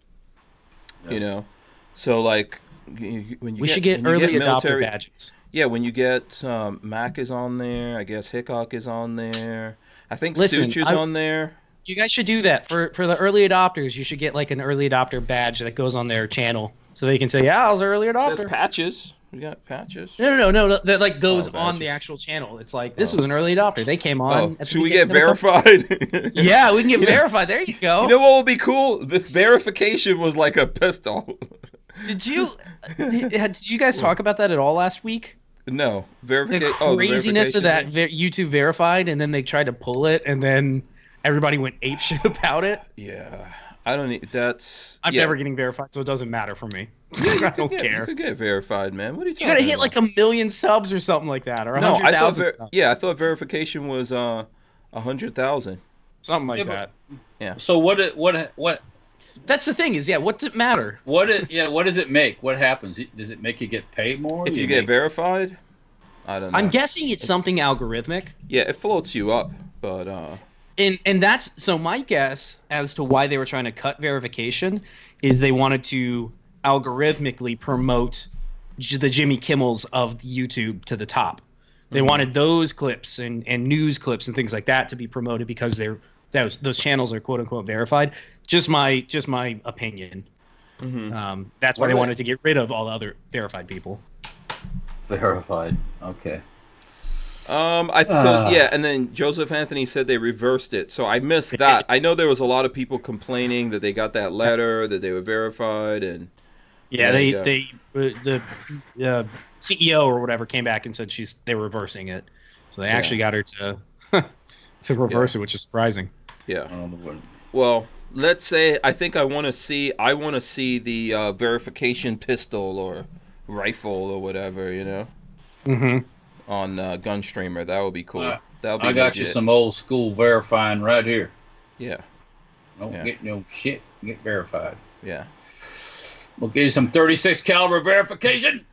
You know, so like when you should get early adopter badges. Yeah, when you get Mac is on there, I guess Hickok is on there. I think Listen, Such is on there. You guys should do that for the early adopters. You should get like an early adopter badge that goes on their channel, so they can say, "Yeah, I was an early adopter." There's patches. We got patches. No. That like goes on badges. the actual channel. It's like this was an early adopter. They came on. Oh, should we get verified? Yeah, we can get verified. There you go. You know what would be cool? The verification was like a pistol. Did you guys talk about that at all last week? No, The verification. craziness of that YouTube verified, and then they tried to pull it, and then everybody went apeshit about it. Yeah, I don't need. That's. I'm yeah. never getting verified, so it doesn't matter for me. I don't care. You could get verified, man. What are you talking You about? gotta hit like 1 million subs or something like that, or 100,000 subs. I thought verification was 100,000. Something like Yeah, that. Yeah. So what? That's the thing is, what does it matter? What does it make? What happens? Does it make you get paid more? If you get verified, I don't know. I'm guessing it's something algorithmic. Yeah, it floats you up, but And that's so my guess as to why they were trying to cut verification is they wanted to algorithmically promote the Jimmy Kimmels of YouTube to the top. They wanted those clips and news clips and things like that to be promoted because those channels are quote unquote verified. Just my opinion. That's why they wanted to get rid of all the other verified people. Verified. Okay. and then Joseph Anthony said they reversed it, so I missed that. I know there was a lot of people complaining that they got that letter that they were verified, and yeah, the CEO or whatever came back and said they're reversing it, so they actually got her to reverse it, which is surprising. Yeah. Well, let's say I want to see the verification pistol or rifle or whatever, you know. On GunStreamer, that would be cool. That would be I got legit. you some old school verifying right here. Yeah. Don't get no shit. Get verified. Yeah. We'll give you some 36 caliber verification.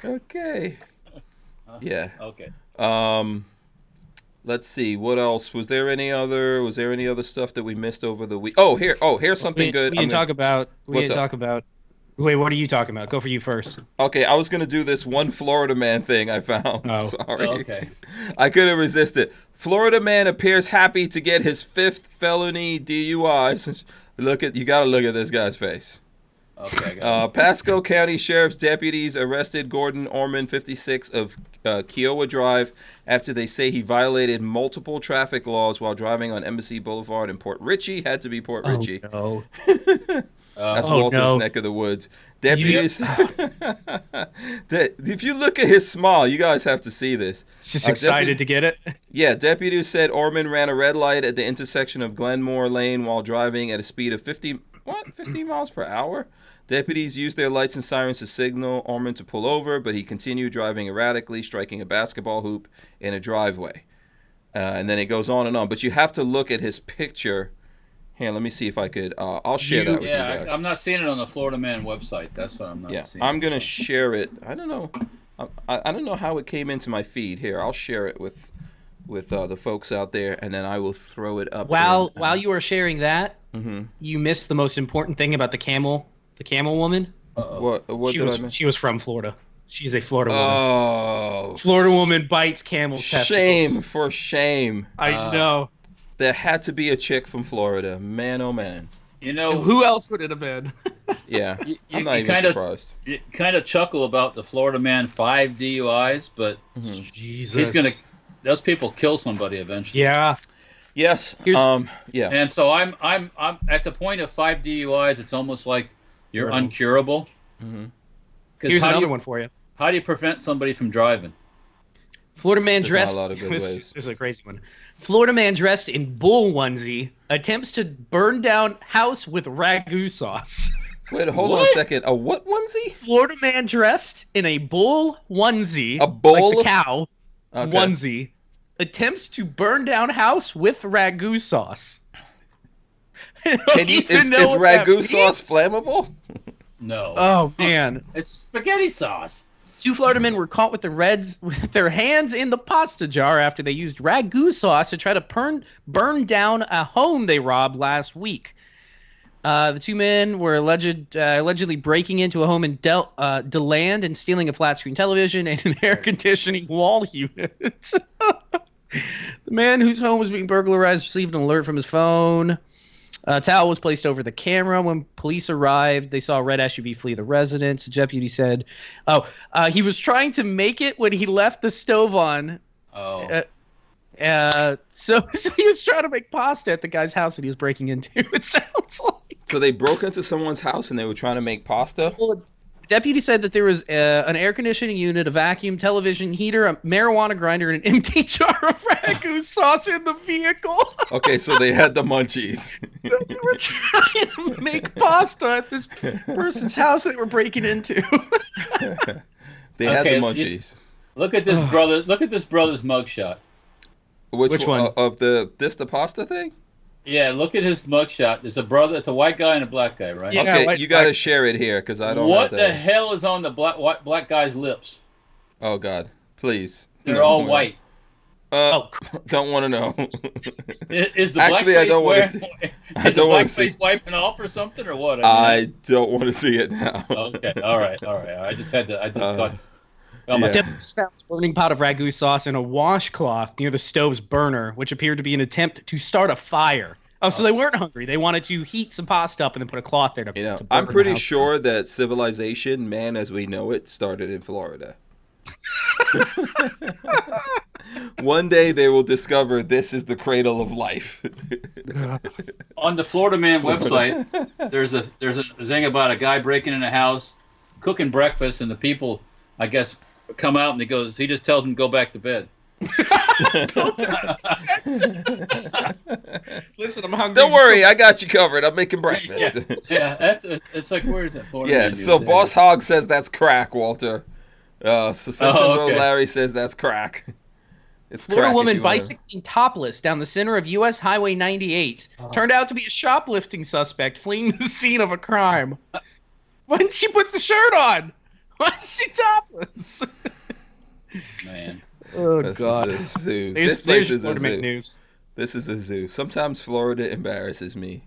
Okay. Yeah. Okay. Let's see. What else? Was there any other stuff that we missed over the week? Here's something good. We didn't talk about. Wait, what are you talking about? Go for you first. Okay, I was gonna do this one Florida man thing I found. Oh. Sorry. Oh, okay. I couldn't resist it. Florida man appears happy to get his 5th felony DUI. Since you gotta look at this guy's face. Okay. Pasco County Sheriff's deputies arrested Gordon Orman, 56, of Kiowa Drive after they say he violated multiple traffic laws while driving on Embassy Boulevard in Port Richey. Had to be Port Richey. Oh, no. That's Walter's neck of the woods. Deputies. If you look at his smile, you guys have to see this. It's just excited to get it. Yeah, deputies said Orman ran a red light at the intersection of Glenmore Lane while driving at a speed of 15 miles per hour. Deputies used their lights and sirens to signal Orman to pull over, but he continued driving erratically, striking a basketball hoop in a driveway. And then it goes on and on. But you have to look at his picture. Here, let me see if I could. I'll share that with you guys. I'm not seeing it on the Florida Man website. That's what I'm not seeing. I'm gonna share it. I don't know. I don't know how it came into my feed. Here, I'll share it with the folks out there, and then I will throw it up. While you were sharing that, you missed the most important thing about the camel woman. What did I miss? She was from Florida. She's a Florida woman. Oh, Florida woman bites camel's testicles. Shame for shame. I know. There had to be a chick from Florida. Man, oh man. You know, who else would it have been? Yeah, I'm not even surprised. You kind of chuckle about the Florida Man 5 DUIs, but Jesus, those people kill somebody eventually. Yeah. Yes. Yeah. And so I'm at the point of 5 DUIs. It's almost like you're uncurable. Here's another one for you. How do you prevent somebody from driving? Florida man There's dressed. not a lot of good ways. This is a crazy one. Florida man dressed in bull onesie attempts to burn down house with ragu sauce. Wait, hold on a second. A what onesie? Florida man dressed in a bull onesie, A bull? like the cow Okay. onesie, attempts to burn down house with ragu sauce. Is ragu sauce flammable? No. Oh man! It's spaghetti sauce. 2 Florida men were caught with their hands in the pasta jar after they used ragu sauce to try to burn down a home they robbed last week. The 2 men were allegedly breaking into a home in DeLand and stealing a flat screen television and an air conditioning wall unit. The man whose home was being burglarized received an alert from his phone. A towel was placed over the camera. When police arrived, they saw a red SUV flee the residence. The deputy said, he was trying to make it when he left the stove on. Oh. So he was trying to make pasta at the guy's house that he was breaking into, it sounds like. So they broke into someone's house and they were trying to make pasta? Well, the deputy said that there was an air conditioning unit, a vacuum, television, heater, a marijuana grinder, and an empty jar of ragu sauce in the vehicle. Okay, so they had the munchies. So they were trying to make pasta at this person's house that they were breaking into. They had the Okay, munchies. Look at this brother. Look at this brother's mugshot. Which one? Of the pasta thing? Yeah, look at his mugshot. There's a brother. It's a white guy and a black guy, right? Yeah, Okay, white- you got to share it here because I don't What have the that. hell is on the black guy's lips? Oh, God. Please. They're No, all no. white. Don't want to know. Is the Actually, black I don't want to see. I don't want to see. wiping off or something or what? I don't want to see it now. Okay, all right. I just had to. I just got. Oh, yeah. Deputies found a burning pot of ragu sauce in a washcloth near the stove's burner, which appeared to be an attempt to start a fire. Oh, so they weren't hungry. They wanted to heat some pasta up and then put a cloth there to You know, to burn I'm the pretty house. sure that civilization, man as we know it, started in Florida. One day they will discover this is the cradle of life. On the Florida Man website, there's a thing about a guy breaking in a house, cooking breakfast, and the people, I guess, come out and he just tells them to go back to bed. Listen, I'm hungry. Don't worry, I got you covered. I'm making breakfast. Yeah, it's like, where is that Florida Yeah, Man so news? Boss Hog says that's crack, Walter. Succession Road okay. Larry says that's crack. It's Florida crack if woman you wanna- bicycling topless down the center of U.S. Highway 98 turned out to be a shoplifting suspect fleeing the scene of a crime. Why didn't she put the shirt on? Why is she topless? Man. Oh, This God. is a zoo. There's This place is a Florida Man zoo. news. This is a zoo. Sometimes Florida embarrasses me.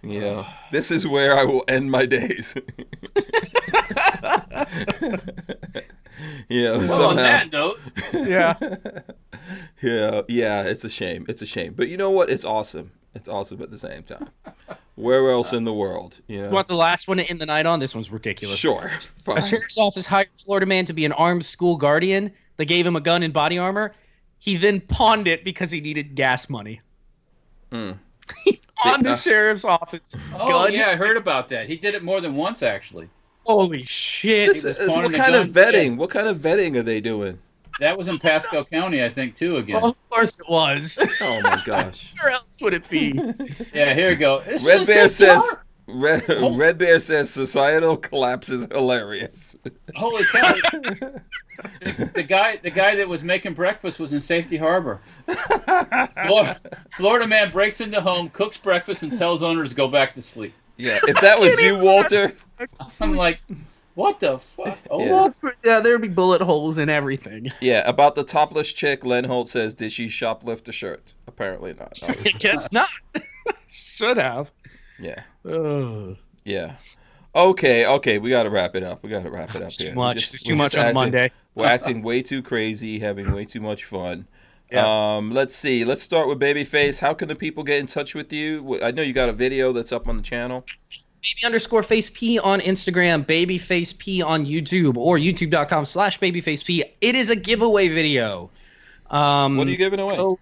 You know, this is where I will end my days. You know, Well, on somehow. that note, Yeah. Yeah, it's a shame. It's a shame. But you know what? It's awesome. It's awesome at the same time. Where else in the world? You know? You want the last one to end the night on? This one's ridiculous. Sure. Fine. A sheriff's office hired a Florida man to be an armed school guardian. They gave him a gun and body armor. He then pawned it because he needed gas money. He pawned the sheriff's office gun. yeah, I heard about that. He did it more than once, actually. Holy shit. This, was what pawning the kind of gun. vetting? Yeah. What kind of vetting are they doing? That was in Pasco County, I think, too. Again. Well, of course it was. Oh my gosh. Where else would it be? Yeah, here we go. It's Red just Bear a says. car. Red Bear says societal collapse is hilarious. Holy cow! the guy that was making breakfast was in Safety Harbor. Florida man breaks into home, cooks breakfast, and tells owners to go back to sleep. Yeah, if that was you, Walter. I'm like, what the fuck? Oh, Yeah. Yeah, there'd be bullet holes in everything. Yeah, about the topless chick, Len Holt says, did she shoplift a shirt? Apparently not. I guess not. Should have. Yeah. Ugh. Yeah. Okay, we got to wrap it up. We got to wrap it up here. Too much. It's too we're much just on acting- Monday. We're acting way too crazy, having way too much fun. Yeah. Let's see. Let's start with Babyface. How can the people get in touch with you? I know you got a video that's up on the channel. Baby_face_P on Instagram, BabyfaceP on YouTube, or youtube.com/BabyfaceP. It is a giveaway video. What are you giving away? So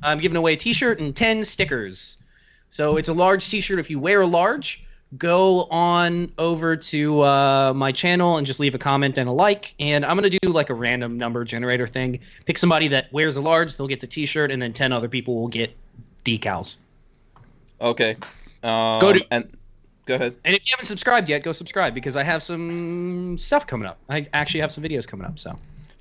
I'm giving away a t-shirt and 10 stickers. So it's a large t-shirt if you wear a large, go on over to my channel and just leave a comment and a like. And I'm going to do like a random number generator thing. Pick somebody that wears a large, they'll get the t-shirt, and then 10 other people will get decals. Okay. Go ahead. And if you haven't subscribed yet, go subscribe because I have some stuff coming up. I actually have some videos coming up.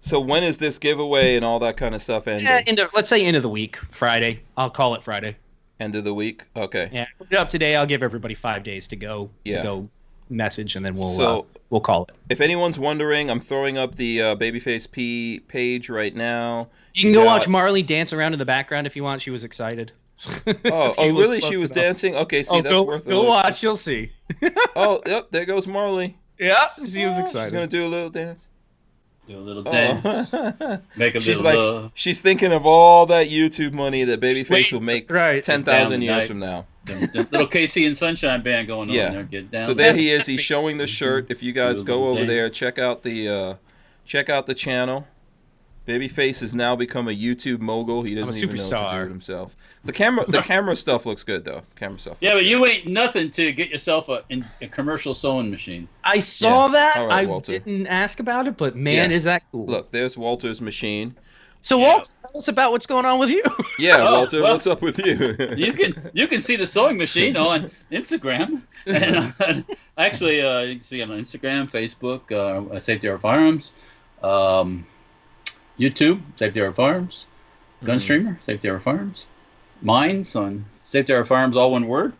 So when is this giveaway and all that kind of stuff ending? Let's say end of the week, Friday. I'll call it Friday. End of the week? Okay. Yeah, put it up today. I'll give everybody 5 days to go message, and then we'll call it. If anyone's wondering, I'm throwing up the Babyface P page right now. You can go watch Marley dance around in the background if you want. She was excited. Oh, really? She was dancing? Okay, see, that's worth it. Go watch. You'll see. Oh, yep, there goes Marley. Yeah, she was excited. She's going to do a little dance. Do a little dance. Make a she's little like, she's thinking of all that YouTube money that Babyface will make 10,000 years from now. The little KC and Sunshine Band going on there. Get down. So there he is. He's showing the shirt. If you guys go over there, check out the channel. Babyface has now become a YouTube mogul. He doesn't even know what to do it himself. The camera stuff looks good though. Yeah, but you ain't nothing to get yourself a commercial sewing machine. I saw that. All right, I Walter. didn't ask about it, but man, is that cool. Look, there's Walter's machine. So Walter, tell us about what's going on with you. Yeah, Walter, what's up with you? you can see the sewing machine on Instagram, and actually you can see it on Instagram, Facebook, Safety Harbor Firearms, YouTube, Safety Harbor Firearms, GunStreamer, Safety Harbor Firearms, Mines on Safety Harbor Firearms, all one word.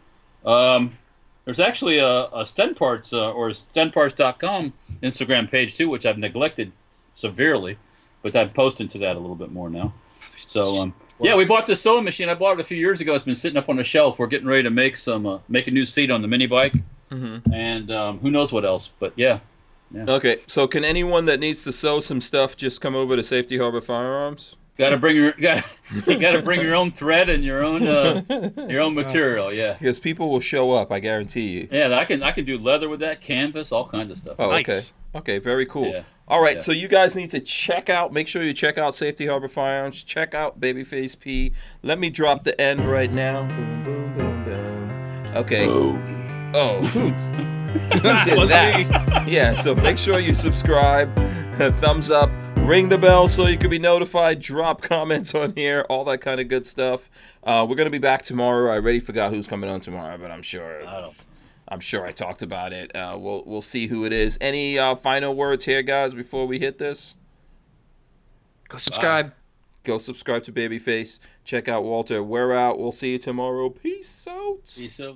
There's actually a StenParts or StenParts.com Instagram page too, which I've neglected severely, but I'm posting to that a little bit more now. So yeah, we bought this sewing machine. I bought it a few years ago. It's been sitting up on the shelf. We're getting ready to make a new seat on the mini bike, and who knows what else. But yeah. Okay, so can anyone that needs to sew some stuff just come over to Safety Harbor Firearms? You gotta bring your own thread and your own material. Yeah, because people will show up. I guarantee you. Yeah, I can do leather with that, canvas, all kinds of stuff. Oh, nice. Okay, very cool. Yeah. All right, so you guys need to make sure you check out Safety Harbor Firearms. Check out Babyface P. Let me drop the end right now. Boom, boom, boom, boom. Okay. Oh, who did that? Yeah, so make sure you subscribe, thumbs up, ring the bell so you can be notified, drop comments on here, all that kind of good stuff. We're going to be back tomorrow. I already forgot who's coming on tomorrow, but I'm sure I talked about it. We'll see who it is. Any final words here, guys, before we hit this? Go subscribe. Go subscribe to Babyface. Check out Walter. We're out. We'll see you tomorrow. Peace out. Peace out.